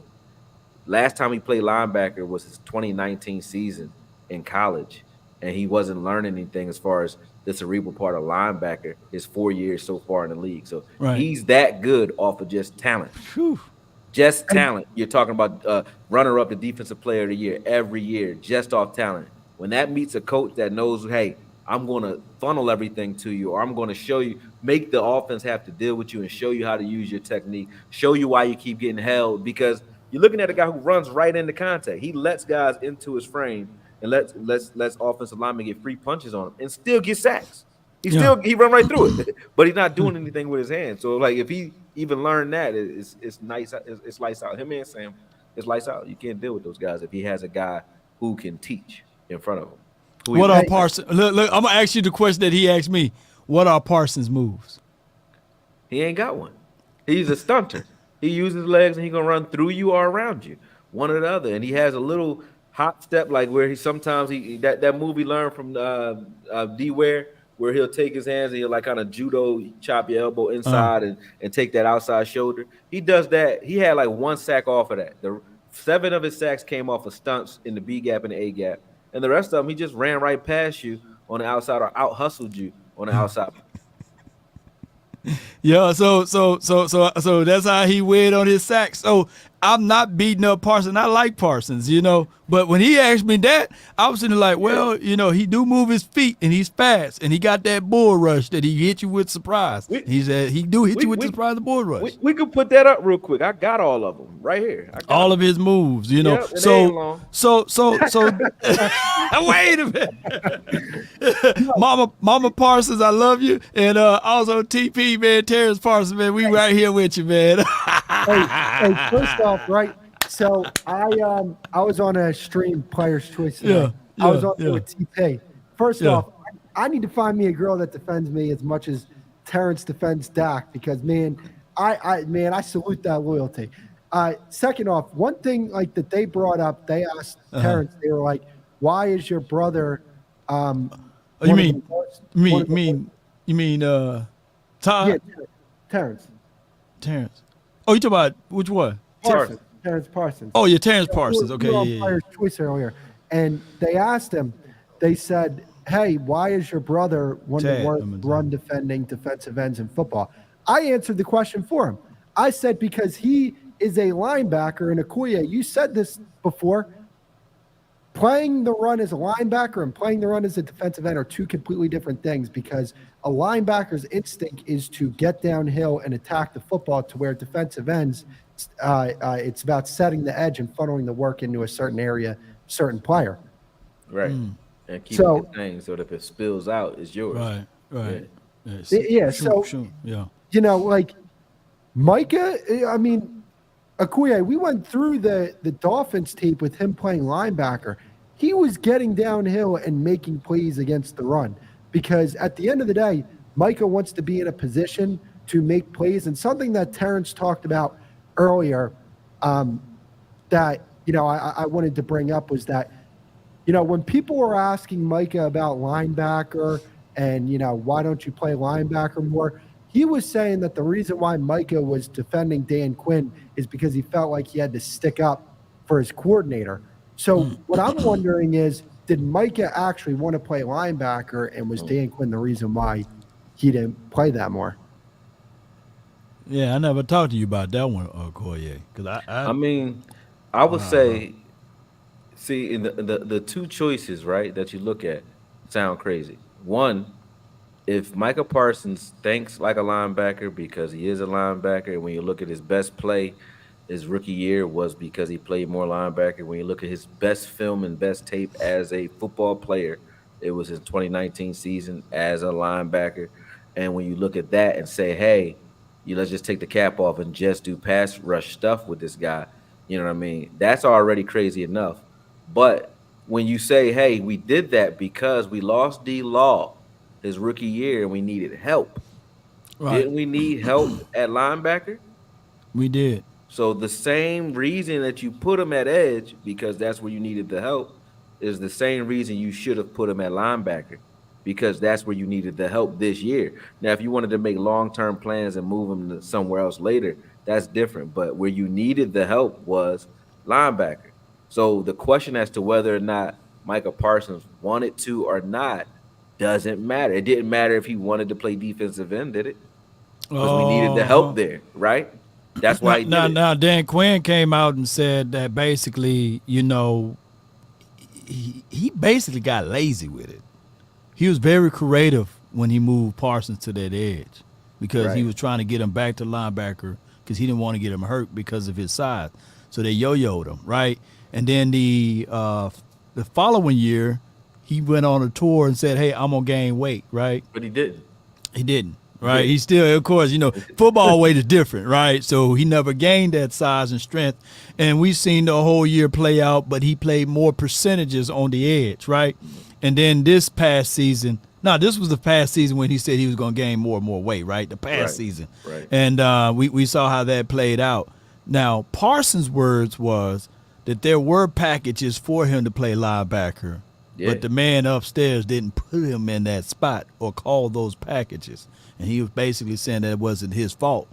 Last time he played linebacker was his 2019 season in college, and he wasn't learning anything as far as the cerebral part of linebacker his 4 years so far in the league. So he's that good off of just talent. Whew. Just talent. You're talking about runner up the defensive player of the year every year, just off talent. When that meets a coach that knows, hey, I'm going to funnel everything to you, or I'm going to show you, make the offense have to deal with you and show you how to use your technique, show you why you keep getting held, because you're looking at a guy who runs right into contact. He lets guys into his frame and lets offensive linemen get free punches on him and still get sacks. He run right through it, but he's not doing anything with his hands. So like if he even learned that, it's nice. It's lights out. Him and Sam, it's lights out. You can't deal with those guys if he has a guy who can teach in front of him. What are Parsons? Look, I'm gonna ask you the question that he asked me. What are Parsons' moves? He ain't got one. He's a stunter. He uses legs and he gonna run through you or around you, one or the other. And he has a little hop step, like where sometimes that move he learned from D Ware, where he'll take his hands and he'll like kind of judo chop your elbow inside and take that outside shoulder. He does that. He had like 1 sack off of that. 7 of his sacks came off of stunts in the B gap and the A gap. And the rest of them, he just ran right past you on the outside or out hustled you on the outside. Yeah, so that's how he weighed on his sacks. So I'm not beating up Parsons. I like Parsons, but when he asked me that, I was sitting like, well, he do move his feet and he's fast and he got that bull rush that he hit you with surprise. He said he do hit you with surprise, the bull rush. We could put that up real quick. I got all of them right here. All of his moves, Yep, so wait a minute. Mama Parsons, I love you. And also TP, man, Terrence Parsons, man, we right here with you, man. hey, first off, right? So I was on a stream, Players Choice today. I was on there with TP. First off, I need to find me a girl that defends me as much as Terrence defends Dak, because man, I salute that loyalty. Second off, one thing like that they brought up, they asked Terrence, they were like, "Why is your brother?" You mean Todd? Yeah, Terrence. Oh, you talking about which one? Terrence Parsons. Oh, yeah, Terrence Parsons. Okay, yeah. Players Choice earlier, and they asked him. They said, "Hey, why is your brother one of the worst run defending defensive ends in football?" I answered the question for him. I said because he is a linebacker in AKOYE. You said this before. Playing the run as a linebacker and playing the run as a defensive end are two completely different things, because a linebacker's instinct is to get downhill and attack the football, to where defensive ends, it's about setting the edge and funneling the work into a certain area, certain player. Right. And keep it contained so that if it spills out, it's yours. Right. Yeah. Like Micah, I mean, AKOYE, we went through the Dolphins tape with him playing linebacker. He was getting downhill and making plays against the run, because at the end of the day, Micah wants to be in a position to make plays. And something that Terrence talked about earlier that, I wanted to bring up was that, when people were asking Micah about linebacker and, why don't you play linebacker more, he was saying that the reason why Micah was defending Dan Quinn is because he felt like he had to stick up for his coordinator. So what I'm wondering is, did Micah actually want to play linebacker, and was Dan Quinn the reason why he didn't play that more? Yeah, I never talked to you about that one, AKOYE. Because I would say, see, in the two choices, right, that you look at sound crazy. One, if Micah Parsons thinks like a linebacker because he is a linebacker, and when you look at his best play, his rookie year was because he played more linebacker. When you look at his best film and best tape as a football player, it was his 2019 season as a linebacker. And when you look at that and say, hey, let's just take the cap off and just do pass rush stuff with this guy, you know what I mean? That's already crazy enough. But when you say, hey, we did that because we lost D-Law his rookie year and we needed help. Right. Didn't we need help at linebacker? We did. So the same reason that you put him at edge, because that's where you needed the help, is the same reason you should have put him at linebacker, because that's where you needed the help this year. Now, if you wanted to make long-term plans and move him to somewhere else later, that's different. But where you needed the help was linebacker. So the question as to whether or not Micah Parsons wanted to or not doesn't matter. It didn't matter if he wanted to play defensive end, did it? Because we needed the help there, right? That's why now Dan Quinn came out and said that basically, he basically got lazy with it. He was very creative when he moved Parsons to that edge because he was trying to get him back to linebacker because he didn't want to get him hurt because of his size. So they yo-yoed him, right? And then the following year, he went on a tour and said, "Hey, I'm gonna gain weight," right? But he didn't. He didn't. Right, he still, of course, football weight is different, right? So he never gained that size and strength, and we've seen the whole year play out. But he played more percentages on the edge, right? And then this past season, this was the past season when he said he was going to gain more and more weight, right? The past season, right? And we saw how that played out. Now Parsons' words was that there were packages for him to play linebacker, but the man upstairs didn't put him in that spot or call those packages. And he was basically saying that it wasn't his fault.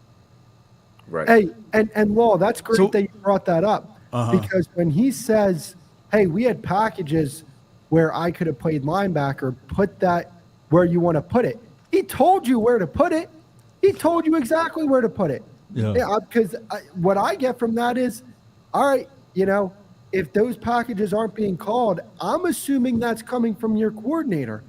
Right. Hey, and Law, that's great that you brought that up. Because when he says, hey, we had packages where I could have played linebacker, put that where you want to put it. He told you where to put it. He told you exactly where to put it. Yeah. Because what I get from that is, all right, if those packages aren't being called, I'm assuming that's coming from your coordinator.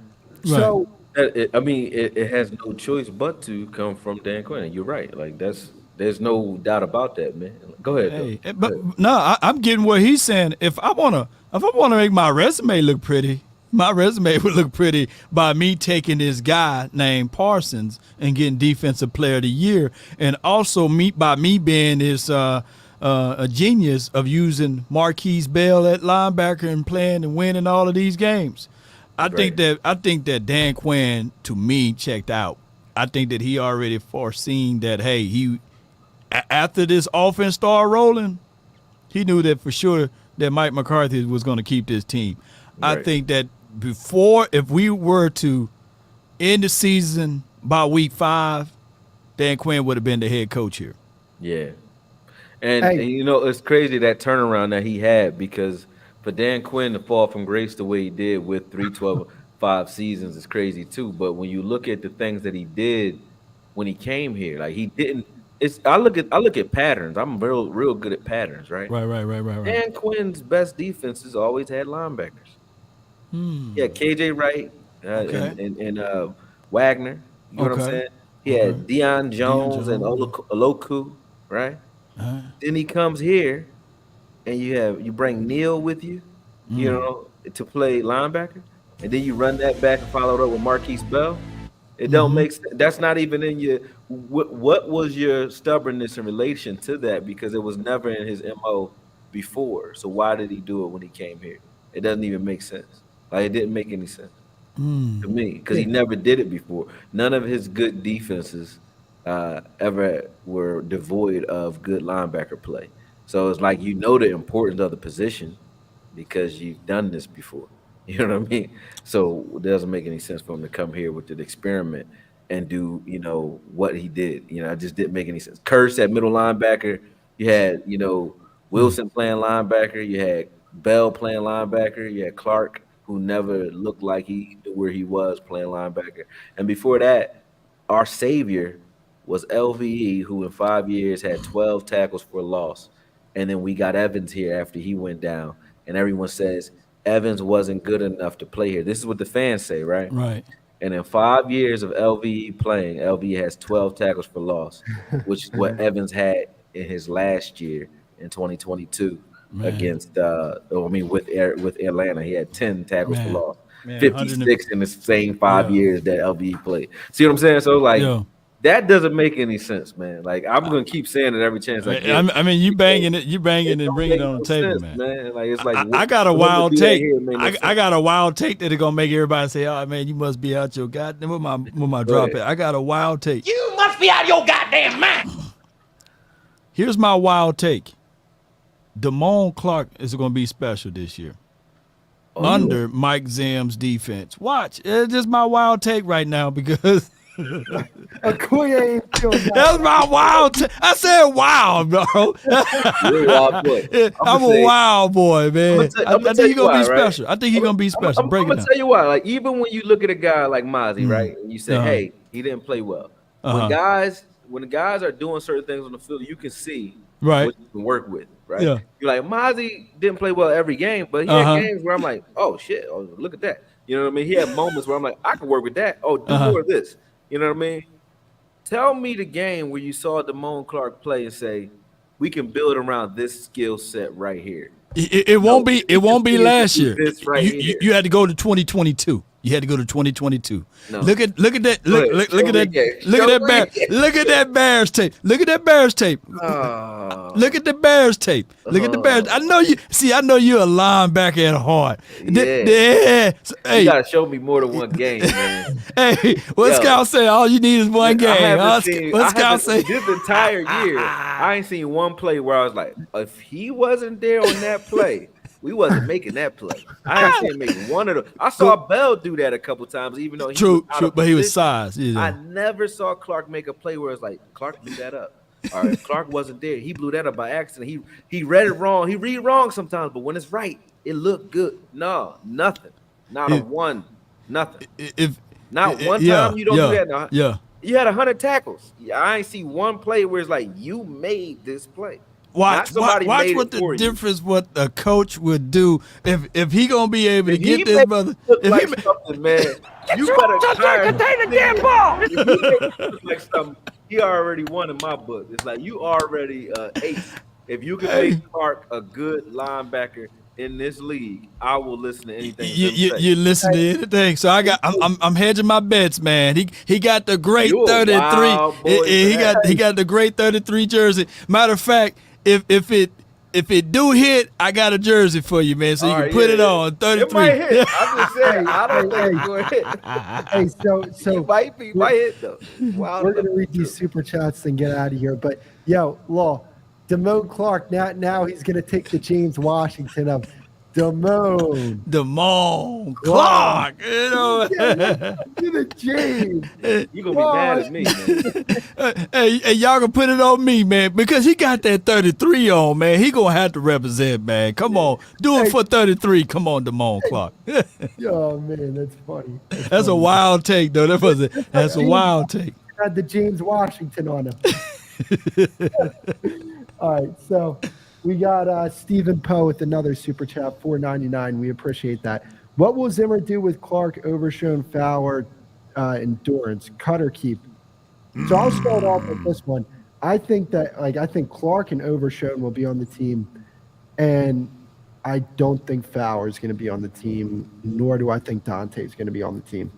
Right. So it has no choice but to come from Dan Quinn. You're right. Like there's no doubt about that, man. Go ahead. Hey, but no, I'm getting what he's saying. If I wanna make my resume look pretty, my resume would look pretty by me taking this guy named Parsons and getting Defensive Player of the Year, and also by me being this a genius of using Marquise Bell at linebacker and playing and winning all of these games. I think that Dan Quinn, to me, checked out. I think that he already foreseen that, hey, after this offense started rolling, he knew that for sure that Mike McCarthy was going to keep this team. Right. I think that if we were to end the season by week 5, Dan Quinn would have been the head coach here. Yeah. And it's crazy that turnaround that he had, because for Dan Quinn to fall from grace the way he did with 3-12-5 seasons is crazy too. But when you look at the things that he did when he came here, like he didn't. I look at patterns. I'm real good at patterns, right? Right. Dan Quinn's best defenses always had linebackers. Yeah, KJ Wright and Wagner. You know what I'm saying? He had Deion Jones and Oloku, right? Then he comes here, and you bring Neal with you, to play linebacker, and then you run that back and follow it up with Marquise Bell. It don't make sense. That's not even in your. What was your stubbornness in relation to that? Because it was never in his MO before. So why did he do it when he came here? It doesn't even make sense. Like, it didn't make any sense to me, because he never did it before. None of his good defenses ever were devoid of good linebacker play. So it's like, the importance of the position because you've done this before. You know what I mean? So it doesn't make any sense for him to come here with the experiment and do, what he did. It just didn't make any sense. Curse at middle linebacker. You had, Wilson playing linebacker. You had Bell playing linebacker. You had Clark, who never looked like he knew where he was, playing linebacker. And before that, our savior was LVE, who in 5 years had 12 tackles for loss. And then we got Evans here after he went down. And everyone says Evans wasn't good enough to play here. This is what the fans say, right? Right. And in 5 years of LVE playing, LVE has 12 tackles for loss, which is what Evans had in his last year in 2022 against with Atlanta. He had 10 tackles for loss. 56 in the same 5 years that LVE played. See what I'm saying? So that doesn't make any sense, man. Like, I'm gonna keep saying it every chance I get. I mean, you banging and bringing it on the table, man. Like, it's like I got a wild take. I got a wild take that is gonna make everybody say, "Oh man, you must be out your goddamn." With my drop it. I got a wild take. You must be out of your goddamn mind. Here's my wild take. Damone Clark is going to be special this year. Under Mike Zim's defense. Watch. It's just my wild take right now because Okoye ain't feeling that. that's my wild take. I said wild, bro. You're a wild boy. I'm a wild boy, man. I think he's going to be why, right? special. I think he's going to be special. I'm Break it gonna down. tell you why. Like, even when you look at a guy like Mozzie, right, and you say, Uh-huh. "Hey, he didn't play well." When the guys are doing certain things on the field, you can see Right. what you can work with, right? Yeah. You're like, Mozzie didn't play well every game, but he had games where I'm like, "Oh shit, oh, look at that." You know what I mean? He had moments where I'm like, "I can work with that." Oh, do more of this. You know what I mean? Tell me the game where you saw Damone Clark play and say, "We can build around this skill set right here." It won't be. It won't be last year. This right here. You had to go to 2022. You had to go to 2022. No. Look at that. Look at that. Show Look at me that Bear. again. Look at that Bears tape. Look at that Bears tape. Oh. Look at the Bears tape. Look at the Bears. I know you. See, I know you're a linebacker at heart. Yeah. So, You hey, gotta show me more than one game, man. hey. What Yo. Scout say? All you need is one I game. haven't seen- What I Scout haven't- say? This entire year, I ain't seen one play where I was like, if he wasn't there on that play, we wasn't making that play. I ain't seen him make one of them. I saw Bell do that a couple times, even though he was out True, of but he was position. size. You know. I never saw Clark make a play where it's like Clark blew that up. All right, Clark wasn't there. He blew that up by accident. He read it wrong. He read wrong sometimes, but when it's right, it looked good. No, nothing. Not a one. Nothing. Not one time you don't do that. No. Yeah. You had 100 tackles. I ain't see one play where it's like you made this play. Watch what the difference what a coach would do if he gonna be able to get this brother. Like something, man, you better Contain the damn ball. If you make it look like something, he already won in my book. It's like you already ace. If you can make Clark a good linebacker in this league, I will listen to anything. You listen to anything. So I'm hedging my bets, man. He got the great You a 33. wild boy, He got the great 33 jersey. Matter of fact, if it do hit, I got a jersey for you, man. So you can put it on 33. It might hit. I'm just saying. I don't think it's going to hit. Hey, so It might hit though. Wow. we're gonna read these super chats and get out of here. But yo, Law, Damone Clark. Now he's gonna take the James Washington of Damone Clark. You know. to the James. You gonna be mad at me, man. Hey, y'all can put it on me, man, because he got that 33 on, man. He gonna have to represent, man. Come on, do it for 33. Come on, Damone Clark. Oh man, that's funny. That's a wild take, though. That's a wild take. Had the James Washington on him. All right, so we got Stephen Poe with another super chat, $4.99. We appreciate that. What will Zimmer do with Clark, Overshown, Fowler, endurance, cut or keep? So I'll start off with this one. I think Clark and Overshown will be on the team, and I don't think Fowler is going to be on the team, nor do I think Dante is going to be on the team.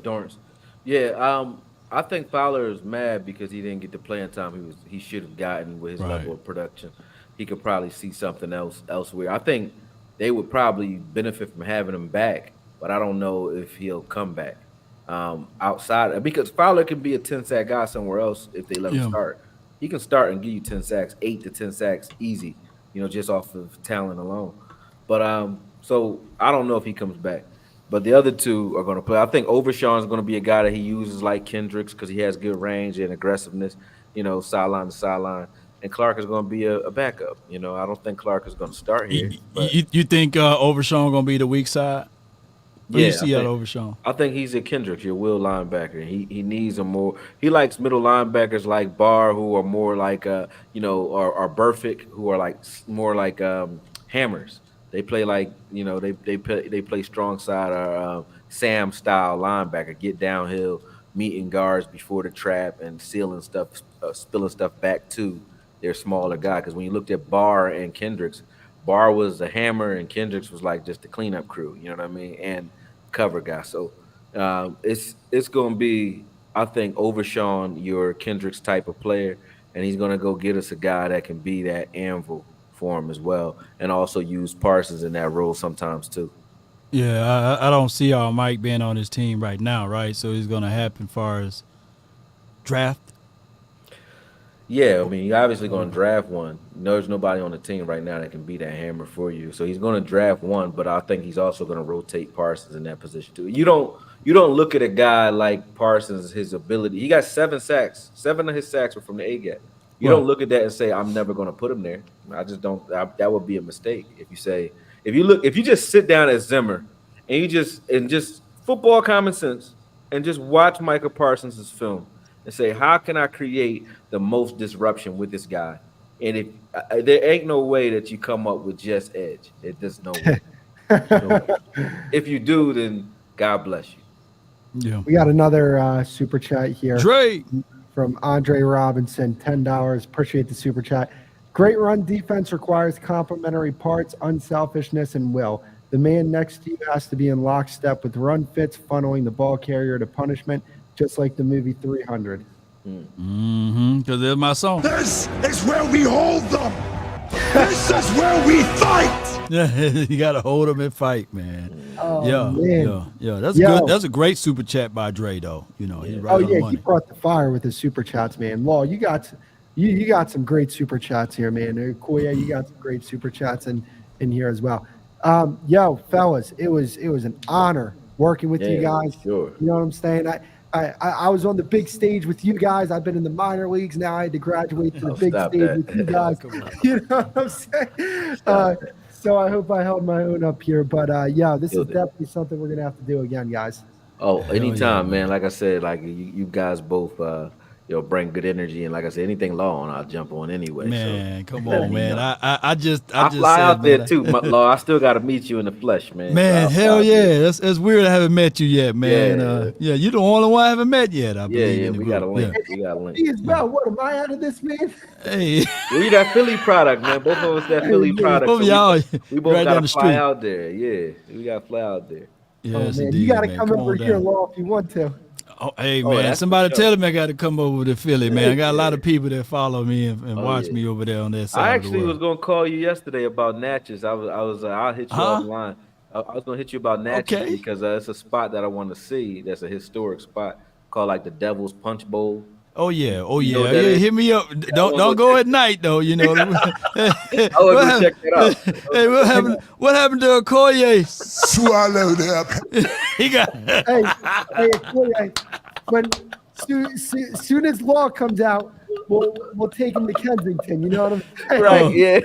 Dorrance. Yeah, I think Fowler is mad because he didn't get the playing time he should have gotten with his level of production. He could probably see something elsewhere. I think they would probably benefit from having him back, but I don't know if he'll come back outside because Fowler can be a 10-sack guy somewhere else if they let him start. He can start and give you 10 sacks, 8 to 10 sacks easy, just off of talent alone. But so I don't know if he comes back. But the other two are going to play. I think Overshawn is going to be a guy that he uses like Kendricks because he has good range and aggressiveness, sideline to sideline. And Clark is going to be a backup. I don't think Clark is going to start here. You think Overshawn going to be the weak side? What do you see out of Overshawn? I think he's a Kendricks, your will linebacker. He needs a more – he likes middle linebackers like Barr who are more like, or Burfict who are like more like hammers. They play like, they play strong side or Sam style linebacker, get downhill, meeting guards before the trap and sealing stuff, spilling stuff back to their smaller guy. Because when you looked at Barr and Kendricks, Barr was a hammer and Kendricks was like just the cleanup crew, you know what I mean, and cover guy. So it's going to be, I think, Overshawn, your Kendricks type of player, and he's going to go get us a guy that can be that anvil for him as well, and also use Parsons in that role sometimes too. Yeah, I don't see Mike being on his team right now, right? So it's going to happen as far as draft. Yeah, I mean, you're obviously going to draft one. There's nobody on the team right now that can be that hammer for you. So he's going to draft one, but I think he's also going to rotate Parsons in that position too. You don't look at a guy like Parsons, his ability. He got 7 sacks. 7 of his sacks were from the A-gap. You don't look at that and say, I'm never going to put him there. I just don't. That would be a mistake if you say, if you just sit down at Zimmer and you just football common sense and just watch Micah Parsons' film and say, how can I create the most disruption with this guy? And if there ain't no way that you come up with just edge. There's no way. No way. If you do, then God bless you. Yeah. We got another super chat here. Dre. From Andre Robinson, $10. Appreciate the super chat. Great run defense requires complementary parts, unselfishness, and will. The man next to you has to be in lockstep with run fits, funneling the ball carrier to punishment, just like the movie 300. Because there's my song. This is where we hold them. This is where we fight. Yeah, you got to hold them and fight, man. Oh, yeah, man. yeah. That's good. That's a great super chat by Dre, though. He's right on the money. He brought the fire with his super chats, man. Law, you got some great super chats here, man. Koye, you got some great super chats in here as well. Fellas, it was an honor working with you guys. Sure. You know what I'm saying? I was on the big stage with you guys. I've been in the minor leagues. Now I had to graduate to the big stage with you guys. You know what I'm saying? So I hope I held my own up here. But this is definitely something we're gonna have to do again, guys. Oh, anytime, man. Like I said, like you guys both bring good energy, and like I said, anything Law on, I'll jump on anyway. Man, come on, man. I just fly out there too, Law. I still got to meet you in the flesh, man. Man, so hell yeah, that's weird. I haven't met you yet, man. Yeah, you're the only one I haven't met yet. I believe. We got a link. We got a link. What am I out of this, man? Hey, we that Philly product, man. Both of us that Philly product. Both so y'all, we both right got down to the fly street. out there. Yeah, we got to fly out there. Yes, man, indeed, you got to man. come over here, Law, if you want to. Oh, hey, man, somebody tell me I got to come over to Philly, man. I got a lot of people that follow me and watch me over there on that side. I actually was going to call you yesterday about Natchez. I'll hit you offline. I was going to hit you about Natchez because it's a spot that I want to see. That's a historic spot called like the Devil's Punch Bowl. Oh yeah. Hit me up. Don't go at night though. You know. I want to check that out. Hey, what happened to Okoye? Swallow that. He got. Hey, when soon as Law comes out, we'll take him to Kensington. You know what I'm saying? Right? Yeah.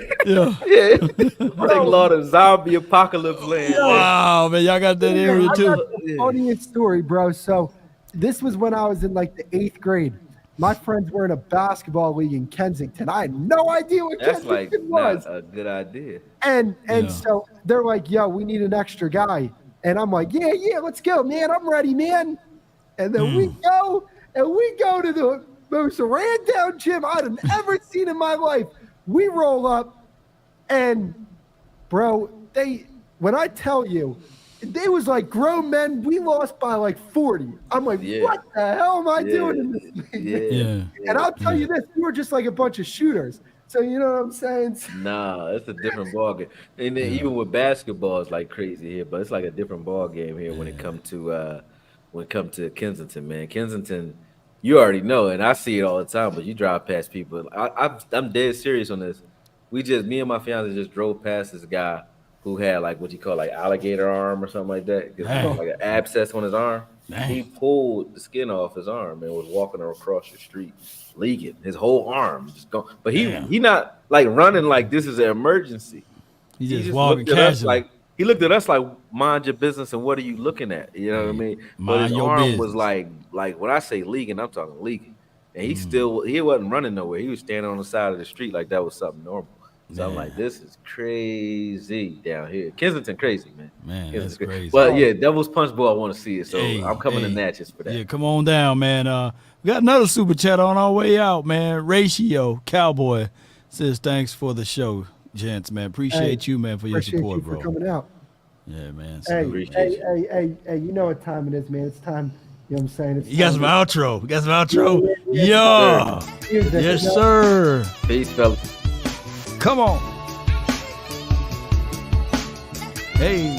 Take Law to zombie apocalypse land. Wow, man, y'all got that area I too. got the funniest story, bro. So this was when I was in like the 8th grade. My friends were in a basketball league in Kensington. I had no idea what Kensington was. Not a good idea. And so they're like, yo, we need an extra guy. And I'm like, yeah, let's go, man. I'm ready, man. And then we go to the most ran down gym I'd ever seen in my life. We roll up and bro, when I tell you, they was like grown men. We lost by like 40. I'm like, what the hell am I doing in this league? And I'll tell you this, we were just like a bunch of shooters. So you know what I'm saying? Nah, it's a different ball game. And then even with basketball, it's like crazy here, but it's like a different ball game here when it comes to Kensington, man. Kensington, you already know, and I see it all the time. But you drive past people. I'm dead serious on this. Me and my fiance just drove past this guy who had like what you call like alligator arm or something like that. Like an abscess on his arm. Dang. He pulled the skin off his arm and was walking across the street, leaking his whole arm, just going. But he not like running like this is an emergency. He just walking casually. He looked at us like, mind your business and what are you looking at? You know what I mean? But his arm was like when I say leaking, I'm talking leaking. And he wasn't running nowhere. He was standing on the side of the street like that was something normal. So I'm like, this is crazy down here. Kensington crazy, man. Man, that's crazy. But yeah, Devil's Punch Bowl, I want to see it. So I'm coming to Natchez for that. Yeah, come on down, man. We got another super chat on our way out, man. Ratio Cowboy says thanks for the show, gents, man. Appreciate you, man, for your support, bro. For coming out. Yeah, man. Hey, you know what time it is, man. It's time. You know what I'm saying? You got some outro. Yeah. Yes, sir. Peace, fellas. Come on. Hey.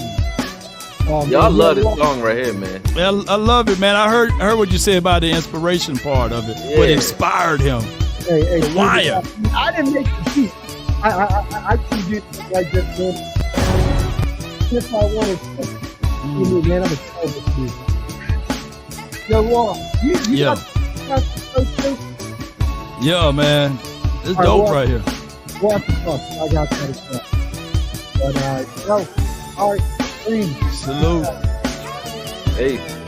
Y'all love this song right here, man. I love it, man. I heard what you said about the inspiration part of it. What inspired him. Hey, The wire. I didn't make the beat. I can do it like this, man. If I wanted to, man, I'm a terrible dude. Yo, Wall, you Yeah. Yeah, man. It's All right, dope well, right here. Watch the fuck. I got that stuff. But, yo, all right, please. Salute. Hey.